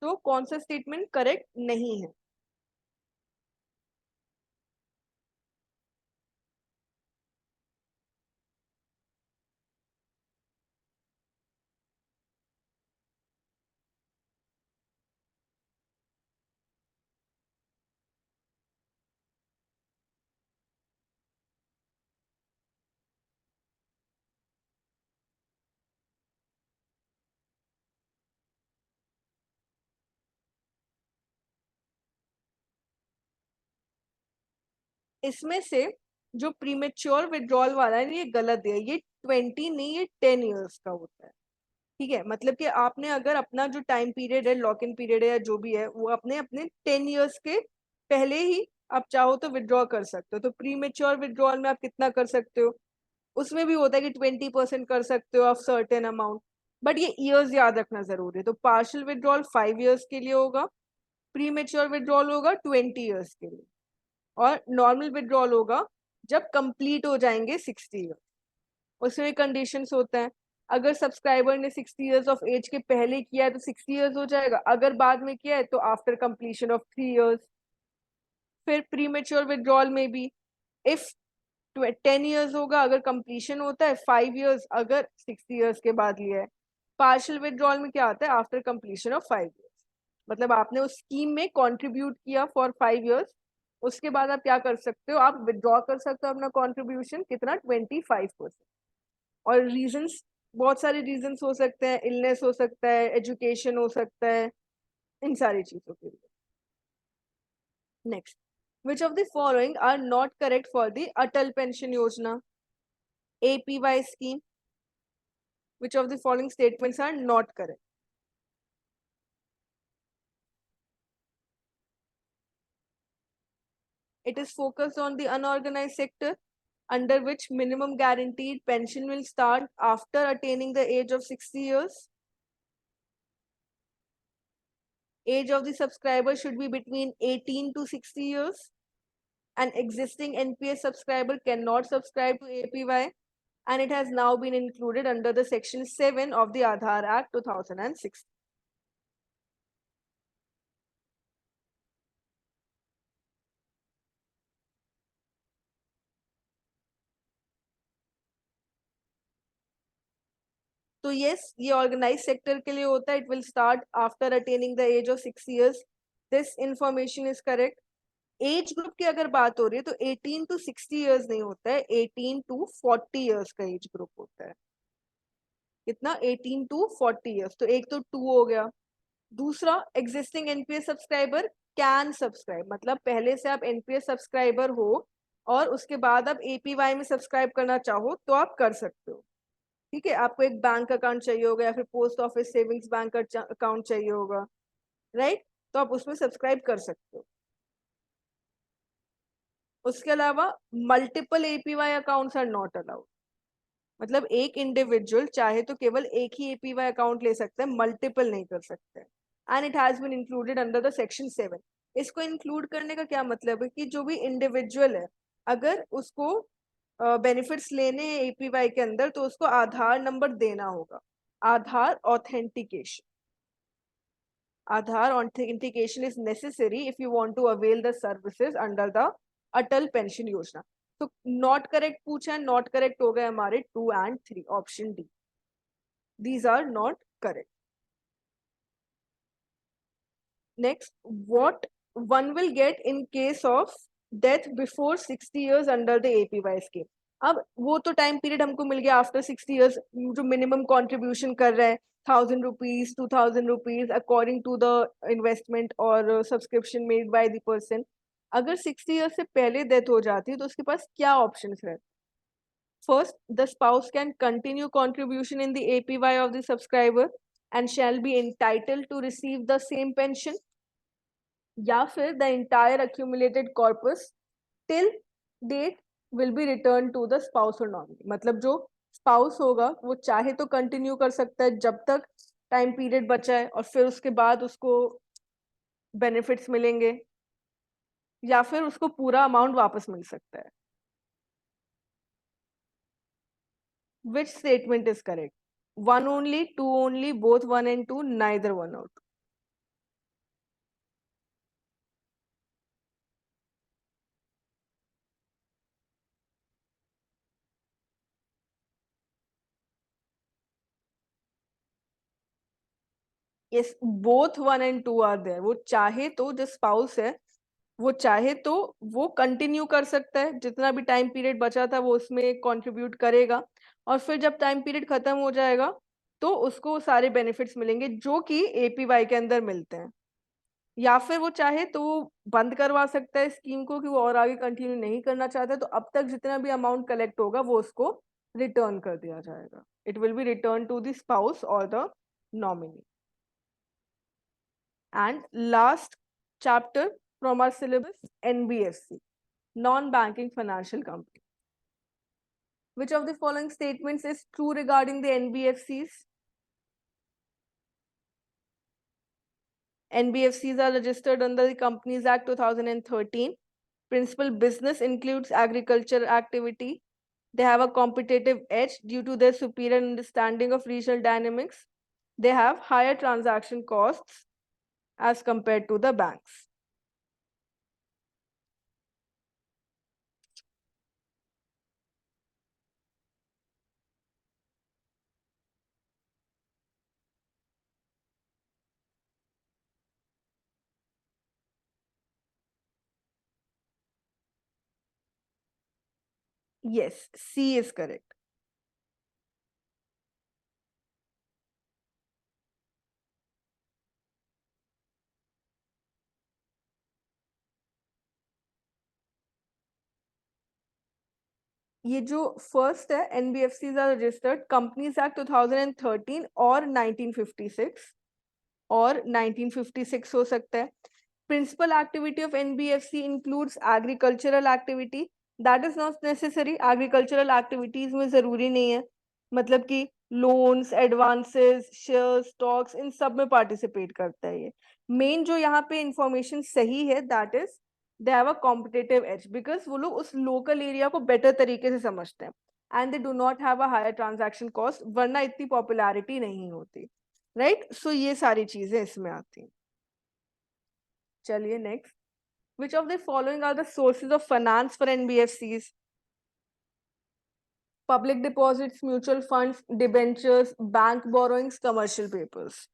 तो कौन सा स्टेटमेंट करेक्ट नहीं है? इसमें से जो प्रीमेच्योर विड्रॉल वाला है ये गलत दिया, ये 20 नहीं, ये 10 years का होता है। ठीक है, मतलब कि आपने अगर अपना जो टाइम पीरियड है, लॉक इन पीरियड है या जो भी है, वो अपने अपने 10 years के पहले ही आप चाहो तो विड्रॉ कर सकते हो। तो प्री मेच्योर विड्रॉल में आप कितना कर सकते हो, उसमें भी होता है कि 20% कर सकते हो ऑफ सर्टेन अमाउंट, बट ये ईयर्स याद रखना जरूरी है। तो पार्शियल विड्रॉल 5 years के लिए होगा, प्री मेच्योर विड्रॉल होगा 20 years के लिए, और नॉर्मल विड्रॉल होगा जब कंप्लीट हो जाएंगे 60 years। उसमें कंडीशंस होते हैं, अगर सब्सक्राइबर ने 60 years ऑफ एज के पहले किया है तो 60 years हो जाएगा, अगर बाद में किया है तो आफ्टर कंप्लीशन ऑफ 3 years। फिर प्री मेच्योर विड्रॉल में भी इफ 10 years होगा अगर कंप्लीशन होता है, 5 years अगर 60 years के बाद लिया है। पार्शियल विड्रॉल में क्या आता है, आफ्टर कंप्लीशन ऑफ 5 years, मतलब आपने उस स्कीम में कंट्रीब्यूट किया फॉर 5 years, उसके बाद आप क्या कर सकते हो, आप विड्रॉ कर सकते हो अपना कंट्रीब्यूशन कितना, 25%। और रीजंस, बहुत सारे रीजंस हो सकते हैं, इलनेस हो सकता है, एजुकेशन हो सकता है, इन सारी चीजों के लिए। Next, which of the following are not correct for the Atal Pension Yojana APY scheme? Which of the following statements are not correct? It is focused on the unorganized sector, under which minimum guaranteed pension will start after attaining the age of 60 years. Age of the subscriber should be between 18 to 60 years. An existing NPS subscriber cannot subscribe to APY, and it has now been included under the Section 7 of the Aadhaar Act 2006. तो yes, ये organise sector के लिए होता है, it will start after attaining the age of 6 years। This information is correct. Age group की अगर बात हो रही है तो 18 to 60 years नहीं होता है, 18 to 40 years का एज ग्रुप होता है। कितना, 18 to 40 years, तो एक तो 2 हो गया। दूसरा, existing NPS subscriber can subscribe, मतलब पहले से आप एनपीएस सब्सक्राइबर हो और उसके बाद आप एपीवाई में सब्सक्राइब करना चाहो तो आप कर सकते हो। ठीक है, आपको एक बैंक अकाउंट चाहिए होगा या फिर post office savings bank account चाहिए होगा, राइट। तो आप उसमें सब्सक्राइब कर सकते हो। उसके अलावा multiple APY accounts are not allowed. मतलब एक इंडिविजुअल चाहे तो केवल एक ही एपीवाई अकाउंट ले सकता है, मल्टीपल नहीं कर सकते। And it has been included under the section 7। इसको इंक्लूड करने का क्या मतलब है कि जो भी इंडिविजुअल है, अगर उसको बेनिफिट्स लेने हैं एपीवाई के अंदर, तो उसको आधार नंबर देना होगा। Aadhaar authentication, Aadhaar authentication is necessary if you want to avail the services under the Atal Pension Yojana. तो नॉट करेक्ट पूछा है, नॉट करेक्ट हो गए हमारे 2 and 3, option D, these are not correct. Next, what one will get in case of death before 60 years under the APY scheme? अब वो तो time period हमको मिल गया आफ्टर 60 years, जो मिनिमम कंट्रीब्यूशन कर रहे हैं 1000 rupees, 2000 rupees according to the investment और subscription made by the person. अगर 60 years से पहले डेथ हो जाती है तो उसके पास क्या ऑप्शंस है? First, the spouse can continue contribution in the APY of the subscriber and shall be entitled to receive the same pension. या फिर the entire accumulated corpus till date will be returned to the spouse or nominee. मतलब जो spouse होगा वो चाहे तो continue कर सकता है जब तक time period बचा है, और फिर उसके बाद उसको benefits मिलेंगे, या फिर उसको पूरा amount वापस मिल सकता है। Which statement is correct? One only, two only, both one and two, neither one or two. Yes, both one and two are there. वो चाहे तो जो स्पाउस है वो चाहे तो वो कंटिन्यू कर सकता है, जितना भी टाइम पीरियड बचा था वो उसमें कंट्रीब्यूट करेगा, और फिर जब टाइम पीरियड खत्म हो जाएगा तो उसको सारे बेनिफिट्स मिलेंगे जो कि एपीवाई के अंदर मिलते हैं। या फिर वो चाहे तो वो बंद करवा सकता है स्कीम को कि वो और आगे कंटिन्यू नहीं करना चाहता है, तो अब तक जितना भी अमाउंट कलेक्ट होगा वो उसको रिटर्न कर दिया जाएगा। It will be return to the spouse or the nominee. And last chapter from our syllabus, NBFC, non-banking financial company. Which of the following statements is true regarding the NBFCs? NBFCs are registered under the Companies Act 2013. Principal business includes agriculture activity. They have a competitive edge due to their superior understanding of regional dynamics. They have higher transaction costs as compared to the banks. Yes, C is correct. ये जो first है, NBFCs are registered companies act 2013 और 1956, और 1956 हो सकता है। Principal activity of NBFC includes agricultural activity, that is not necessary. Agricultural activities में जरूरी नहीं है, मतलब कि लोन्स, एडवांसेस, शेयर, स्टॉक्स, इन सब में पार्टिसिपेट करता है ये। मेन जो यहाँ पे इंफॉर्मेशन सही है that is they have a competitive as, because वो लोग उस लोकल एरिया को बेटर तरीके से समझते हैं, and they do not have a higher transaction cost, वरना इतनी पॉपुलैरिटी नहीं होती, राइट। सो ये सारी चीजें इसमें आती हैं। चलिए next, which of the following are the sources of finance for NBFCs? Public deposits, mutual funds, debentures, bank borrowings, commercial papers.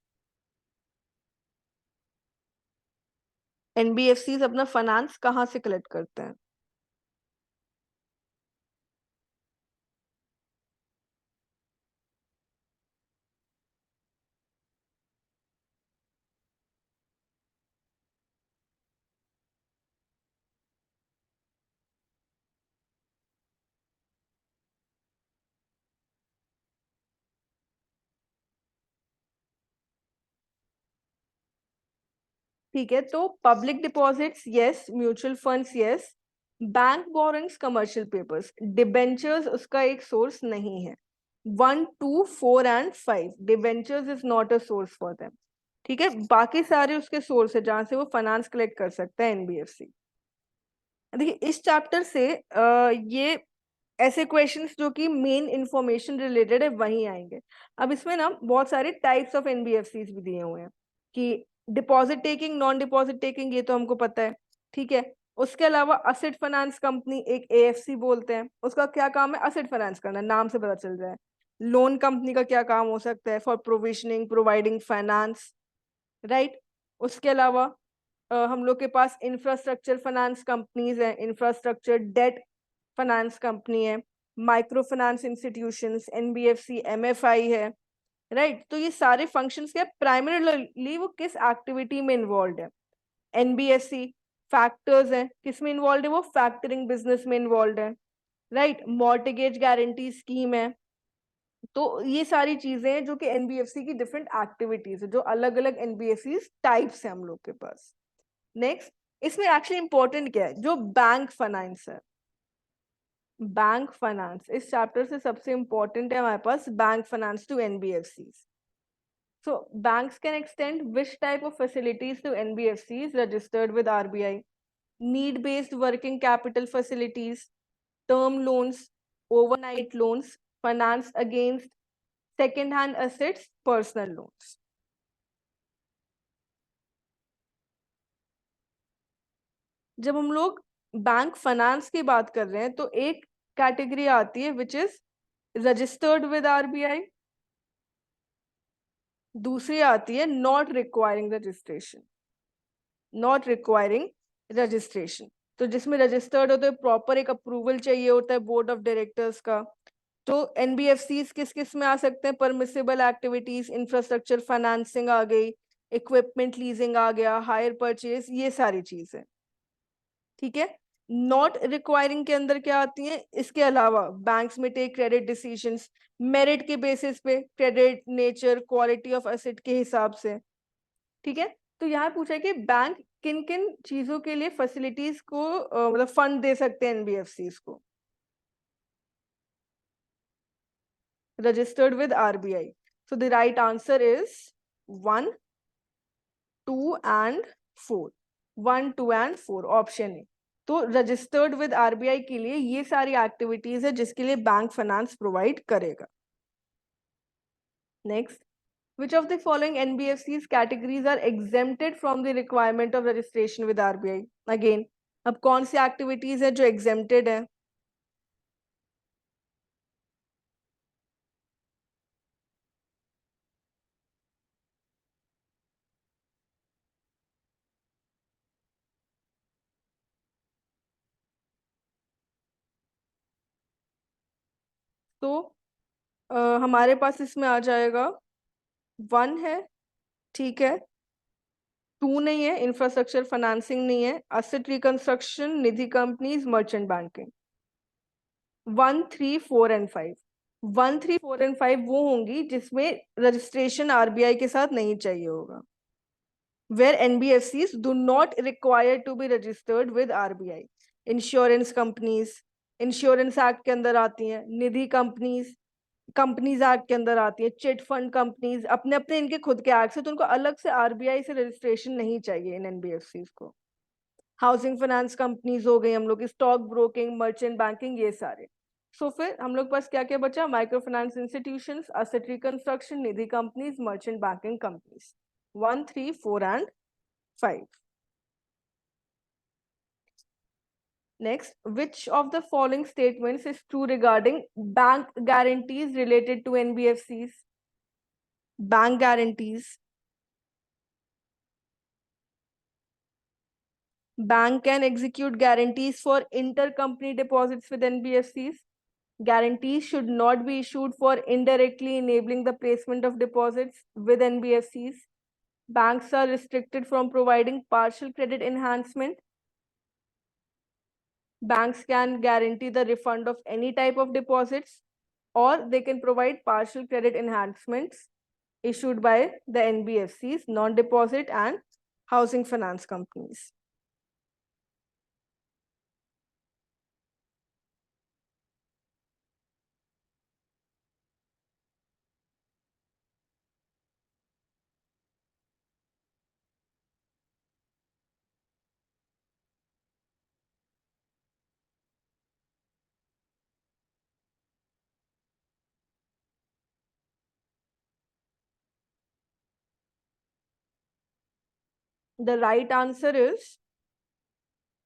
NBFCs अपना फाइनेंस कहाँ से कलेक्ट करते हैं? ठीक है, तो public deposits yes, mutual funds yes, bank borrowings, commercial papers, debentures उसका एक सोर्स नहीं है। 1, 2, 4 and 5 debentures is not a source for them. ठीक है, बाकी सारे उसके सोर्स है जहां से वो फाइनेंस कलेक्ट कर सकता है एनबीएफसी। देखिए इस चैप्टर से ये ऐसे क्वेश्चंस जो कि मेन इंफॉर्मेशन रिलेटेड है वहीं आएंगे। अब इसमें ना बहुत सारे टाइप्स ऑफ एनबीएफसीज भी दिए हुए हैं कि deposit taking, non deposit taking, ये तो हमको पता है। ठीक है, उसके अलावा असेट फाइनेंस कंपनी एक एएफसी बोलते हैं, उसका क्या काम है? असेट फाइनेंस करना, नाम से पता चल रहा है। लोन कंपनी का क्या काम हो सकता है? For provisioning, providing finance, right. उसके अलावा हम लोग के पास इंफ्रास्ट्रक्चर फाइनेंस कंपनीज हैं, इंफ्रास्ट्रक्चर डेट फाइनेंस कंपनी है, micro finance institutions, NBFC, MFI है, राइट। तो ये सारे फंक्शंस क्या प्राइमरीली वो किस एक्टिविटी में इन्वॉल्व है? एनबीएफसी फैक्टर्स है, किस में इन्वॉल्व है? वो फैक्टरिंग बिजनेस में इन्वॉल्व है, राइट। मॉर्टगेज गारंटी स्कीम है। तो ये सारी चीजें हैं जो कि एनबीएफसी की डिफरेंट एक्टिविटीज है, जो अलग अलग एनबीएफसी टाइप्स है हम लोग के पास। नेक्स्ट, इसमें एक्चुअली इंपॉर्टेंट क्या है? जो बैंक फाइनेंस है, बैंक फाइनेंस इस चैप्टर से सबसे इंपॉर्टेंट है हमारे पास, bank finance to NBFCs. So banks can extend which type of facilities to NBFCs registered with RBI? Need-based working capital facilities, term loans, overnight loans, finance against second-hand assets, personal loans. जब हम लोग bank finance की बात कर रहे हैं तो एक कैटेगरी आती है which is registered with RBI, दूसरी आती है not requiring registration, not requiring registration. तो जिसमें रजिस्टर्ड होता है प्रॉपर एक अप्रूवल चाहिए होता है बोर्ड ऑफ डायरेक्टर्स का। तो एनबीएफसीज किस किस में आ सकते हैं? परमिसिबल एक्टिविटीज, इंफ्रास्ट्रक्चर फाइनेंसिंग आ गई, इक्विपमेंट लीजिंग आ गया, हायर परचेज, ये सारी चीजें। ठीक है, नॉट रिक्वायरिंग के अंदर क्या आती है? इसके अलावा बैंक्स में टेक क्रेडिट डिसीजंस मेरिट के बेसिस पे, credit nature, quality of asset के हिसाब से। ठीक है, तो यहाँ पूछा है कि बैंक किन किन चीजों के लिए फैसिलिटीज को मतलब फंड दे सकते हैं एनबीएफसीज को registered with RBI. So the right answer is 1, 2 and 4। 1, 2 and 4 option है। तो रजिस्टर्ड विद आरबीआई के लिए ये सारी एक्टिविटीज है जिसके लिए बैंक फाइनेंस प्रोवाइड करेगा। Next, which of the following NBFCs categories are exempted from the requirement of registration with RBI? Again, अब कौन सी एक्टिविटीज है जो exempted है? तो हमारे पास इसमें आ जाएगा 1 है, ठीक है, 2 नहीं है, इंफ्रास्ट्रक्चर फाइनेंसिंग नहीं है, asset reconstruction, Nidhi companies, merchant banking. 1, 3, 4 and 5, 1, 3, 4 and 5 वो होंगी जिसमें रजिस्ट्रेशन आरबीआई के साथ नहीं चाहिए होगा, where NBFCs do not require to be registered with RBI. Insurance companies insurance act के अंदर आती हैं, निधि कंपनीज कंपनीज एक्ट के अंदर आती है, चिट फंड कंपनीज अपने अपने इनके खुद के एक्ट से, तो उनको अलग से आरबीआई से रजिस्ट्रेशन नहीं चाहिए इन एनबीएफसी को। हाउसिंग फाइनेंस कंपनीज हो गई हम लोग, स्टॉक ब्रोकिंग, मर्चेंट बैंकिंग, ये सारे। सो फिर हम लोग पास क्या क्या बचा? Micro finance institutions, asset reconstruction, Nidhi companies, merchant banking companies. 1, 3, 4 and 5. Next, which of the following statements is true regarding bank guarantees related to NBFCs? Bank guarantees. Bank can execute guarantees for intercompany deposits with NBFCs. Guarantees should not be issued for indirectly enabling the placement of deposits with NBFCs. Banks are restricted from providing partial credit enhancement. Banks can guarantee the refund of any type of deposits, or they can provide partial credit enhancements issued by the NBFCs, non-deposit and housing finance companies. The right answer is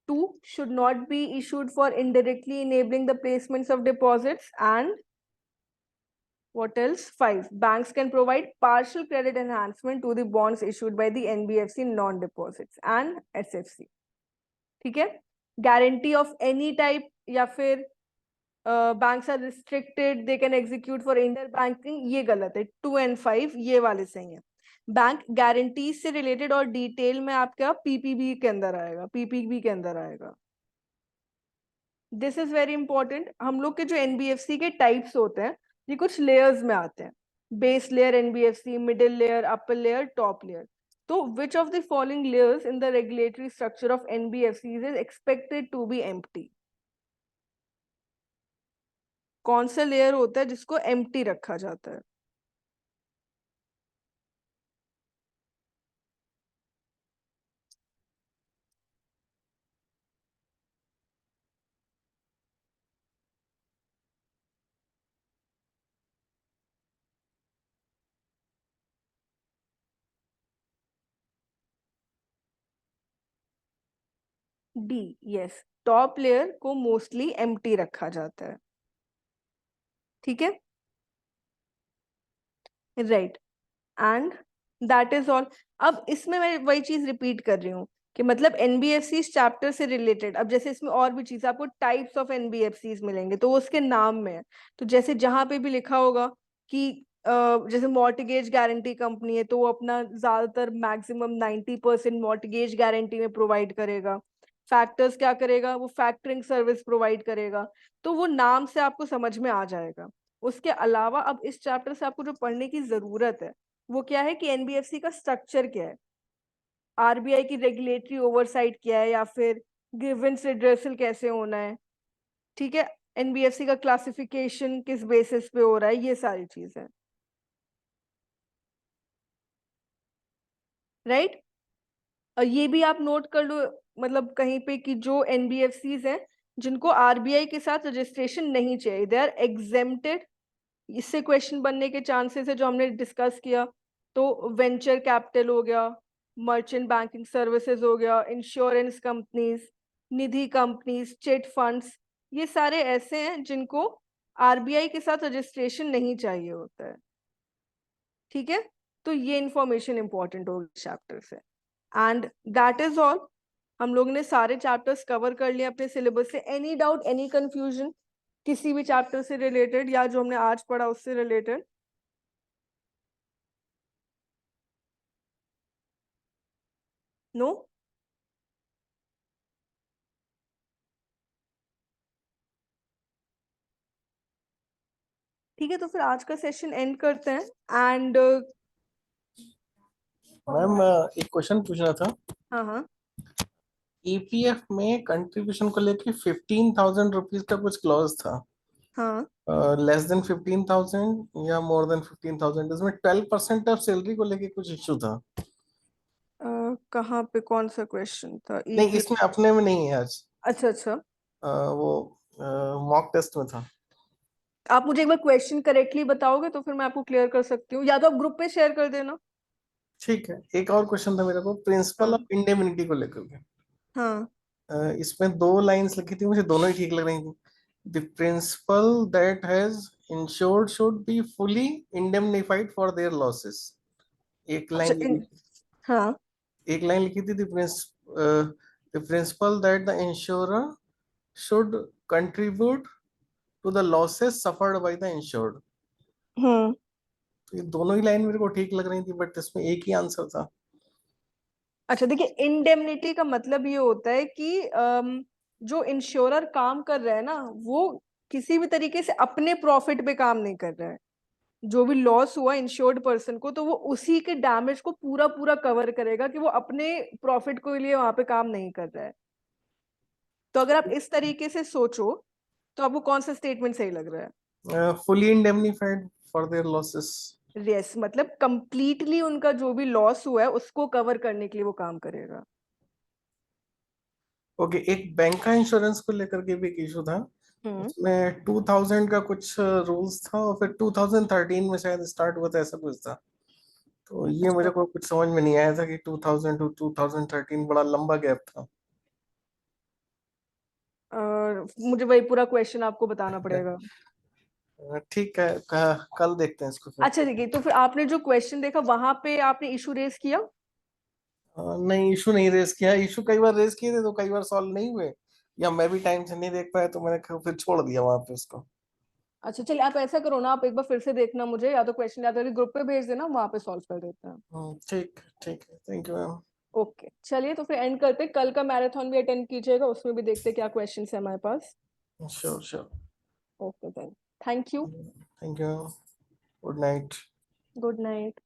2 should not be issued for indirectly enabling the placements of deposits, and what else? 5, banks can provide partial credit enhancement to the bonds issued by the NBFC non-deposits and SFC. ठीक है, guarantee of any type या फिर banks are restricted, they can execute for interbanking, ये गलत है। 2 and 5 ये वाले सही है। बैंक गारंटी से रिलेटेड और डिटेल में आपका पीपीबी के अंदर आएगा, पीपीबी के अंदर आएगा। This is very important. हम लोग के जो एनबीएफसी के टाइप्स होते हैं ये कुछ लेयर्स में आते हैं, base layer NBFC, middle layer, upper layer, top layer. तो which of the following layers in the regulatory structure of NBFC is expected to be empty? कौन सा लेयर होता है जिसको एम्प्टी रखा जाता है? डी, यस, टॉप लेयर को मोस्टली एम्प्टी रखा जाता है। ठीक है, right, and that is all. अब इसमें मैं वही चीज रिपीट कर रही हूँ कि मतलब एनबीएफसी इस चैप्टर से रिलेटेड, अब जैसे इसमें और भी चीज आपको टाइप्स ऑफ एनबीएफसी मिलेंगे तो वो उसके नाम में है। तो जैसे जहां पे भी लिखा होगा कि जैसे मॉर्टगेज गारंटी कंपनी है तो वो अपना ज्यादातर मैक्सिमम 90% मॉर्टगेज गारंटी में प्रोवाइड करेगा। फैक्टर्स क्या करेगा? वो फैक्टरिंग सर्विस प्रोवाइड करेगा। तो वो नाम से आपको समझ में आ जाएगा। उसके अलावा अब इस चैप्टर से आपको जो पढ़ने की जरूरत है वो क्या है कि एनबीएफसी का स्ट्रक्चर क्या है, आरबीआई की रेगुलेटरी ओवरसाइट क्या है, या फिर ग्रीवेंस रिड्रेसल कैसे होना है। ठीक है, एनबीएफसी का क्लासिफिकेशन किस बेसिस पे हो रहा है, ये सारी चीजें। राइट, और ये भी आप नोट कर लो मतलब कहीं पे कि जो एनबीएफसीज हैं जिनको आरबीआई के साथ रजिस्ट्रेशन नहीं चाहिए, दे आर एग्जेम्प्टेड। इससे क्वेश्चन बनने के चांसेस है जो हमने डिस्कस किया। तो वेंचर कैपिटल हो गया, मर्चेंट बैंकिंग सर्विसेज हो गया, इंश्योरेंस कंपनीज, निधि कंपनीज, चिट फंड्स, ये सारे ऐसे हैं जिनको आरबीआई के साथ रजिस्ट्रेशन नहीं चाहिए होता है। ठीक है, तो ये इंफॉर्मेशन इंपॉर्टेंट होगी चैप्टर से। And that is all. हम लोग ने सारे चैप्टर्स कवर कर लिए अपने सिलेबस से। एनी डाउट, एनी कंफ्यूजन किसी भी चैप्टर से रिलेटेड या जो हमने आज पढ़ा उससे रिलेटेड? नो? ठीक है, तो फिर आज का सेशन एंड करते हैं। एंड मैम एक क्वेश्चन पूछना था। हाँ हाँ ईपीएफ में कंट्रीब्यूशन को लेके 15,000 रुपीज का कुछ क्लॉज था, हाँ, लेस देन 15,000 या मोर देन 15,000, इसमें 12% ऑफ सैलरी को लेके कुछ इशू था। कहाँ पे कौन सा क्वेश्चन था? नहीं, ईपी? इसमें अपने में नहीं है आज। अच्छा अच्छा, वो मॉक टेस्ट में था। आप मुझे एक बार क्वेश्चन करेक्टली बताओगे तो फिर मैं आपको क्लियर कर सकती हूँ, या तो आप ग्रुप पे शेयर कर देना। ठीक है, एक और क्वेश्चन था मेरे को प्रिंसिपल हाँ ऑफ इंडेमनिटी को लेकर के। हाँ, इसमें दो लाइंस लिखी थी, मुझे दोनों ही ठीक लग रही थी। The principle that has insured should be fully indemnified for their losses. एक अच्छा लाइन ये लिखी, हाँ, एक लाइन लिखी थी the principle that the insurer should contribute to the losses suffered by the insured. Hmm, तो ये दोनों ही लाइन मेरे को ठीक लग रही थी, बट इसमें एक ही आंसर था। अच्छा देखिए, इंडेमनिटी का मतलब ये होता है कि जो इंश्योरर काम कर रहा है ना वो किसी भी तरीके से अपने प्रॉफिट पे काम नहीं कर रहा है। जो भी लॉस हुआ इंश्योर्ड पर्सन को, तो वो उसी के डैमेज को पूरा पूरा कवर करेगा, कि वो अपने प्रॉफिट के लिए वहां पे काम नहीं कर रहा है। तो अगर आप इस तरीके से सोचो तो आपको कौन सा स्टेटमेंट सही लग रहा है? Fully indemnified for their losses. Yes, मतलब कंप्लीटली उनका जो भी लॉस हुआ है उसको कवर करने के लिए वो काम करेगा। ओके, एक बैंक का इंश्योरेंस को लेकर के भी एक इशू था। हम्म। उसमें 2000 का कुछ रूल्स था और फिर 2013 में शायद स्टार्ट हुआ था, ऐसा कुछ था। तो ये मुझे अच्छा। को कुछ समझ में नहीं आया था कि 2000 टू 2013 बड़ा लंबा गैप था। मुझे वही पूरा क्वेश्चन आपको बताना पड़ेगा। ठीक है, कल देखते हैं इसको अच्छा फिर। ठीक है, तो फिर आपने जो क्वेश्चन देखा वहां पे आपने इशू रेज किया? नहीं, इशू नहीं रेस किया। इशू कई बार रेस किए थे तो कई बार सॉल्व नहीं हुए, या मैं भी टाइम से नहीं देख पाया तो मैंने फिर छोड़ दिया वहां पे उसको। अच्छा चलिए, आप ऐसा करो ना, आप एक बार फिर से देखना, मुझे या तो क्वेश्चन या तो ग्रुप पे भेज देना, वहां पे सॉल्व कर देते हैं। ठीक ठीक है, थैंक यू मैम। ओके चलिए, तो फिर एंड करते हैं। कल का मैराथन भी अटेंड कीजिएगा, उसमें भी देखते हैं क्या क्वेश्चन है हमारे पास। Sure sure. Okay then, thank you. Thank you. Good night. Good night.